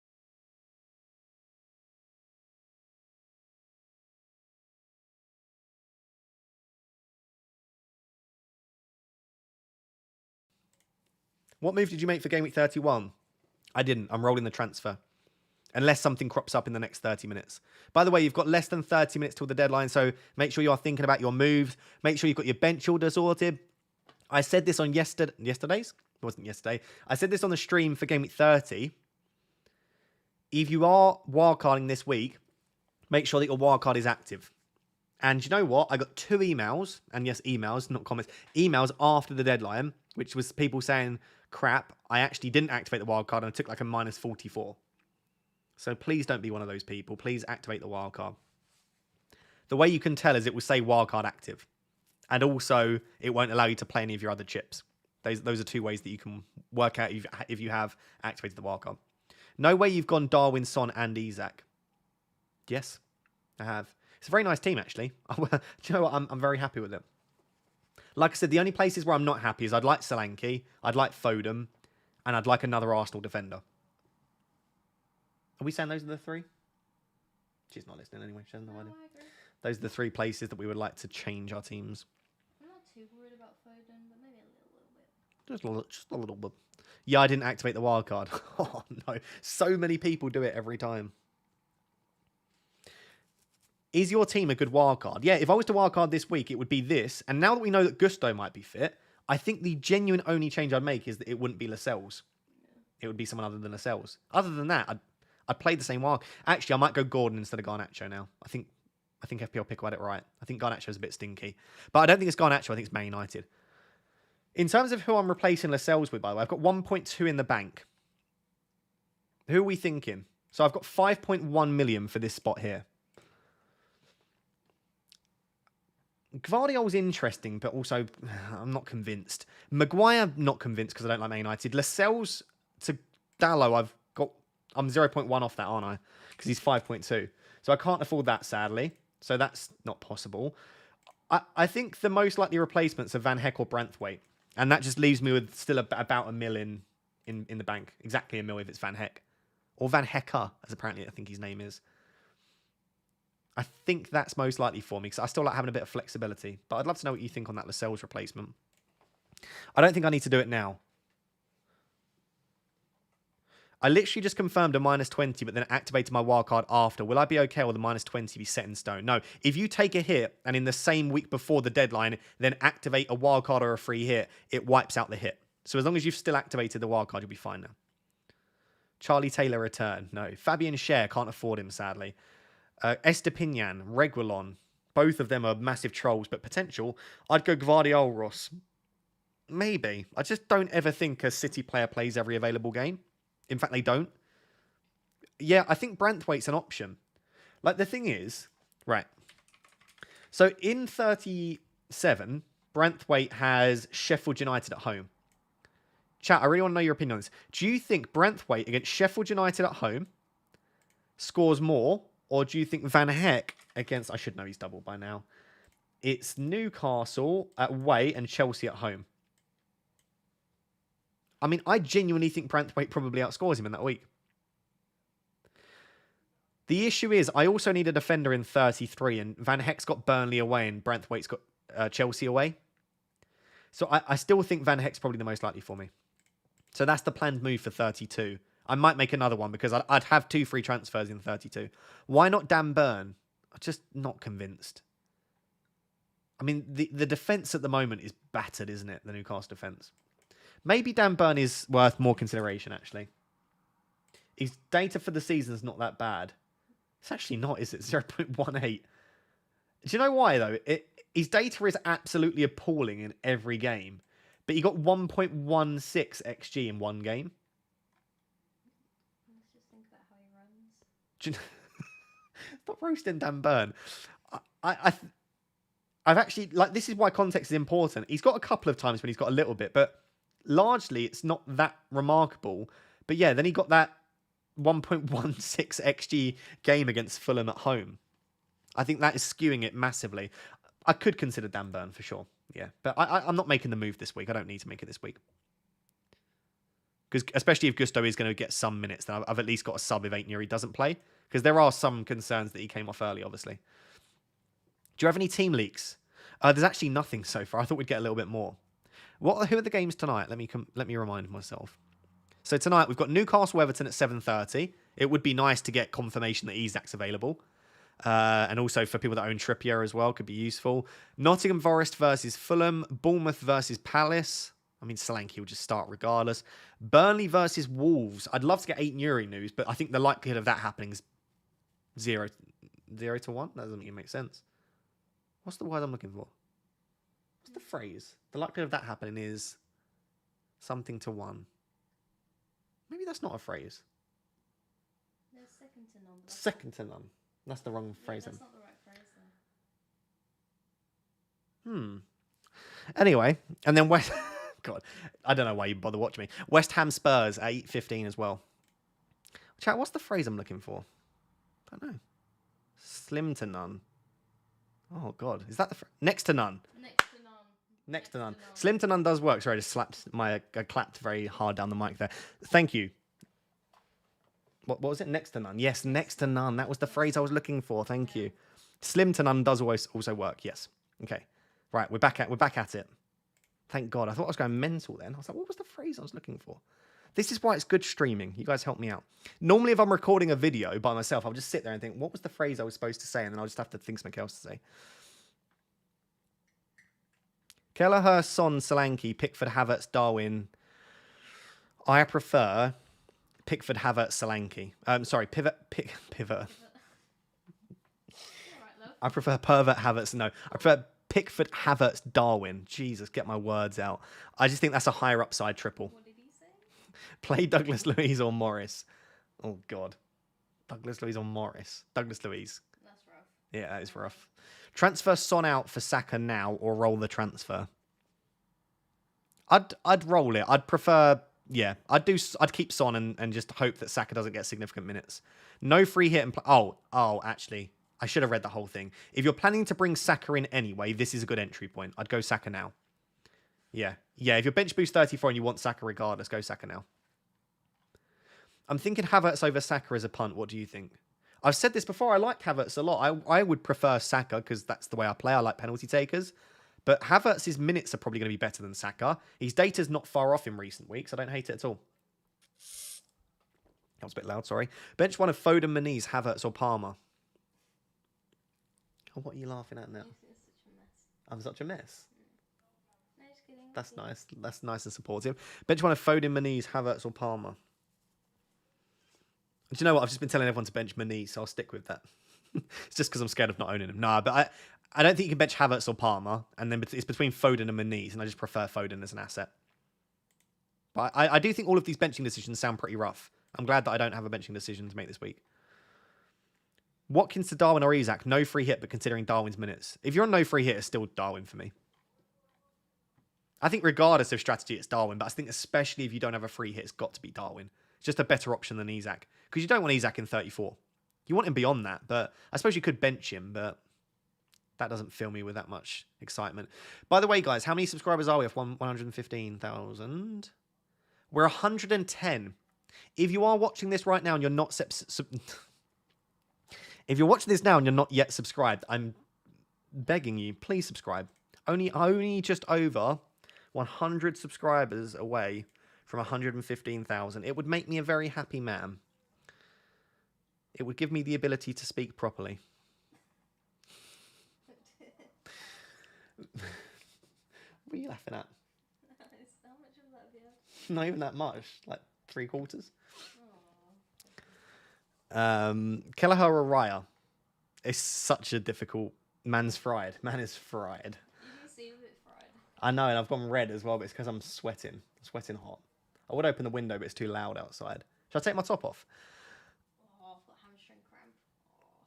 S1: What move did you make for Game Week 31? I didn't. I'm rolling the transfer. Unless something crops up in the next 30 minutes. By the way, you've got less than 30 minutes till the deadline, so make sure you are thinking about your moves. Make sure you've got your bench order sorted. I said this on yesterday's? It wasn't yesterday. I said this on the stream for Game Week 30. If you are wildcarding this week, make sure that your wildcard is active. And you know what? I got 2 emails, and yes, emails, not comments, emails after the deadline, which was people saying, crap, I actually didn't activate the wildcard and I took like a minus 44. So please don't be one of those people. Please activate the wildcard. The way you can tell is it will say wildcard active. And also, it won't allow you to play any of your other chips. Those are 2 ways that you can work out if you have activated the wildcard. No way you've gone Darwin, Son, and Isak. Yes, I have. It's a very nice team, actually. Do you know what? I'm very happy with it. Like I said, the only places where I'm not happy is I'd like Solanke, I'd like Foden, and I'd like another Arsenal defender. Are we saying those are the 3? She's not listening anyway. She has no idea.
S2: I agree.
S1: Those are the 3 places that we would like to change our teams.
S2: I'm not too worried about Foden, but maybe a little bit.
S1: Just a little bit. Yeah, I didn't activate the wildcard. Oh, no. So many people do it every time. Is your team a good wildcard? Yeah, if I was to wildcard this week, it would be this. And now that we know that Gusto might be fit, I think the genuine only change I'd make is that it wouldn't be Lascelles. It would be someone other than Lascelles. Other than that, I'd play the same wild. Actually, I might go Gordon instead of Garnacho now. I think FPL Pickle had it right. I think Garnacho's a bit stinky. But I don't think it's Garnacho. I think it's Man United. In terms of who I'm replacing Lascelles with, by the way, I've got 1.2 in the bank. Who are we thinking? So I've got 5.1 million for this spot here. Gvardiol's interesting, but also I'm not convinced. Maguire, not convinced because I don't like Man United. Lascelles to Dallo, I'm 0.1 off that, aren't I? Because he's 5.2. So I can't afford that, sadly. So that's not possible. I think the most likely replacements are Van Heck or Branthwaite. And that just leaves me with still about $1 million in the bank. Exactly $1 million if it's Van Heck. Or Van Hecker, as apparently I think his name is. I think that's most likely for me because I still like having a bit of flexibility. But I'd love to know what you think on that Lascelles replacement. I don't think I need to do it now. I literally just confirmed a minus 20, but then activated my wildcard after. Will I be okay or will the minus 20 be set in stone? No. If you take a hit and in the same week before the deadline, then activate a wildcard or a free hit, it wipes out the hit. So as long as you've still activated the wildcard, you'll be fine now. Charlie Taylor return. No. Fabian Schär, can't afford him, sadly. Estepinian, Reguilon. Both of them are massive trolls, but potential. I'd go Gvardiol Ross. Maybe. I just don't ever think a City player plays every available game. In fact, they don't. Yeah, I think Branthwaite's an option. Like, the thing is... Right. So, in 37, Branthwaite has Sheffield United at home. Chat, I really want to know your opinion on this. Do you think Branthwaite against Sheffield United at home scores more? Or do you think Van Heck against... I should know he's doubled by now. It's Newcastle away and Chelsea at home. I mean, I genuinely think Branthwaite probably outscores him in that week. The issue is, I also need a defender in 33, and Van Heck's got Burnley away, and Branthwaite's got Chelsea away. So I still think Van Heck's probably the most likely for me. So that's the planned move for 32. I might make another one, because I'd have 2 free transfers in 32. Why not Dan Burn? I'm just not convinced. I mean, the defence at the moment is battered, isn't it? The Newcastle defence. Maybe Dan Burn is worth more consideration, actually. His data for the season is not that bad. It's actually not, is it? 0.18. Do you know why, though? His data is absolutely appalling in every game. But he got 1.16 XG in one game.
S2: Let's just think about how he runs.
S1: Do you know... Stop roasting Dan Burn. I've actually... Like, this is why context is important. He's got a couple of times when he's got a little bit, but... Largely, it's not that remarkable. But yeah, then he got that 1.16 XG game against Fulham at home. I think that is skewing it massively. I could consider Dan Burn for sure. Yeah, but I'm not making the move this week. I don't need to make it this week. Because especially if Gusto is going to get some minutes, then I've at least got a sub if Aitnuri doesn't play. Because there are some concerns that he came off early, obviously. Do you have any team leaks? There's actually nothing so far. I thought we'd get a little bit more. Who are the games tonight? Let me remind myself. So tonight we've got Newcastle Everton at 7:30. It would be nice to get confirmation that Isak's available. And also for people that own Trippier as well, could be useful. Nottingham Forest versus Fulham. Bournemouth versus Palace. I mean, Solanke will just start regardless. Burnley versus Wolves. I'd love to get Aitnuri news, but I think the likelihood of that happening is 0 to 1. That doesn't even make sense. What's the word I'm looking for? What's the phrase? The likelihood of that happening is something to 1. Maybe that's not a phrase.
S2: There's second to none.
S1: Second to none. That's the wrong phrase.
S2: That's not the right phrase then.
S1: Anyway, and then West... God, I don't know why you bother watching me. West Ham Spurs at 8:15 as well. Chat, what's the phrase I'm looking for? I don't know. Slim to none. Oh, God. Is that the next to none?
S2: Next to none.
S1: Next to none. Slim to none does work. Sorry, I just I clapped very hard down the mic there. Thank you. What was it? Next to none. Yes, next to none. That was the phrase I was looking for. Thank you. Slim to none does also work. Yes. Okay. Right, we're back at it. Thank God. I thought I was going mental then. I was like, what was the phrase I was looking for? This is why it's good streaming. You guys help me out. Normally, if I'm recording a video by myself, I'll just sit there and think, what was the phrase I was supposed to say? And then I'll just have to think something else to say. Kelleher, Son, Solanke, Pickford, Havertz, Darwin. I prefer Pickford, Havertz, Solanke. Sorry, pivot. I prefer pervert, Havertz. No, I prefer Pickford, Havertz, Darwin. Jesus, get my words out. I just think that's a higher upside triple.
S2: What did he say?
S1: Play Douglas Luiz or Morris. Oh, God. Douglas Luiz or Morris? Douglas Luiz.
S2: That's rough.
S1: Yeah, that is rough. Transfer Son out for Saka now or roll the transfer? I'd roll it. I'd prefer... Yeah, I'd keep Son and just hope that Saka doesn't get significant minutes. No free hit and... actually... I should have read the whole thing. If you're planning to bring Saka in anyway, this is a good entry point. I'd go Saka now. Yeah. If your bench boost 34 and you want Saka regardless, go Saka now. I'm thinking Havertz over Saka as a punt. What do you think? I've said this before. I like Havertz a lot. I would prefer Saka because that's the way I play. I like penalty takers. But Havertz's minutes are probably going to be better than Saka. His data's not far off in recent weeks. I don't hate it at all. That was a bit loud, sorry. Bench one of Foden, Meniz, Havertz or Palmer. Oh, what are you laughing at now? I'm such a mess.
S2: No, just kidding.
S1: That's nice. That's nice and supportive. Bench one of Foden, Meniz, Havertz or Palmer. Do you know what? I've just been telling everyone to bench Meniz, so I'll stick with that. It's just because I'm scared of not owning him. No, but I don't think you can bench Havertz or Palmer, and then it's between Foden and Meniz, and I just prefer Foden as an asset. But I do think all of these benching decisions sound pretty rough. I'm glad that I don't have a benching decision to make this week. Watkins to Darwin or Isak, no free hit, but considering Darwin's minutes. If you're on no free hit, it's still Darwin for me. I think regardless of strategy, it's Darwin, but I think especially if you don't have a free hit, it's got to be Darwin. It's just a better option than Isak. Because you don't want Isak in 34. You want him beyond that, but I suppose you could bench him, but that doesn't fill me with that much excitement. By the way, guys, how many subscribers are we off 115,000? We're 110. If you are watching this right now and you're not... If you're watching this now and you're not yet subscribed, I'm begging you, please subscribe. Only just over 100 subscribers away from 115,000. It would make me a very happy man. It would give me the ability to speak properly. What are you laughing at?
S2: How much of that have you had?
S1: Not even that much. Like 3/4. Kelleher or Raya? It's such a difficult... Man's fried. Man is fried.
S2: You do seem a bit fried.
S1: I know, and I've gone red as well, but it's because I'm sweating. I'm sweating hot. I would open the window, but it's too loud outside. Should I take my top off?
S2: Oh, I've got hamstring cramp.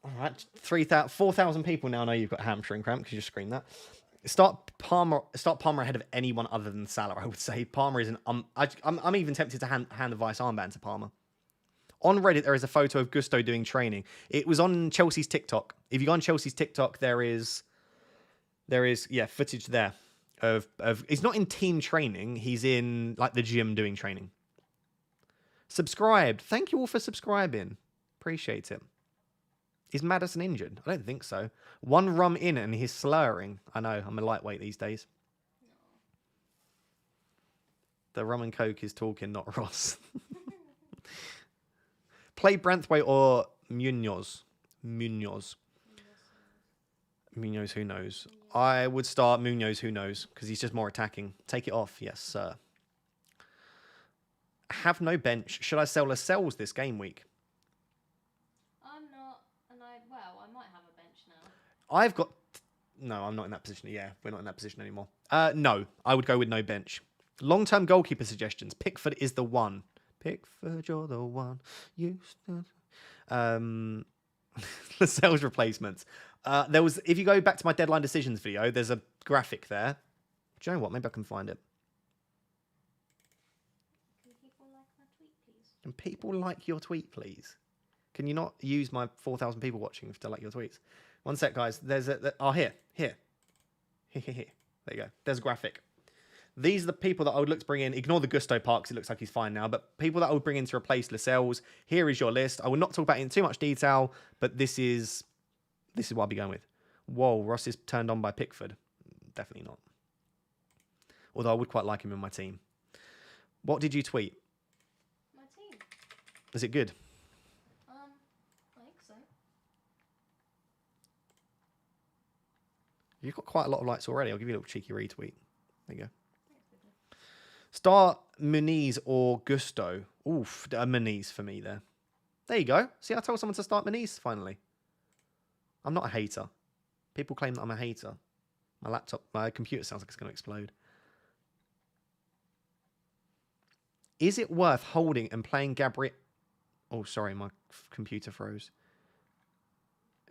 S1: All right, 4,000 people now know you've got hamstring cramp because you just screamed that. Start Palmer ahead of anyone other than Salah, I would say. Palmer is an... I'm even tempted to hand the Vice armband to Palmer. On Reddit, there is a photo of Gusto doing training. It was on Chelsea's TikTok. If you go on Chelsea's TikTok, there is footage there of he's not in team training. He's in like the gym doing training. Subscribed. Thank you all for subscribing. Appreciate it. Is Madison injured? I don't think so. One rum in and he's slurring. I know, I'm a lightweight these days. The rum and coke is talking, not Ross. Play Branthwaite or Munoz. Munoz, who knows? I would start Munoz, who knows? Because he's just more attacking. Take it off, yes, sir. Have no bench. Should I sell Lascelles this game week?
S2: I'm not, and I might have a bench now.
S1: I've got... No, I'm not in that position. Yeah, we're not in that position anymore. No, I would go with no bench. Long-term goalkeeper suggestions. Pickford is the one. Pickford, you're the one. Lascelles replacements. If you go back to my deadline decisions video, there's a graphic there. Do you know what? Maybe I can find it.
S2: Can people like my tweet, please?
S1: Can people like your tweet, please? Can you not use my 4,000 people watching to like your tweets? One sec, guys. There's a... here. There you go. There's a graphic. These are the people that I would look to bring in. Ignore the Gusto part because it looks like he's fine now. But people that I would bring in to replace Lascelles. Here is your list. I will not talk about it in too much detail, but this is what I'll be going with. Whoa, Ross is turned on by Pickford. Definitely not. Although I would quite like him in my team. What did you tweet?
S2: My team.
S1: Is it good?
S2: I think so.
S1: You've got quite a lot of likes already. I'll give you a little cheeky retweet. There you go. Start Muniz or Gusto. Oof, Muniz for me there. There you go. See, I told someone to start Muniz finally. I'm not a hater. People claim that I'm a hater. My computer sounds like it's going to explode. Is it worth holding and playing Gabriel? Oh, sorry, my computer froze.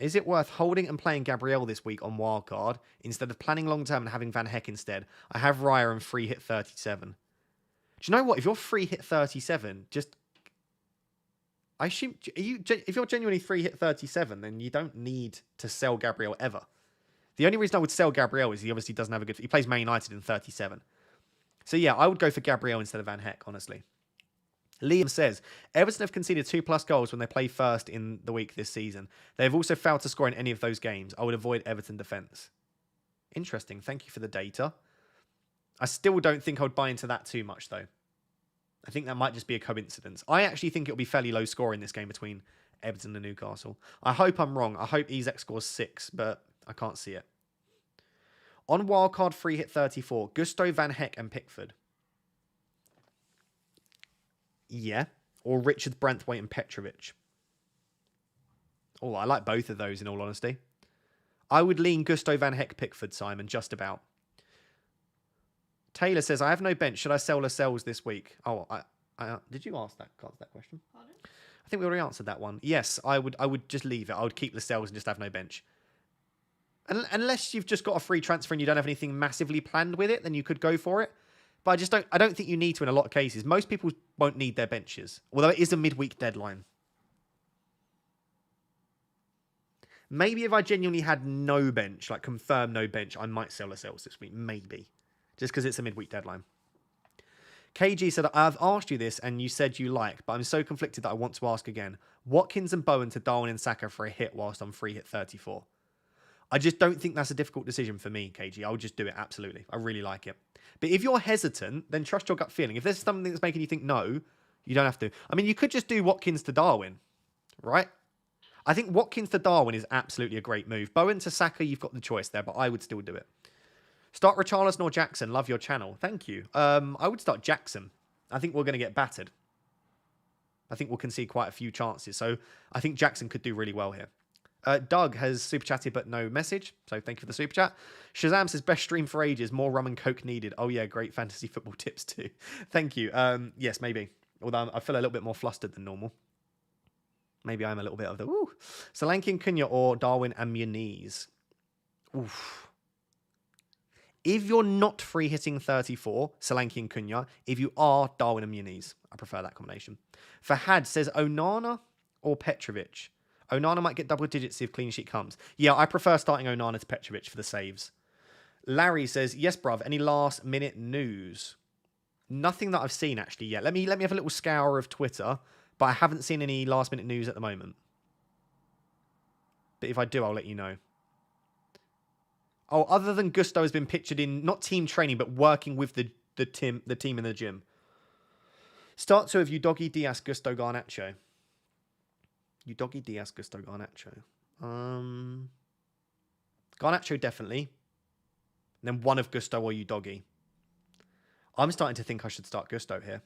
S1: Is it worth holding and playing Gabriel this week on wildcard instead of planning long term and having Van Heck instead? I have Raya and free hit 37. Do you know what? If you're free hit 37, I assume if you're genuinely free hit 37, then you don't need to sell Gabriel ever. The only reason I would sell Gabriel is he obviously doesn't have a good... He plays Man United in 37. So yeah, I would go for Gabriel instead of Van Heck, honestly. Liam says, Everton have conceded 2+ goals when they play first in the week this season. They have also failed to score in any of those games. I would avoid Everton defence. Interesting. Thank you for the data. I still don't think I would buy into that too much, though. I think that might just be a coincidence. I actually think it'll be fairly low score in this game between Everton and Newcastle. I hope I'm wrong. I hope Isak scores 6, but I can't see it. On wildcard free hit 34, Gusto, Van Heck and Pickford. Yeah. Or Richard, Branthwaite and Petrovic. Oh, I like both of those in all honesty. I would lean Gusto, Van Heck, Pickford, Simon, just about. Taylor says, I have no bench. Should I sell Lascelles this week? Oh, did you answer that question?
S2: Pardon?
S1: I think we already answered that one. Yes, I would just leave it. I would keep Lascelles and just have no bench. Unless you've just got a free transfer and you don't have anything massively planned with it, then you could go for it. But I don't think you need to in a lot of cases. Most people won't need their benches, although it is a midweek deadline. Maybe if I genuinely had no bench, like confirmed no bench, I might sell Lascelles this week. Maybe. Just because it's a midweek deadline. KG said, I've asked you this and you said you like, but I'm so conflicted that I want to ask again. Watkins and Bowen to Darwin and Saka for a hit whilst I'm free hit 34. I just don't think that's a difficult decision for me, KG. I would just do it, absolutely. I really like it. But if you're hesitant, then trust your gut feeling. If there's something that's making you think no, you don't have to. I mean, you could just do Watkins to Darwin, right? I think Watkins to Darwin is absolutely a great move. Bowen to Saka, you've got the choice there, but I would still do it. Start Richarlison or Jackson. Love your channel. Thank you. I would start Jackson. I think we're going to get battered. I think we'll concede quite a few chances. So I think Jackson could do really well here. Doug has super chatted but no message. So thank you for the super chat. Shazam says, best stream for ages. More rum and coke needed. Oh yeah, great fantasy football tips too. Thank you. Yes, maybe. Although I feel a little bit more flustered than normal. Maybe I'm a little bit of the... Ooh. Solanke and Cunha or Darwin and Muniz. Oof. If you're not free hitting 34, Solanke and Cunha. If you are, Darwin and Muniz. I prefer that combination. Fahad says Onana or Petrovic. Onana might get double digits if clean sheet comes. Yeah, I prefer starting Onana to Petrovic for the saves. Larry says, yes, bruv, any last minute news? Nothing that I've seen actually yet. Let me have a little scour of Twitter, but I haven't seen any last minute news at the moment. But if I do, I'll let you know. Oh, other than Gusto has been pictured in not team training, but working with the team in the gym. Start 2 of Udogi, Diaz, Gusto, Garnacho. Udogi, Diaz, Gusto, Garnacho. Garnacho definitely. And then one of Gusto or Udogi. I'm starting to think I should start Gusto here.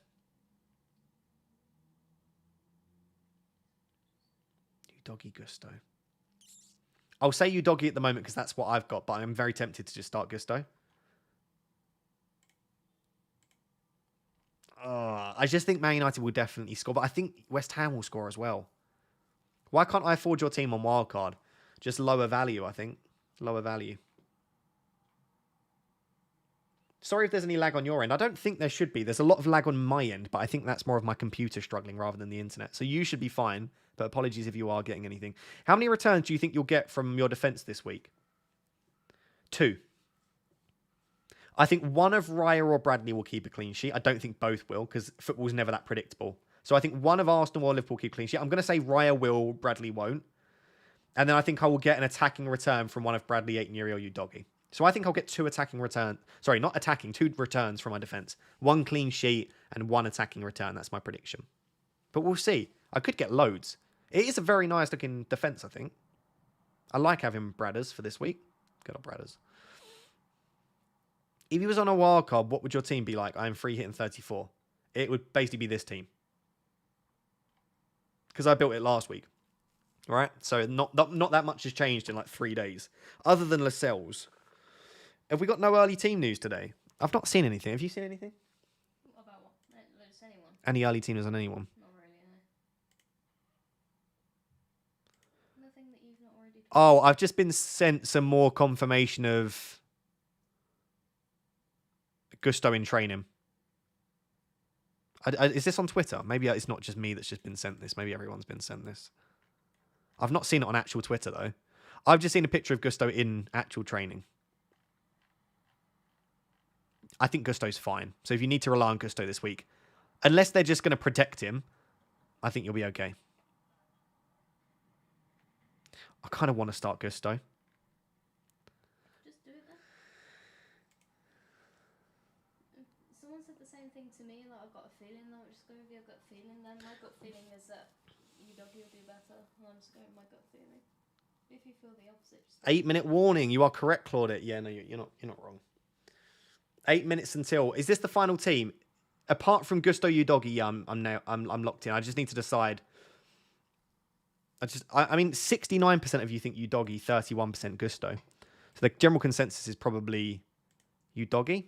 S1: Udogi, Gusto. I'll say Udogi at the moment because that's what I've got, but I'm very tempted to just start Gusto. I just think Man United will definitely score, but I think West Ham will score as well. Why can't I afford your team on wildcard? Just lower value, I think. Lower value. Sorry if there's any lag on your end. I don't think there should be. There's a lot of lag on my end, but I think that's more of my computer struggling rather than the internet. So you should be fine, but apologies if you are getting anything. How many returns do you think you'll get from your defence this week? 2. I think one of Raya or Bradley will keep a clean sheet. I don't think both will, because football's never that predictable. So I think one of Arsenal or Liverpool keep a clean sheet. I'm going to say Raya will, Bradley won't. And then I think I will get an attacking return from one of Bradley, Aitnuri, or Udogi. So I think I'll get 2 attacking returns. Sorry, not attacking, 2 returns from my defence. 1 clean sheet and 1 attacking return. That's my prediction. But we'll see. I could get loads. It is a very nice looking defence, I think. I like having Bradders for this week. Good old Bradders. If he was on a wild card, what would your team be like? I'm free hitting 34. It would basically be this team. Because I built it last week. Right? So not that much has changed in like 3 days. Other than Lascelles. Have we got no early team news today? I've not seen anything. Have you seen anything?
S2: About what? Just anyone.
S1: Any early team news on anyone?
S2: Not really, no. Nothing that you've not already told.
S1: Oh, I've just been sent some more confirmation of Gusto in training. Is this on Twitter? Maybe it's not just me that's just been sent this. Maybe everyone's been sent this. I've not seen it on actual Twitter, though. I've just seen a picture of Gusto in actual training. I think Gusto's fine. So if you need to rely on Gusto this week, unless they're just going to protect him, I think you'll be okay. I kind of want to start Gusto.
S2: Just do it then. Someone said the same thing to me. Like, I've got a feeling that I'll just go with your gut feeling then. My gut feeling is that Udogi will do better. And I'm just going with my gut feeling. If you feel the opposite, just
S1: 8-minute warning. You are correct, Claudette. Yeah, no, you're not wrong. 8 minutes until. Is this the final team? Apart from Gusto Udogi, yeah, I'm locked in. I just need to decide. I mean, 69% of you think Udogi, 31% Gusto. So the general consensus is probably Udogi.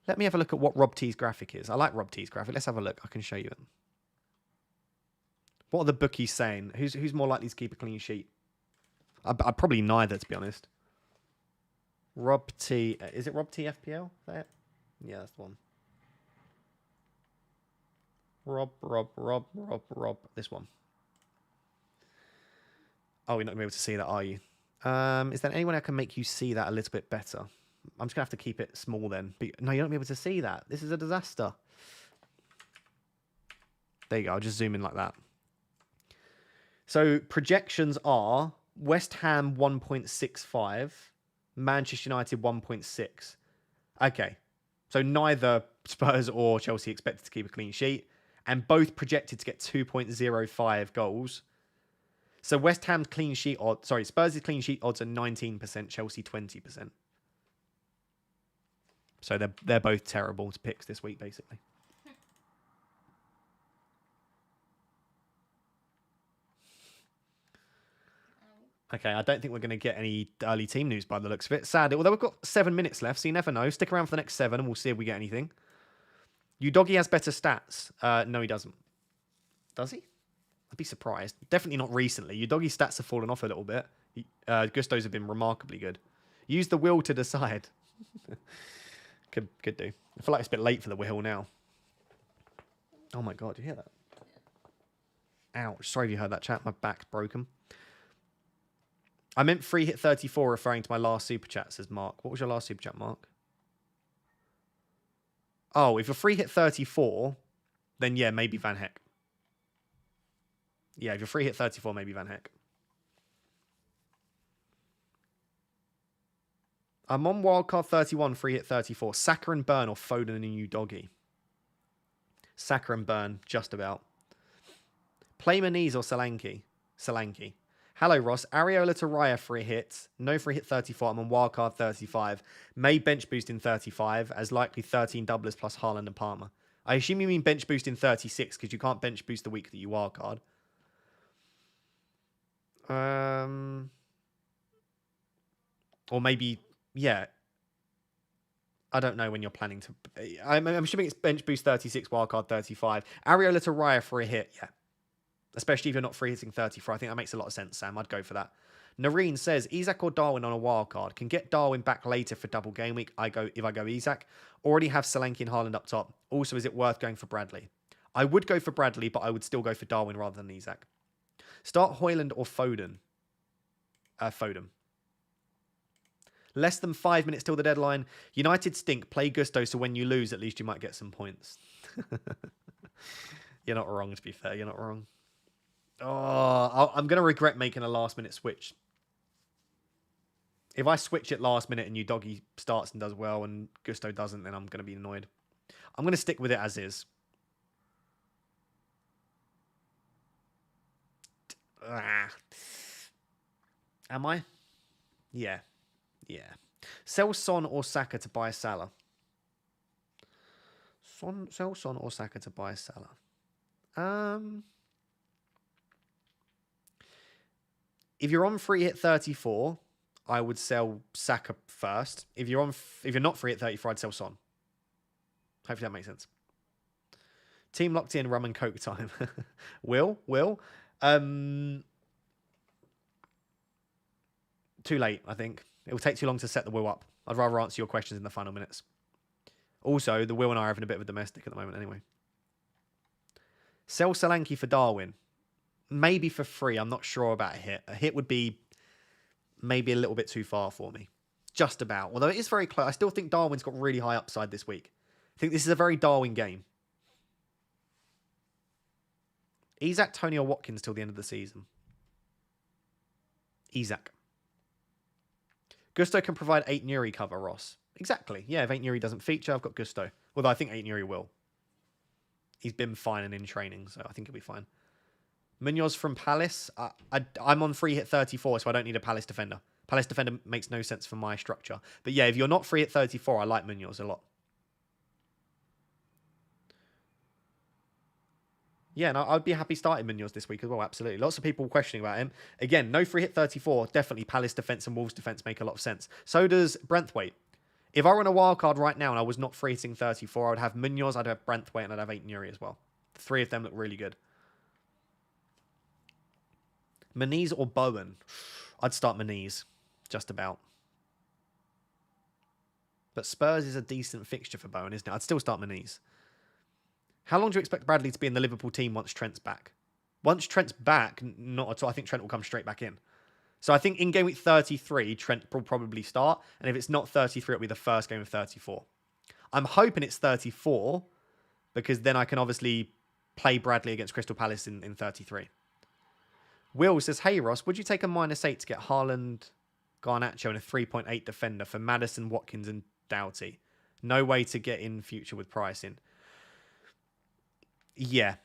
S1: Let me have a look at what Rob T's graphic is. I like Rob T's graphic. Let's have a look. I can show you it. What are the bookies saying? Who's more likely to keep a clean sheet? I'd probably neither, to be honest. Rob T. Is it Rob T FPL? Is that it? Yeah, that's the one. Rob. This one. Oh, you're not going to be able to see that, are you? Is there anyone that can make you see that a little bit better? I'm just going to have to keep it small then. But no, you're not going to be able to see that. This is a disaster. There you go. I'll just zoom in like that. So projections are West Ham 1.65, Manchester United 1.6. Okay. So neither Spurs or Chelsea expected to keep a clean sheet, and both projected to get 2.05 goals. So West Ham's clean sheet odds, Spurs' clean sheet odds are 19%, Chelsea 20%. So they're both terrible to picks this week, basically. Okay, I don't think we're going to get any early team news by the looks of it. Sadly, although we've got 7 minutes left, so you never know. Stick around for the next 7 and we'll see if we get anything. Udogi has better stats. No, he doesn't. Does he? I'd be surprised. Definitely not recently. Udogi's stats have fallen off a little bit. Gusto's have been remarkably good. Use the will to decide. Could do. I feel like it's a bit late for the wheel now. Oh my god, you hear that? Ouch. Sorry if you heard that, chat. My back's broken. I meant free hit 34 referring to my last super chat, says Mark. What was your last super chat, Mark? Oh, if you're free hit 34, then yeah, maybe Van Heck. Yeah, if you're free hit 34, maybe Van Heck. I'm on wildcard 31, free hit 34. Saka and Burn or Foden and a new doggy. Saka and Burn, just about. Play Maniz or Solanke. Solanke. Hello, Ross. Areola to Raya free hit. No free hit 34. I'm on wildcard 35. May bench boost in 35, as likely 13 doublers plus Haaland and Palmer. I assume you mean bench boost in 36, because you can't bench boost the week that you wildcard. Or maybe, yeah. I don't know when you're planning to. I'm assuming it's bench boost 36, wildcard 35. Areola to Raya for a hit, yeah. Especially if you're not free hitting 34. I think that makes a lot of sense, Sam. I'd go for that. Nareen says, Isak or Darwin on a wildcard. Can get Darwin back later for double game week. If I go Isak. Already have Solanke and Haaland up top. Also, is it worth going for Bradley? I would go for Bradley, but I would still go for Darwin rather than Isak. Start Højlund or Foden? Foden. Less than 5 minutes till the deadline. United stink. Play Gusto, so when you lose, at least you might get some points. You're not wrong, to be fair. You're not wrong. Oh, I'm going to regret making a last-minute switch. If I switch it last minute and Doggy starts and does well and Gusto doesn't, then I'm going to be annoyed. I'm going to stick with it as is. Am I? Yeah. Yeah. Sell Son or Saka to buy Salah. Sell Son or Saka to buy Salah. If you're on free hit 34, I would sell Saka first. If you're not free hit 34, I'd sell Son. Hopefully that makes sense. Team locked in, rum and coke time. Will. Too late, I think. It will take too long to set the will up. I'd rather answer your questions in the final minutes. Also, the Will and I are having a bit of a domestic at the moment anyway. Sell Solanke for Darwin. Maybe for free. I'm not sure about a hit. A hit would be maybe a little bit too far for me. Just about. Although it is very close. I still think Darwin's got really high upside this week. I think this is a very Darwin game. Isak, Tony or Watkins till the end of the season? Isak. Gusto can provide 8 Nuri cover, Ross. Exactly. Yeah, if 8 Nuri doesn't feature, I've got Gusto. Although I think 8 Nuri will. He's been fine and in training, so I think he'll be fine. Munoz from Palace. I'm on free hit 34, so I don't need a Palace defender. Palace defender makes no sense for my structure. But yeah, if you're not free at 34, I like Munoz a lot. Yeah, no, I'd be happy starting Munoz this week as well, absolutely. Lots of people questioning about him. Again, no free hit 34. Definitely Palace defence and Wolves defence make a lot of sense. So does Branthwaite. If I were on a wild card right now and I was not free hitting 34, I would have Munoz, I'd have Branthwaite, and I'd have 8 Nuri as well. The 3 of them look really good. Maniz or Bowen? I'd start Maniz. Just about. But Spurs is a decent fixture for Bowen, isn't it? I'd still start Maniz. How long do you expect Bradley to be in the Liverpool team once Trent's back? Once Trent's back, not at all. I think Trent will come straight back in. So I think in game week 33, Trent will probably start. And if it's not 33, it'll be the first game of 34. I'm hoping it's 34 because then I can obviously play Bradley against Crystal Palace in 33. Will says, hey Ross, would you take a -8 to get Haaland, Garnacho and a 3.8 defender for Maddison, Watkins and Doughty? No way to get in future with pricing. Yeah.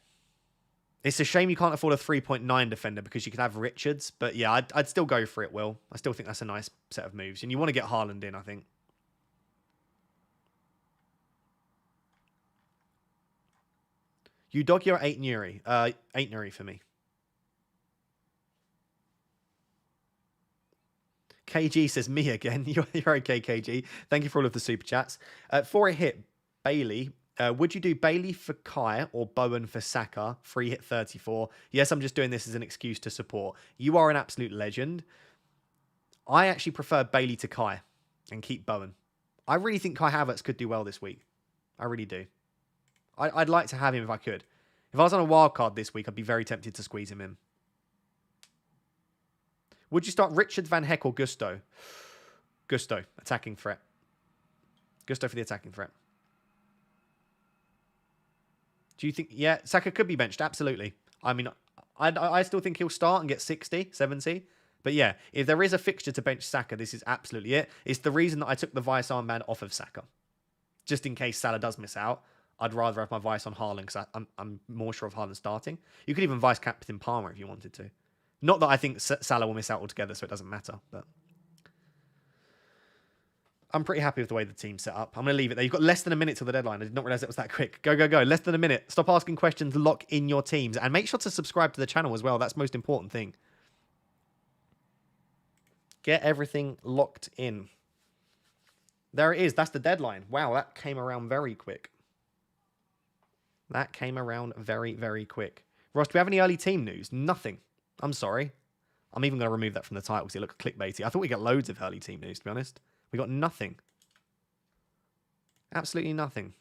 S1: It's a shame you can't afford a 3.9 defender because you could have Richards. But yeah, I'd still go for it, Will. I still think that's a nice set of moves. And you want to get Haaland in, I think. Udogie or 8 Nuri? 8 Nuri for me. KG says, me again. You're okay, KG. Thank you for all of the super chats. For a hit, Bailey. Would you do Bailey for Kai or Bowen for Saka? Free hit 34. Yes, I'm just doing this as an excuse to support. You are an absolute legend. I actually prefer Bailey to Kai and keep Bowen. I really think Kai Havertz could do well this week. I really do. I'd like to have him if I could. If I was on a wild card this week, I'd be very tempted to squeeze him in. Would you start Richard, Van Heck or Gusto? Gusto, attacking threat. Gusto for the attacking threat. Do you think... Yeah, Saka could be benched. Absolutely. I mean, I still think he'll start and get 60, 70. But yeah, if there is a fixture to bench Saka, this is absolutely it. It's the reason that I took the Vice armband off of Saka. Just in case Salah does miss out, I'd rather have my Vice on Haaland because I'm more sure of Haaland starting. You could even Vice captain Palmer if you wanted to. Not that I think Salah will miss out altogether, so it doesn't matter. But I'm pretty happy with the way the team's set up. I'm going to leave it there. You've got less than a minute till the deadline. I did not realize it was that quick. Go, go, go. Less than a minute. Stop asking questions. Lock in your teams. And make sure to subscribe to the channel as well. That's the most important thing. Get everything locked in. There it is. That's the deadline. Wow, that came around very quick. That came around very, very quick. Ross, do we have any early team news? Nothing. I'm sorry. I'm even going to remove that from the title because it looked clickbaity. I thought we'd get loads of early team news, to be honest. We got nothing. Absolutely nothing.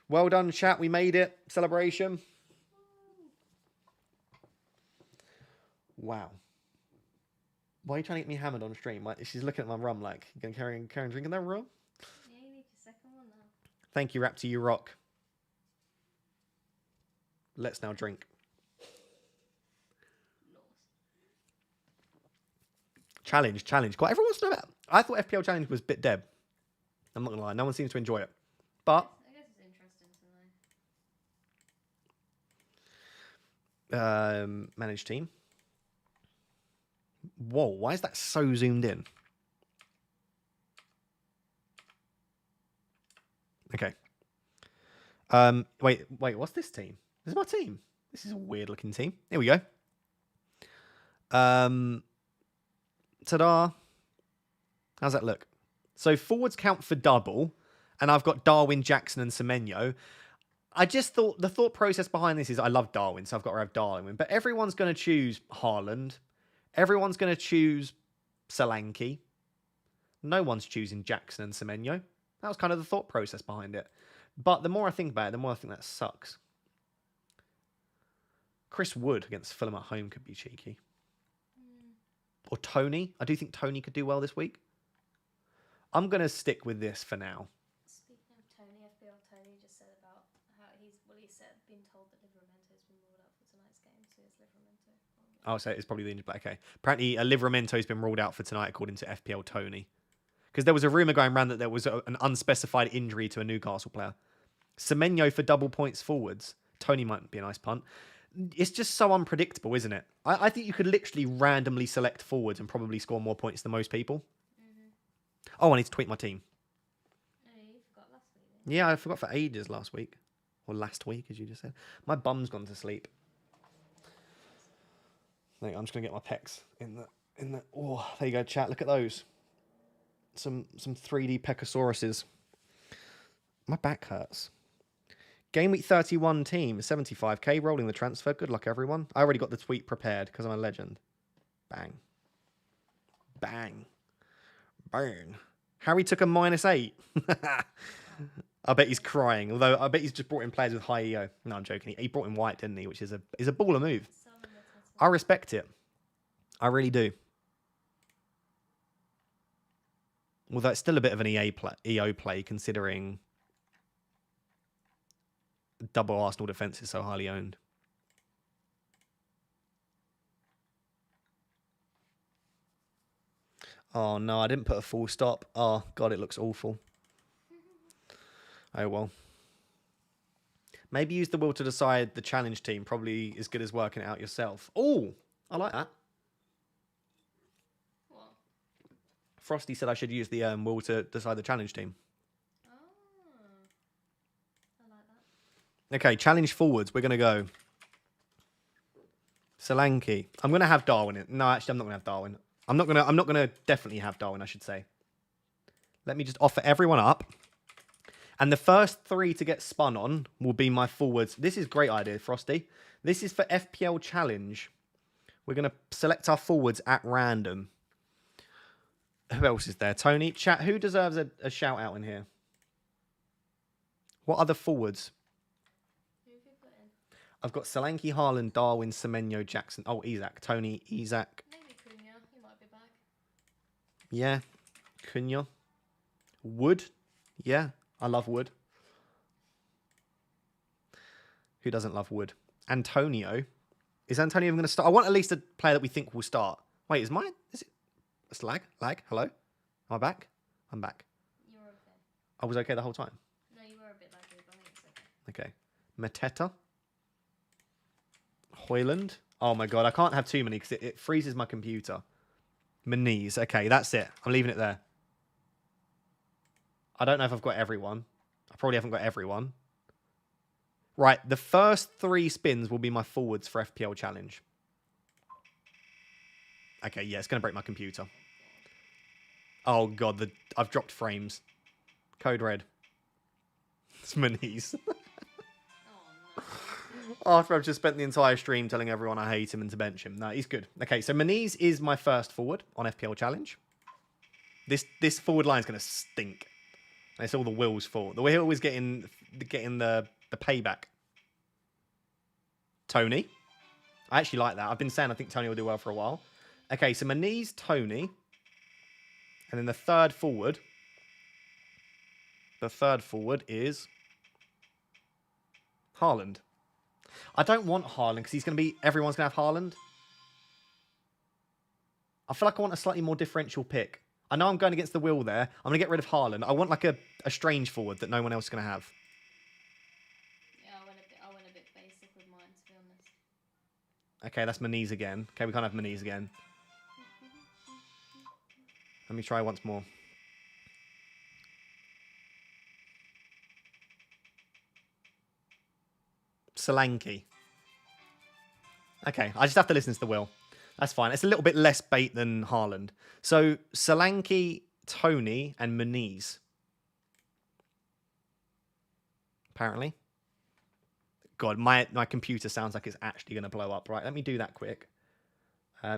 S1: Well done, chat. We made it. Celebration. Wow. Why are you trying to get me hammered on stream? She's looking at my rum like, you going to carry on drinking that rum?
S2: Yeah, you need your second one now.
S1: Thank you, Raptor. You rock. Let's now drink. Challenge. Quite everyone wants to know about. I thought FPL Challenge was a bit dead. I'm not going to lie. No one seems to enjoy it. But
S2: I guess it's interesting to know.
S1: Manage team. Whoa, why is that so zoomed in? Okay. Wait, what's this team? This is my team. This is a weird looking team. Here we go. Ta-da. How's that look? So forwards count for double, and I've got Darwin, Jackson, and Semenyo. I just thought the thought process behind this is I love Darwin, so I've got to have Darwin. But everyone's going to choose Haaland. Everyone's going to choose Solanke. No one's choosing Jackson and Semenyo. That was kind of the thought process behind it. But the more I think about it, the more I think that sucks. Chris Wood against Fulham at home could be cheeky. Or Tony. I do think Tony could do well this week. I'm going to stick with this for now.
S2: Speaking of Tony, FPL Tony just said about how he said, been told that Liveramento's been ruled out for tonight's game, so it's Liveramento.
S1: Oh, so it's probably the injured. Okay. Apparently, Liveramento's been ruled out for tonight, according to FPL Tony. Because there was a rumour going around that there was an unspecified injury to a Newcastle player. Semenyo for double points forwards. Tony might be a nice punt. It's just so unpredictable, isn't it? I think you could literally randomly select forwards and probably score more points than most people. Oh, I need to tweet my team.
S2: Oh, you forgot last week, didn't you?
S1: Yeah, I forgot for ages last week. Or last week, as you just said. My bum's gone to sleep. I'm just going to get my pecs in the... Oh, there you go, chat. Look at those. Some 3D Pecosauruses. My back hurts. Game week 31 team, 75k, rolling the transfer. Good luck, everyone. I already got the tweet prepared because I'm a legend. Bang. Bang. Bang. Harry took a -8. I bet he's crying. Although I bet he's just brought in players with high EO. No, I'm joking. He brought in White, didn't he? Which is a baller move. I respect it. I really do. Although it's still a bit of an EO play considering double Arsenal defence is so highly owned. Oh no, I didn't put a full stop. Oh god, it looks awful. Oh well. Maybe use the will to decide the challenge team. Probably as good as working it out yourself. Oh, I like that.
S2: What?
S1: Frosty said I should use the will to decide the challenge team.
S2: Oh. I like that.
S1: Okay, challenge forwards. We're gonna go Solanke. I'm gonna have Darwin in. No, actually, I'm not gonna have Darwin. I'm not gonna definitely have Darwin, I should say. Let me just offer everyone up. And the first 3 to get spun on will be my forwards. This is a great idea, Frosty. This is for FPL Challenge. We're going to select our forwards at random. Who else is there? Tony, chat, who deserves a shout out in here? What other forwards?
S2: Who have you put in?
S1: I've got Solanke, Haaland, Darwin, Semenyo, Jackson. Oh, Isak. Tony, Isak.
S2: Maybe Cunha. He might be back.
S1: Yeah. Cunha. Wood. Yeah. I love Wood. Who doesn't love wood? Antonio. Is Antonio even going to start? I want at least a player that we think will start. Wait, is it? It's lag? Lag? Hello? Am I back? I'm back.
S2: You were okay.
S1: I was okay the whole time.
S2: No, you were a bit laggy, but I think it's okay.
S1: Okay. Mateta. Hoyland. Oh my god, I can't have too many because it freezes my computer. Moniz. Okay, that's it. I'm leaving it there. I don't know if I've got everyone. I probably haven't got everyone. Right, the first 3 spins will be my forwards for FPL Challenge. Okay, yeah, it's going to break my computer. Oh god, I've dropped frames. Code red. It's Moniz.
S2: Oh, no.
S1: After I've just spent the entire stream telling everyone I hate him and to bench him. No, he's good. Okay, so Moniz is my first forward on FPL Challenge. This forward line is going to stink. And it's all the Will's fault. The Will is getting the payback. Tony. I actually like that. I've been saying I think Tony will do well for a while. Okay, so Moniz, Tony. And then the third forward. The third forward is Haaland. I don't want Haaland because everyone's going to have Haaland. I feel like I want a slightly more differential pick. I know I'm going against the Will there. I'm going to get rid of Haaland. I want like a strange forward that no one else is going to have.
S2: Yeah, I went a bit basic with mine, to be honest.
S1: Okay, that's Moniz again. Okay, we can't have Moniz again. Let me try once more. Solanke. Okay, I just have to listen to the Will. That's fine. It's a little bit less bait than Haaland. So, Solanke, Tony, and Moniz. Apparently. God, my computer sounds like it's actually going to blow up. Right, let me do that quick.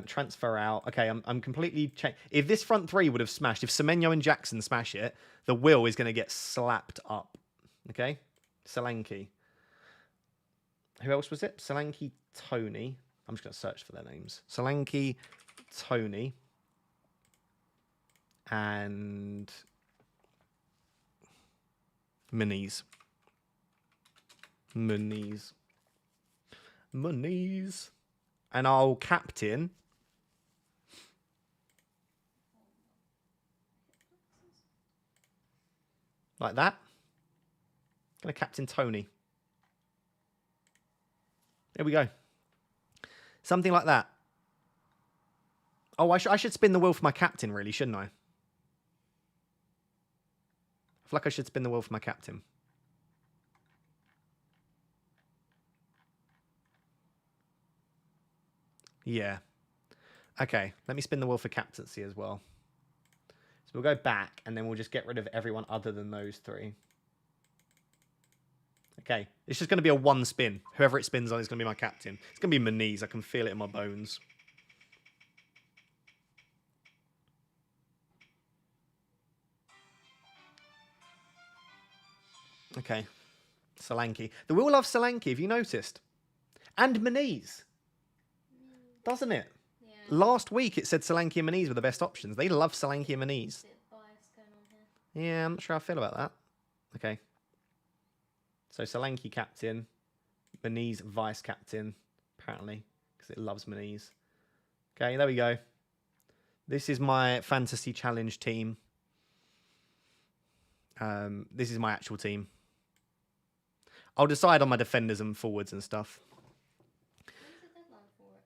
S1: Transfer out. Okay, I'm completely... If this front 3 would have smashed, if Semenyo and Jackson smash it, the Will is going to get slapped up. Okay? Solanke. Who else was it? Solanke, Tony. I'm just going to search for their names. Solanke, Tony, and Moniz. And I'll captain like that. I'm going to captain Tony. There we go. Something like that. Oh, I should spin the wheel for my captain, really, shouldn't I? I feel like I should spin the wheel for my captain. Yeah. Okay, let me spin the wheel for captaincy as well. So we'll go back, and then we'll just get rid of everyone other than those 3. Okay, it's just going to be a 1 spin. Whoever it spins on is going to be my captain. It's going to be Moniz. I can feel it in my bones. Okay, Solanke. The Will loves Solanke, have you noticed? And Moniz. Doesn't it?
S2: Yeah.
S1: Last week it said Solanke and Moniz were the best options. They love Solanke and Moniz.
S2: Bit of bias going on here.
S1: Yeah, I'm not sure how I feel about that. Okay. So Solanke captain, Moniz vice captain, apparently, because it loves Moniz. Okay, there we go. This is my fantasy challenge team. This is my actual team. I'll decide on my defenders and forwards and stuff.
S2: When's the deadline for it?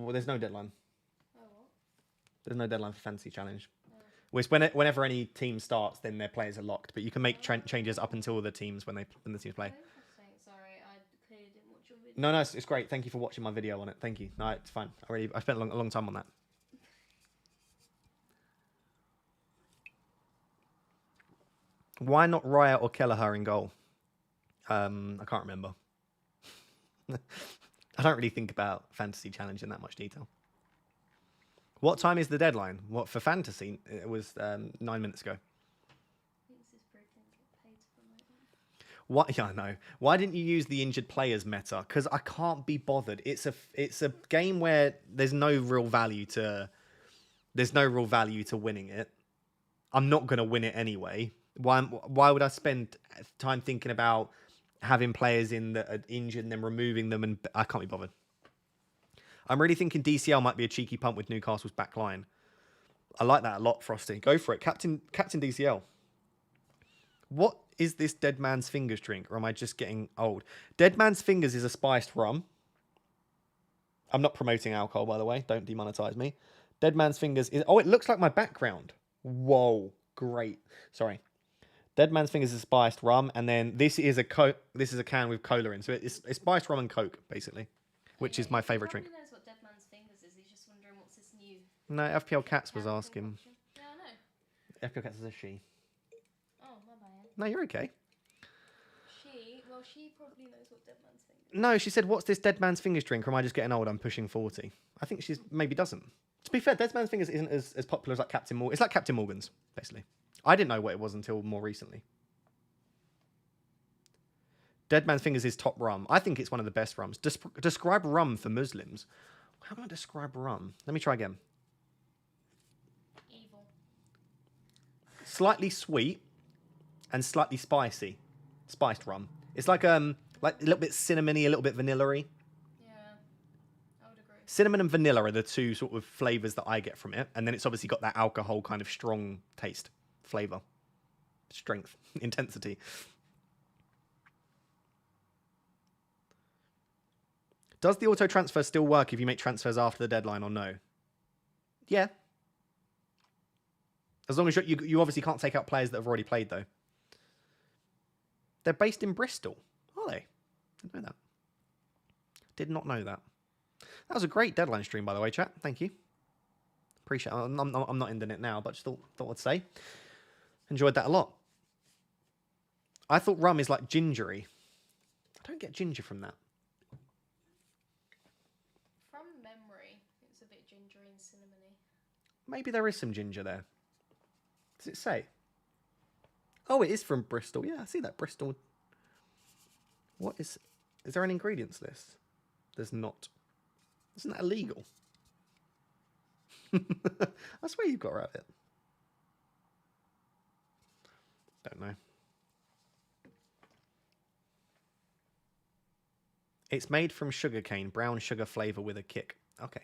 S1: Well, there's no deadline.
S2: Oh, what?
S1: There's no deadline for fantasy challenge.
S2: Oh.
S1: Which whenever any team starts, then their players are locked. But you can make changes up until the teams when the teams play.
S2: Oh, interesting. Sorry, I clearly didn't watch your video.
S1: No, it's great. Thank you for watching my video on it. Thank you. No, it's fine. I spent a long time on that. Why not Raya or Kelleher in goal? I can't remember. I don't really think about fantasy challenge in that much detail. What time is the deadline? What for fantasy? It was 9 minutes ago. What? Yeah, I know. Why didn't you use the injured players meta? Because I can't be bothered. It's a game where there's no real value to winning it. I'm not going to win it anyway. Why would I spend time thinking about having players in that are injured and then removing them? And I can't be bothered. I'm really thinking DCL might be a cheeky punt with Newcastle's back line. I like that a lot, Frosty. Go for it. Captain DCL. What is this Dead Man's Fingers drink? Or am I just getting old? Dead Man's Fingers is a spiced rum. I'm not promoting alcohol, by the way. Don't demonetize me. Dead Man's Fingers is... Oh, it looks like my background. Whoa. Great. Sorry. Dead Man's Fingers is spiced rum. And then this is a can with cola in. So it's spiced rum and Coke, basically. Which is my favourite drink.
S2: He knows what Dead Man's Fingers is. He's just wondering what's this new...
S1: No, FPL Cats was asking.
S2: Yeah, I know.
S1: FPL Cats is a she.
S2: Oh, my bad.
S1: No, you're okay.
S2: She probably knows what Dead Man's Fingers is.
S1: No, she said, what's this Dead Man's Fingers drink? Or am I just getting old? I'm pushing 40. I think she's maybe doesn't. To be fair, Dead Man's Fingers isn't as popular as like Captain Morgan. It's like Captain Morgan's, basically. I didn't know what it was until more recently. Dead Man's Fingers is top rum. I think it's one of the best rums. Describe rum for Muslims. How do I describe rum? Let me try again.
S2: Evil.
S1: Slightly sweet and slightly spicy. Spiced rum. It's like a little bit cinnamony, a little bit vanilla-y.
S2: Yeah, I would agree.
S1: Cinnamon and vanilla are the two sort of flavours that I get from it. And then it's obviously got that alcohol kind of strong taste, flavour, strength, intensity. Does the auto transfer still work if you make transfers after the deadline or no? Yeah. As long as you obviously can't take out players that have already played, though. They're based in Bristol, are they? Didn't know that. Did not know that. That was a great deadline stream, by the way, chat. Thank you. Appreciate it. I'm not ending it now, but just thought I'd say. Enjoyed that a lot. I thought rum is like gingery. I don't get ginger from that.
S2: From memory, it's a bit gingery and cinnamony.
S1: Maybe there is some ginger there. Does it say? Oh, it is from Bristol. Yeah, I see that. Bristol. What is... Is there an ingredients list? There's not. Isn't that illegal? I swear you've got to have it. Don't know. It's made from sugarcane, brown sugar flavour with a kick. Okay.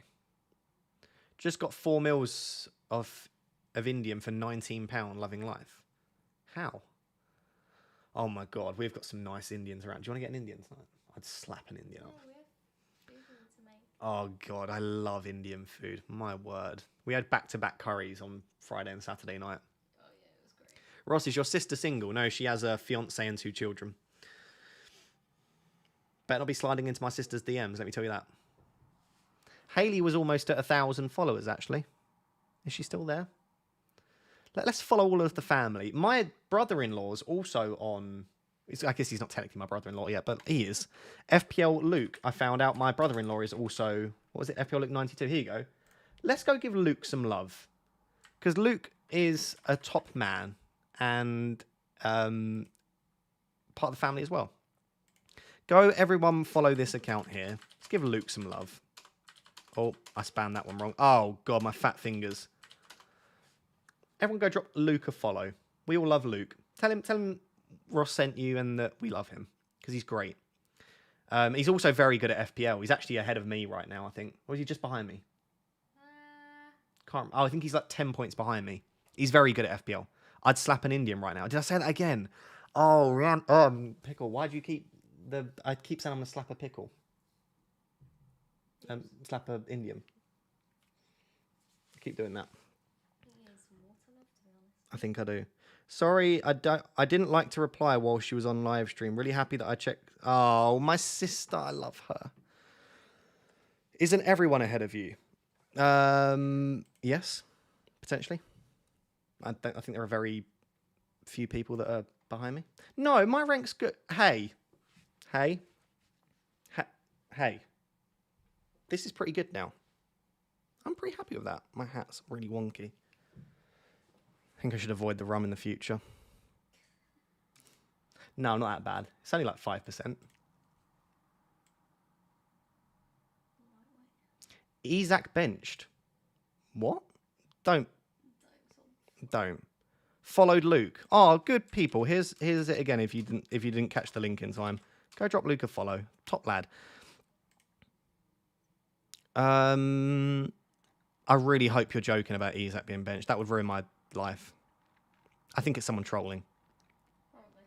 S1: Just got 4 mils of Indian for £19, loving life. How? Oh my god, we've got some nice Indians around. Do you want to get an Indian tonight? I'd slap an Indian up.
S2: We have food to make.
S1: Oh god, I love Indian food. My word. We had back-to-back curries on Friday and Saturday night.
S2: Oh yeah, it was great.
S1: Ross, is your sister single? No, she has a fiance and 2 children. Better not be sliding into my sister's DMs, let me tell you that. Hayley was almost at 1,000 followers, actually. Is she still there? Let's follow all of the family. My brother-in-law's also on... I guess he's not technically my brother-in-law yet, but he is. FPL Luke, I found out my brother-in-law is also... What was it? FPL Luke 92. Here you go. Let's go give Luke some love. Because Luke is a top man and part of the family as well. Go, everyone, follow this account here. Let's give Luke some love. Oh, I spammed that one wrong. Oh, God, my fat fingers. Everyone go drop Luke a follow. We all love Luke. Tell him Ross sent you and that we love him because he's great. He's also very good at FPL. He's actually ahead of me right now, I think. Or is he just behind me? Can't. Oh, I think he's like 10 points behind me. He's very good at FPL. I'd slap an Indian right now. Did I say that again? Oh, pickle. Why do you keep I keep saying I'm gonna slap a pickle. Slap a Indian. I keep doing that. I think I do. Sorry, I didn't like to reply while she was on live stream. Really happy that I checked. Oh, my sister, I love her. Isn't everyone ahead of you? Yes, potentially. I think there are very few people that are behind me. No, my rank's good. Hey. This is pretty good now. I'm pretty happy with that. My hat's really wonky. I think I should avoid the rum in the future. No, not that bad. It's only like 5%. Isaac benched. What? Don't. Followed Luke. Oh, good people. Here's it again. If you didn't catch the link in time, go drop Luke a follow. Top lad. I really hope you're joking about Isaac being benched. That would ruin my life. I think it's someone trolling.
S2: Probably.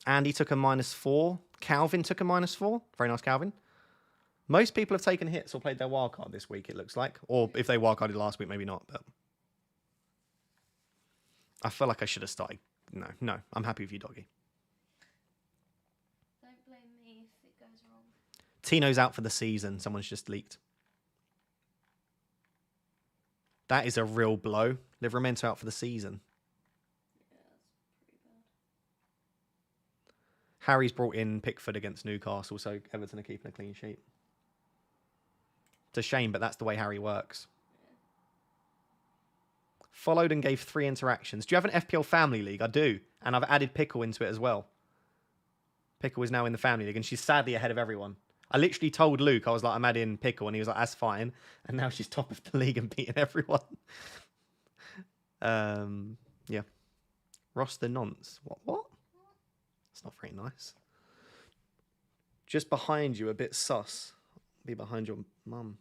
S1: Andy took a -4. Calvin took a -4. Very nice, Calvin. Most people have taken hits or played their wildcard this week, it looks like. Or if they wildcarded last week, maybe not. But I feel like I should have started. No. I'm happy with you, Doggy.
S2: Don't blame me if it goes wrong.
S1: Tino's out for the season. Someone's just leaked. That is a real blow. Livramento out for the season.
S2: Yeah, that's pretty bad.
S1: Harry's brought in Pickford against Newcastle, so Everton are keeping a clean sheet. It's a shame, but that's the way Harry works.
S2: Yeah.
S1: Followed and gave 3 interactions. Do you have an FPL family league? I do. And I've added Pickle into it as well. Pickle is now in the family league, and she's sadly ahead of everyone. I literally told Luke, I was like, I'm adding Pickle, and he was like, that's fine. And now she's top of the league and beating everyone. Yeah. Ross the nonce. What? It's not very nice. Just behind you, a bit sus. Be behind your mum.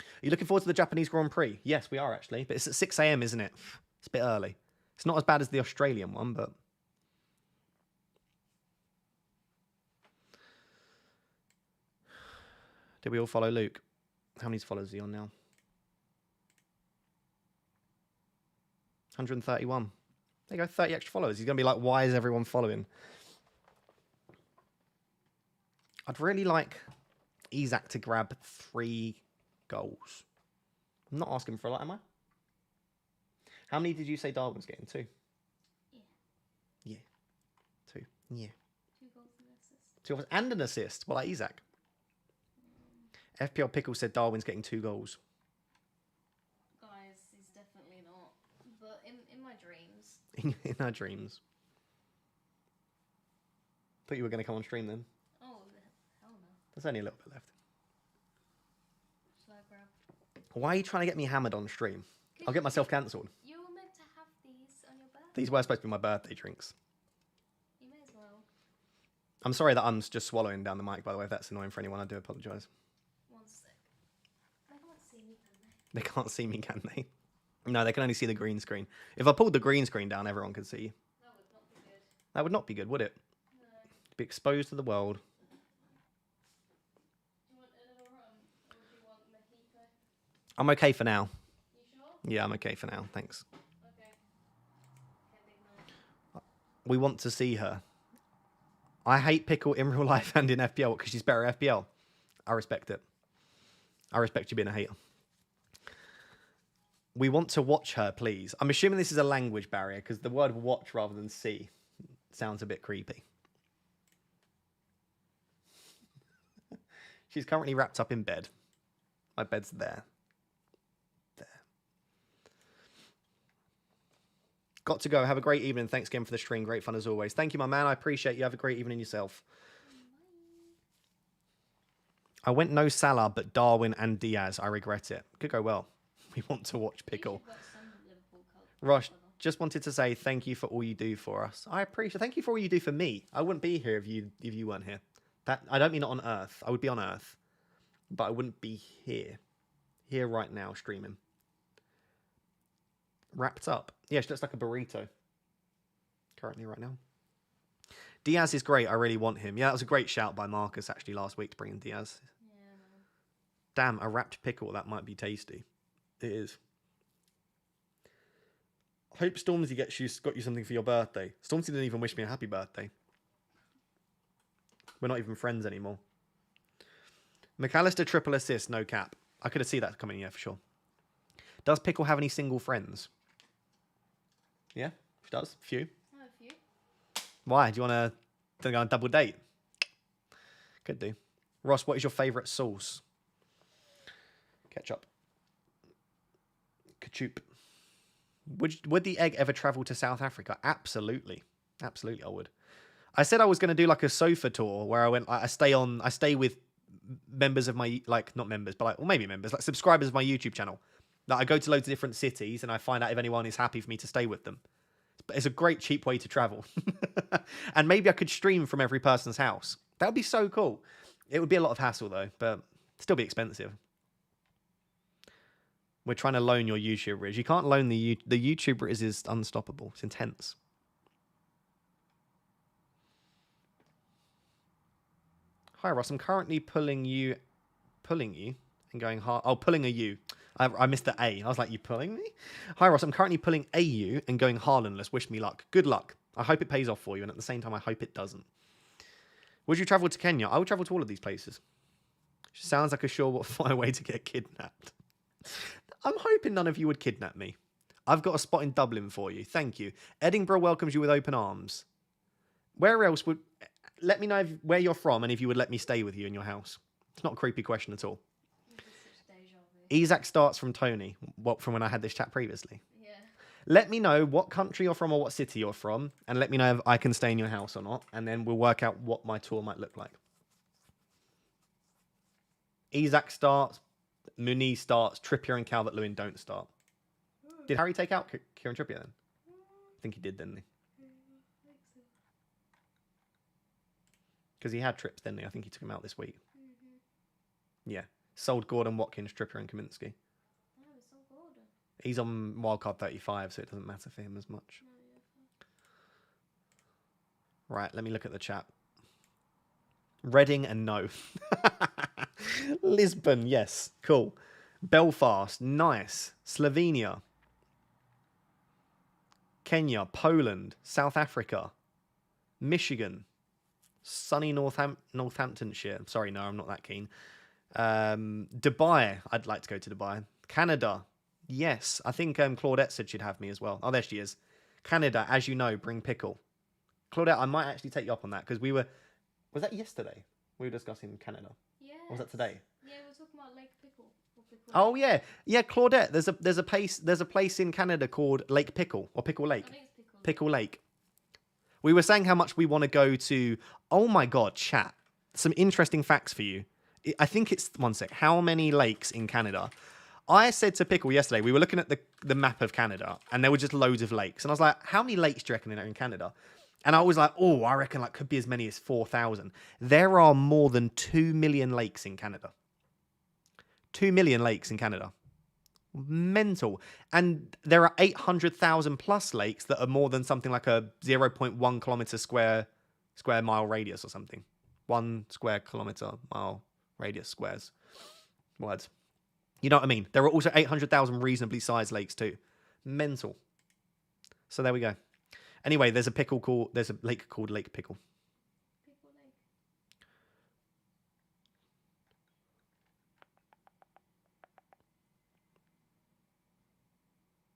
S1: Are you looking forward to the Japanese Grand Prix? Yes, we are actually. But it's at 6 a.m, isn't it? It's a bit early. It's not as bad as the Australian one, but... Did we all follow Luke? How many followers is he on now? 131. There you go, 30 extra followers. He's going to be like, why is everyone following? I'd really like Isaac to grab 3 goals. I'm not asking for a lot, am I? How many did you say Darwin's getting? 2? Yeah. 2. Yeah.
S2: 2 goals and an assist.
S1: 2 goals and an assist. Well, like Isaac. FPL Pickle said Darwin's getting 2 goals.
S2: Guys, he's definitely not. But in my dreams.
S1: In our dreams. Thought you were going to come on stream then.
S2: Oh, hell no.
S1: There's only a little bit left.
S2: Shall I grab?
S1: Why are you trying to get me hammered on stream? I'll get myself cancelled.
S2: You were meant to have these on your birthday.
S1: These were supposed to be my birthday drinks.
S2: You may as well.
S1: I'm sorry that I'm just swallowing down the mic, by the way. If that's annoying for anyone, I do apologise.
S2: 1 sec. They can't see me, can
S1: They
S2: they?
S1: can't see me, can they? No, they can only see the green screen. If I pulled the green screen down, everyone could see you.
S2: That would not be good.
S1: That would not be good, would it?
S2: No.
S1: Be exposed to the world.
S2: Do you want a little rum? Or do you want mojito?
S1: I'm okay for now.
S2: You sure?
S1: Yeah, I'm okay for now. Thanks.
S2: Okay. Okay, big night.
S1: We want to see her. I hate Pickle in real life and in FPL because she's better at FPL. I respect it. I respect you being a hater. We want to watch her, please. I'm assuming this is a language barrier because the word watch rather than see sounds a bit creepy. She's currently wrapped up in bed. My bed's there. There. Got to go. Have a great evening. Thanks again for the stream. Great fun as always. Thank you, my man. I appreciate you. Have a great evening yourself. I went no Salah, but Darwin and Diaz. I regret it. Could go well. We want to watch Pickle. Rosh, just wanted to say thank you for all you do for us. I appreciate. Thank you for all you do for me. I wouldn't be here if you weren't here. That I don't mean on Earth. I would be on Earth, but I wouldn't be here right now streaming. Wrapped up. Yeah, she looks like a burrito. Currently, right now. Diaz is great. I really want him. Yeah, that was a great shout by Marcus actually last week to bring in Diaz.
S2: Yeah, no.
S1: Damn, a wrapped pickle. That might be tasty. It is. Hope Stormzy got you something for your birthday. Stormzy didn't even wish me a happy birthday. We're not even friends anymore. McAllister triple assist, no cap. I could have seen that coming, yeah, for sure. Does Pickle have any single friends? Yeah, she does. A few.
S2: Oh, a few.
S1: Why? Do you want to go on a double date? Could do. Ross, what is your favourite sauce? Ketchup. Ketchup. Would the egg ever travel to South Africa? Absolutely. Absolutely, I would. I said I was going to do like a sofa tour where I stay with members of my, like, not members, but like, or maybe members, like subscribers of my YouTube channel. Like I go to loads of different cities and I find out if anyone is happy for me to stay with them. It's a great cheap way to travel. And maybe I could stream from every person's house. That would be so cool. It would be a lot of hassle though, but still be expensive. We're trying to loan your YouTuber. You can't loan the YouTuber is unstoppable. It's intense. Hi Ross, I'm currently pulling you and going hard. Oh, pulling a U. I missed the A. I was like, you pulling me? Hi Ross, I'm currently pulling a U and going Harlanless. Wish me luck. Good luck. I hope it pays off for you, and at the same time, I hope it doesn't. Would you travel to Kenya? I would travel to all of these places. Sounds like a surefire way to get kidnapped. I'm hoping none of you would kidnap me. I've got a spot in Dublin for you. Thank you. Edinburgh welcomes you with open arms. Where else would... Let me know where you're from and if you would let me stay with you in your house. It's not a creepy question at all. Isaac starts from Tony, from when I had this chat previously.
S2: Yeah.
S1: Let me know what country you're from or what city you're from, and let me know if I can stay in your house or not, and then we'll work out what my tour might look like. Isaac starts, Muniz starts, Trippier and Calvert-Lewin don't start. Did Harry take out Kieran Trippier then? I think he did, didn't he? Because he had trips, didn't he? I think he took him out this week. Yeah. Sold Gordon, Watkins, Trippier and Kaminsky.
S2: No, it's not Gordon.
S1: He's on wildcard 35, so it doesn't matter for him as much.
S2: No, yeah.
S1: Right, let me look at the chat. Reading and no. Lisbon, yes. Cool. Belfast, nice. Slovenia. Kenya, Poland, South Africa. Michigan. Sunny Northamptonshire. Sorry, no, I'm not that keen. Dubai. I'd like to go to Dubai. Canada. Yes. I think Claudette said she'd have me as well. Oh, there she is. Canada, as you know, bring pickle. Claudette, I might actually take you up on that because we were... Was that yesterday? We were discussing Canada.
S2: Yeah.
S1: Or was that today?
S2: Yeah, we're talking about Lake Pickle.
S1: Oh yeah, yeah, Claudette. There's a place in Canada called Lake Pickle or Pickle Lake.
S2: I think it's
S1: Pickle Lake. We were saying how much we want to go to. Oh my god, chat. Some interesting facts for you. I think it's one sec. How many lakes in Canada? I said to Pickle yesterday, we were looking at the map of Canada, and there were just loads of lakes. And I was like, how many lakes do you reckon are in Canada? And I was like, oh, I reckon like could be as many as 4,000. There are more than 2 million lakes in Canada. 2 million lakes in Canada. Mental. And there are 800,000 plus lakes that are more than something like a 0.1 kilometer square mile radius or something. 1 square kilometer mile radius squares. Words. You know what I mean? There are also 800,000 reasonably sized lakes too. Mental. So there we go. Anyway, there's a lake called Lake Pickle.
S2: Pickle Lake.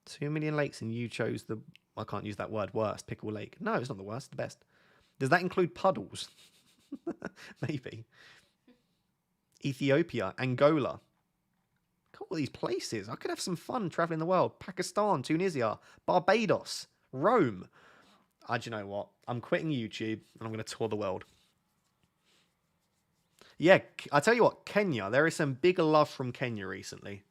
S1: 2 million lakes and you chose the... I can't use that word, worst. Pickle Lake. No, it's not the worst. The best. Does that include puddles? Maybe. Ethiopia. Angola. Look at all these places. I could have some fun traveling the world. Pakistan, Tunisia, Barbados, Rome. Do you know what? I'm quitting YouTube and I'm going to tour the world. Yeah, I tell you what, Kenya. There is some big love from Kenya recently.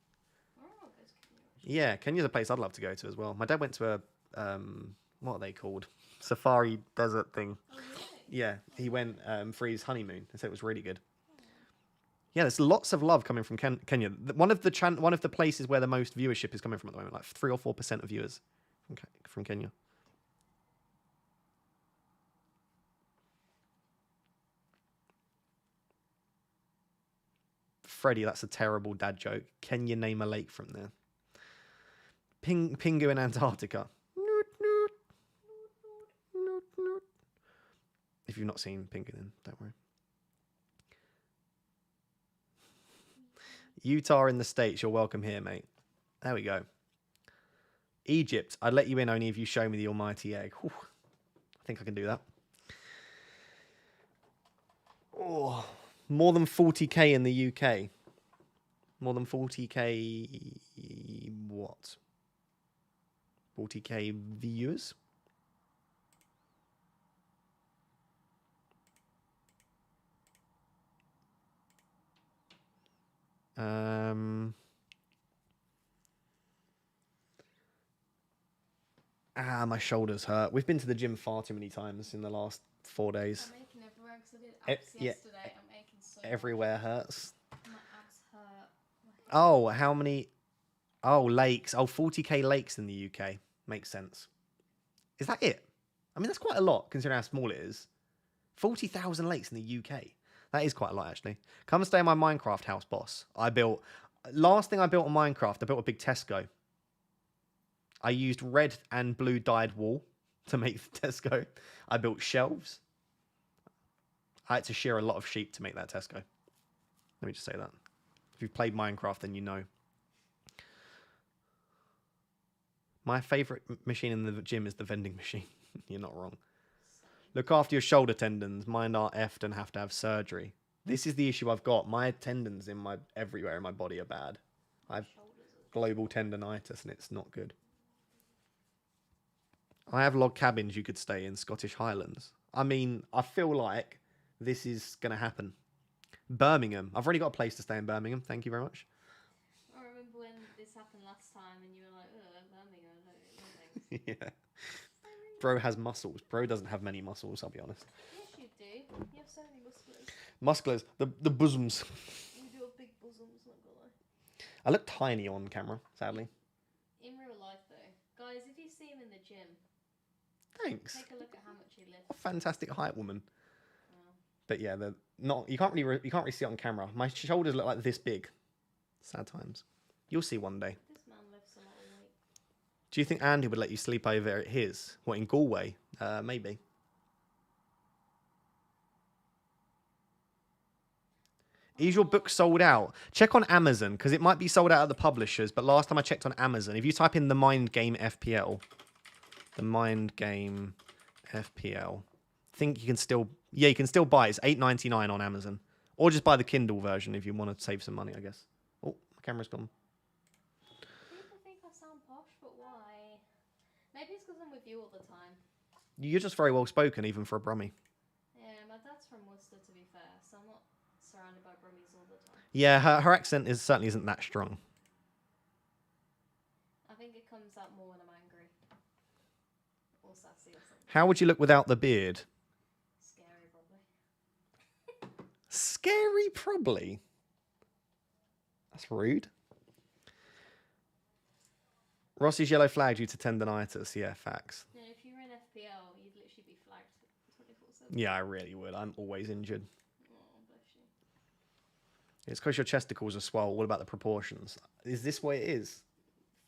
S2: Oh, there's Kenya.
S1: Yeah, Kenya's a place I'd love to go to as well. My dad went to a, what are they called? Safari desert thing.
S2: Oh, really?
S1: Yeah, he went for his honeymoon and said it was really good. Yeah, there's lots of love coming from Kenya. One of the places where the most viewership is coming from at the moment, like 3 or 4% of viewers from Kenya. Freddie, that's a terrible dad joke. Can you name a lake from there? Pingu in Antarctica. If you've not seen Pingu, then don't worry. Utah in the States, you're welcome here, mate. There we go. Egypt, I'd let you in only if you show me the almighty egg. Whew. I think I can do that. Oh, more than 40k in the UK. More than 40k what? 40k viewers? My shoulders hurt. We've been to the gym far too many times in the last 4 days.
S2: I'm aching everywhere because I did abs
S1: Yeah,
S2: yesterday. I'm aching so
S1: everywhere hurts.
S2: much. My abs hurt.
S1: Oh, how many? Oh, lakes. Oh, 40k lakes in the UK. Makes sense. Is that it? I mean, that's quite a lot considering how small it is. 40,000 lakes in the UK. That is quite a lot, actually. Come stay in my Minecraft house, boss. Last thing I built on Minecraft, I built a big Tesco. I used red and blue dyed wool to make the Tesco. I built shelves. I had to shear a lot of sheep to make that Tesco. Let me just say that. If you've played Minecraft, then you know. My favourite machine in the gym is the vending machine. You're not wrong. Look after your shoulder tendons. Mine are effed and have to have surgery. This is the issue I've got. My tendons everywhere in my body are bad. I have global tendonitis and it's not good. I have log cabins you could stay in Scottish Highlands. I mean, I feel like this is going to happen. Birmingham. I've already got a place to stay in Birmingham. Thank you very much.
S2: I remember when this happened last time and you were like, Birmingham, no thanks.
S1: Yeah. Bro has muscles. Bro doesn't have many muscles, I'll be honest.
S2: Yes, you do. You have so many muscles.
S1: Musculars. The bosoms.
S2: You do have big bosoms, not gonna lie.
S1: I look tiny on camera, sadly.
S2: In real life, though. Guys, if you see him in the gym,
S1: Thanks.
S2: take a look at how much he lifts.
S1: A fantastic height woman.
S2: Oh.
S1: But yeah, they're not. You can't really see it on camera. My shoulders look like this big. Sad times. You'll see one day.
S2: This man lifts a lot of weight.
S1: Do you think Andy would let you sleep over at his? What, in Galway? Maybe. Is your book sold out? Check on Amazon, because it might be sold out at the publishers, but last time I checked on Amazon, if you type in the Mind Game FPL, I think you can still, yeah, you can still buy it. It's $8.99 on Amazon. Or just buy the Kindle version if you want to save some money, I guess. Oh, my camera's gone.
S2: People think I sound posh, but why? Maybe it's because I'm with you all the time.
S1: You're just very well spoken, even for a Brummie.
S2: Yeah, my dad's from Worcester, to be fair, so I'm not surrounded by Brummies all the time.
S1: Yeah, her accent certainly isn't that strong.
S2: I think it comes out more when I'm angry. Or sassy or something.
S1: How would you look without the beard?
S2: Scary, probably.
S1: Scary, probably. That's rude. Rossi's yellow flag due to tendonitis. Yeah, facts.
S2: Yeah, if you were in FPL, you'd literally be flagged 24/7.
S1: Yeah, I really would. I'm always injured.
S2: Oh, bless you.
S1: It's because your chesticles are swole. What about the proportions? Is this what it is?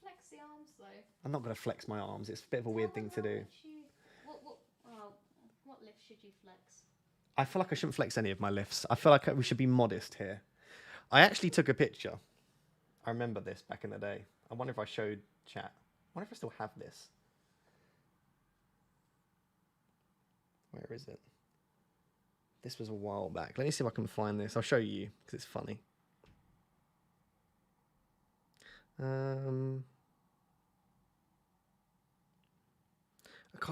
S2: Flex the arms, though.
S1: I'm not going to flex my arms. It's a bit of a weird thing to do.
S2: What lift should you flex?
S1: I feel like I shouldn't flex any of my lifts. I feel like we should be modest here. I actually took a picture. I remember this back in the day. I wonder if I showed chat. I wonder if I still have this. Where is it? This was a while back. Let me see if I can find this. I'll show you because it's funny. I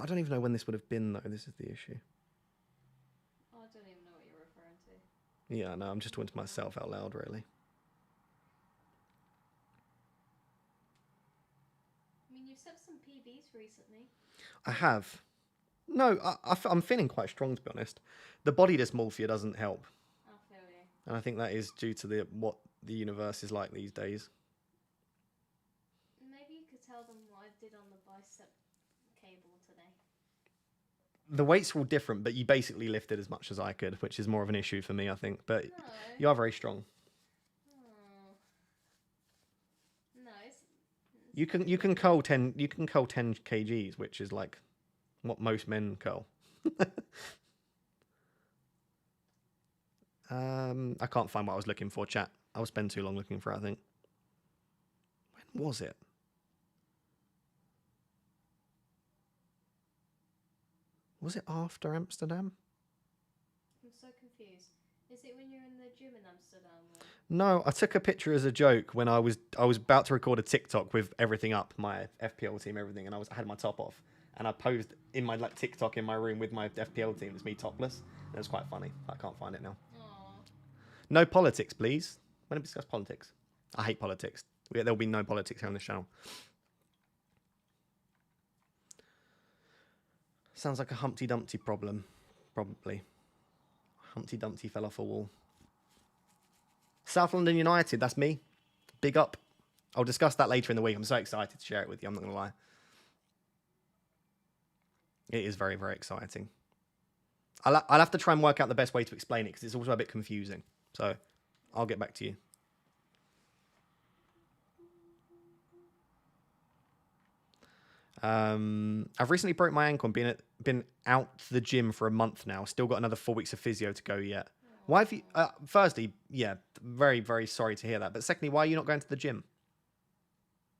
S1: don't even know when this would have been, though. This is the issue.
S2: Oh, I don't even know what you're referring to.
S1: Yeah, no, I'm just talking to myself out loud, really.
S2: I mean, you've set some PBs recently.
S1: I have. No, I'm feeling quite strong, to be honest. The body dysmorphia doesn't help.
S2: I feel you.
S1: And I think that is due to what the universe is like these days.
S2: Maybe you could tell them what I did on the bicep cable today.
S1: The weights were all different, but you basically lifted as much as I could, which is more of an issue for me, I think. But
S2: No.
S1: you are very strong.
S2: Oh. No, it's
S1: You can curl 10 kgs, which is like what most men curl. I can't find what I was looking for, chat. I'll spend too long looking for it, I think. When was it? Was it after Amsterdam?
S2: I'm so confused. Is it when you're in the gym in Amsterdam? Or?
S1: No, I took a picture as a joke when I was about to record a TikTok with everything up, my FPL team, everything, and I had my top off, and I posed in my TikTok in my room with my FPL team. It's me topless. And it was quite funny. I can't find it now.
S2: Aww.
S1: No politics, please. When we discuss politics, I hate politics. There'll be no politics here on this channel. Sounds like a Humpty Dumpty problem. Probably. Humpty Dumpty fell off a wall. South London United, that's me. Big up. I'll discuss that later in the week. I'm so excited to share it with you, I'm not going to lie. It is very, very exciting. I'll have to try and work out the best way to explain it because it's also a bit confusing. So I'll get back to you. I've recently broke my ankle and been out to the gym for a month now. Still got another 4 weeks of physio to go yet. Why have you... firstly, yeah, very, very sorry to hear that. But secondly, why are you not going to the gym?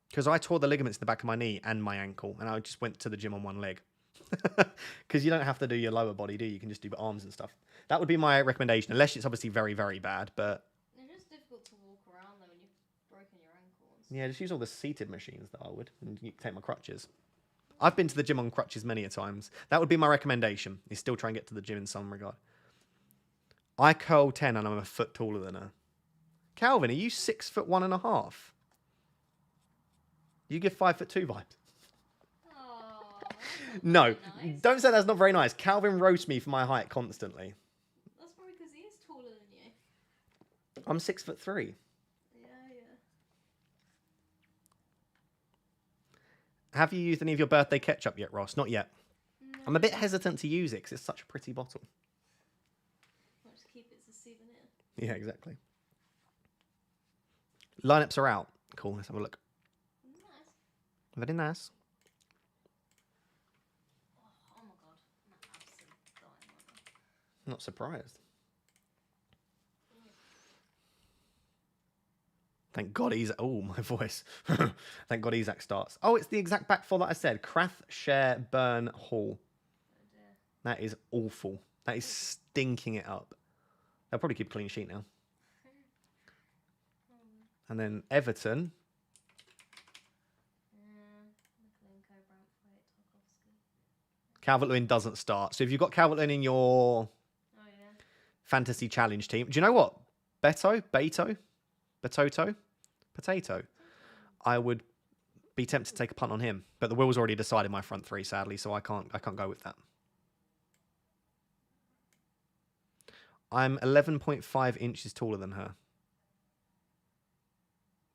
S1: Because I tore the ligaments in the back of my knee and my ankle, and I just went to the gym on one leg. Because you don't have to do your lower body, do you? You can just do arms and stuff. That would be my recommendation, unless it's obviously very, very bad. But
S2: it's just difficult to walk around though when you've broken your ankle.
S1: Yeah, just use all the seated machines that I would, and you can take my crutches. I've been to the gym on crutches many a times. That would be my recommendation, is still try and get to the gym in some regard. I curl 10 and I'm a foot taller than her. Calvin, are you 6'1.5"? You give 5'2" vibes. No,
S2: nice.
S1: Don't say that's not very nice. Calvin roasts me for my height constantly.
S2: That's probably because he is taller than you.
S1: I'm 6'3".
S2: Yeah.
S1: Have you used any of your birthday ketchup yet, Ross? Not yet.
S2: No.
S1: I'm a bit hesitant to use it because it's such a pretty bottle.
S2: I'll just keep it as a souvenir.
S1: Yeah, exactly. Lineups are out. Cool, let's have a look.
S2: Nice.
S1: Very nice.
S2: Oh my god. I'm absolutely dying right now.
S1: Not surprised. Thank God he's... Oh, my voice. Thank God Isaac starts. Oh, it's the exact back four that I said. Crath, Share, Burn, Hall.
S2: Oh dear.
S1: That is awful. That is stinking it up. They'll probably keep a clean sheet now. And then Everton. Calvert-Lewin doesn't start. So if you've got Calvert-Lewin in your fantasy challenge team, do you know what? Betoto, I would be tempted to take a punt on him. But the Will's already decided my front three, sadly, so I can't go with that. I'm 11.5 inches taller than her.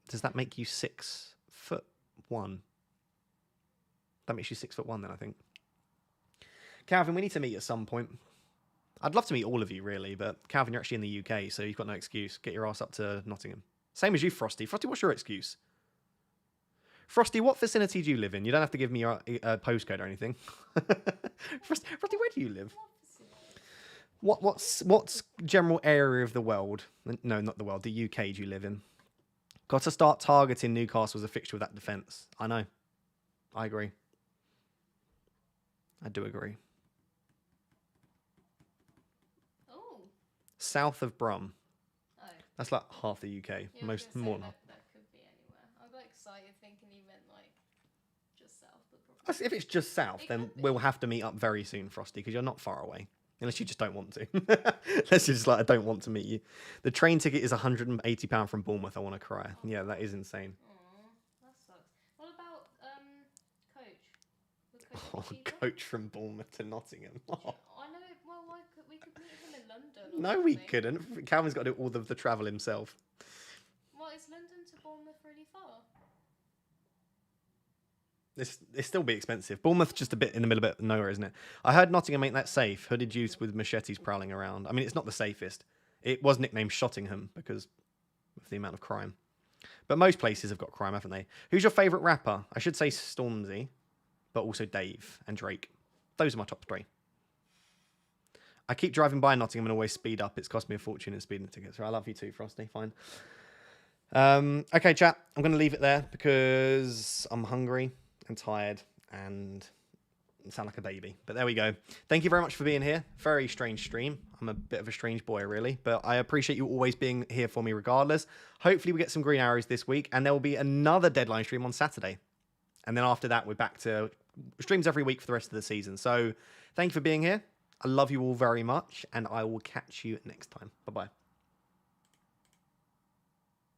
S1: Does that make you 6'1"? That makes you 6'1" then, I think. Calvin, we need to meet at some point. I'd love to meet all of you, really, but Calvin, you're actually in the UK, so you've got no excuse. Get your ass up to Nottingham. Same as you, Frosty. Frosty, what's your excuse? Frosty, what vicinity do you live in? You don't have to give me your postcode or anything. Frosty, where do you live? What's general area of the world? No, not the world. The UK do you live in? Got to start targeting Newcastle as a fixture with that defence. I know. I agree. I do agree.
S2: Oh.
S1: South of Brum.
S2: Oh.
S1: That's like half the UK.
S2: Yeah,
S1: Most more than half.
S2: That could be anywhere. I got excited thinking he meant like just south. But
S1: If it's just south, then we'll have to meet up very soon, Frosty, because you're not far away. Unless you just don't want to. Unless you're just like, I don't want to meet you. The train ticket is £180 from Bournemouth. I want to cry. Yeah, that is insane.
S2: Aww, that sucks. What about Coach?
S1: Oh, Coach from Bournemouth to Nottingham. Oh.
S2: I know. Well, we could meet him in London. Or
S1: No, we
S2: something.
S1: couldn't. Calvin's got to do all of the travel himself.
S2: Well, is London to Bournemouth really far?
S1: It's still be expensive. Bournemouth's just a bit in the middle of nowhere, isn't it? I heard Nottingham ain't that safe. Hooded youths with machetes prowling around. I mean, it's not the safest. It was nicknamed Shottingham because of the amount of crime. But most places have got crime, haven't they? Who's your favourite rapper? I should say Stormzy, but also Dave and Drake. Those are my top three. I keep driving by Nottingham and always speed up. It's cost me a fortune in speeding tickets. So I love you too, Frosty. Fine. Okay, chat. I'm going to leave it there because I'm hungry and tired and sound like a baby. But there we go. Thank you very much for being here. Very strange stream. I'm a bit of a strange boy, really. But I appreciate you always being here for me regardless. Hopefully we get some green arrows this week. And there will be another deadline stream on Saturday. And then after that, we're back to streams every week for the rest of the season. So thank you for being here. I love you all very much. And I will catch you next time. Bye-bye.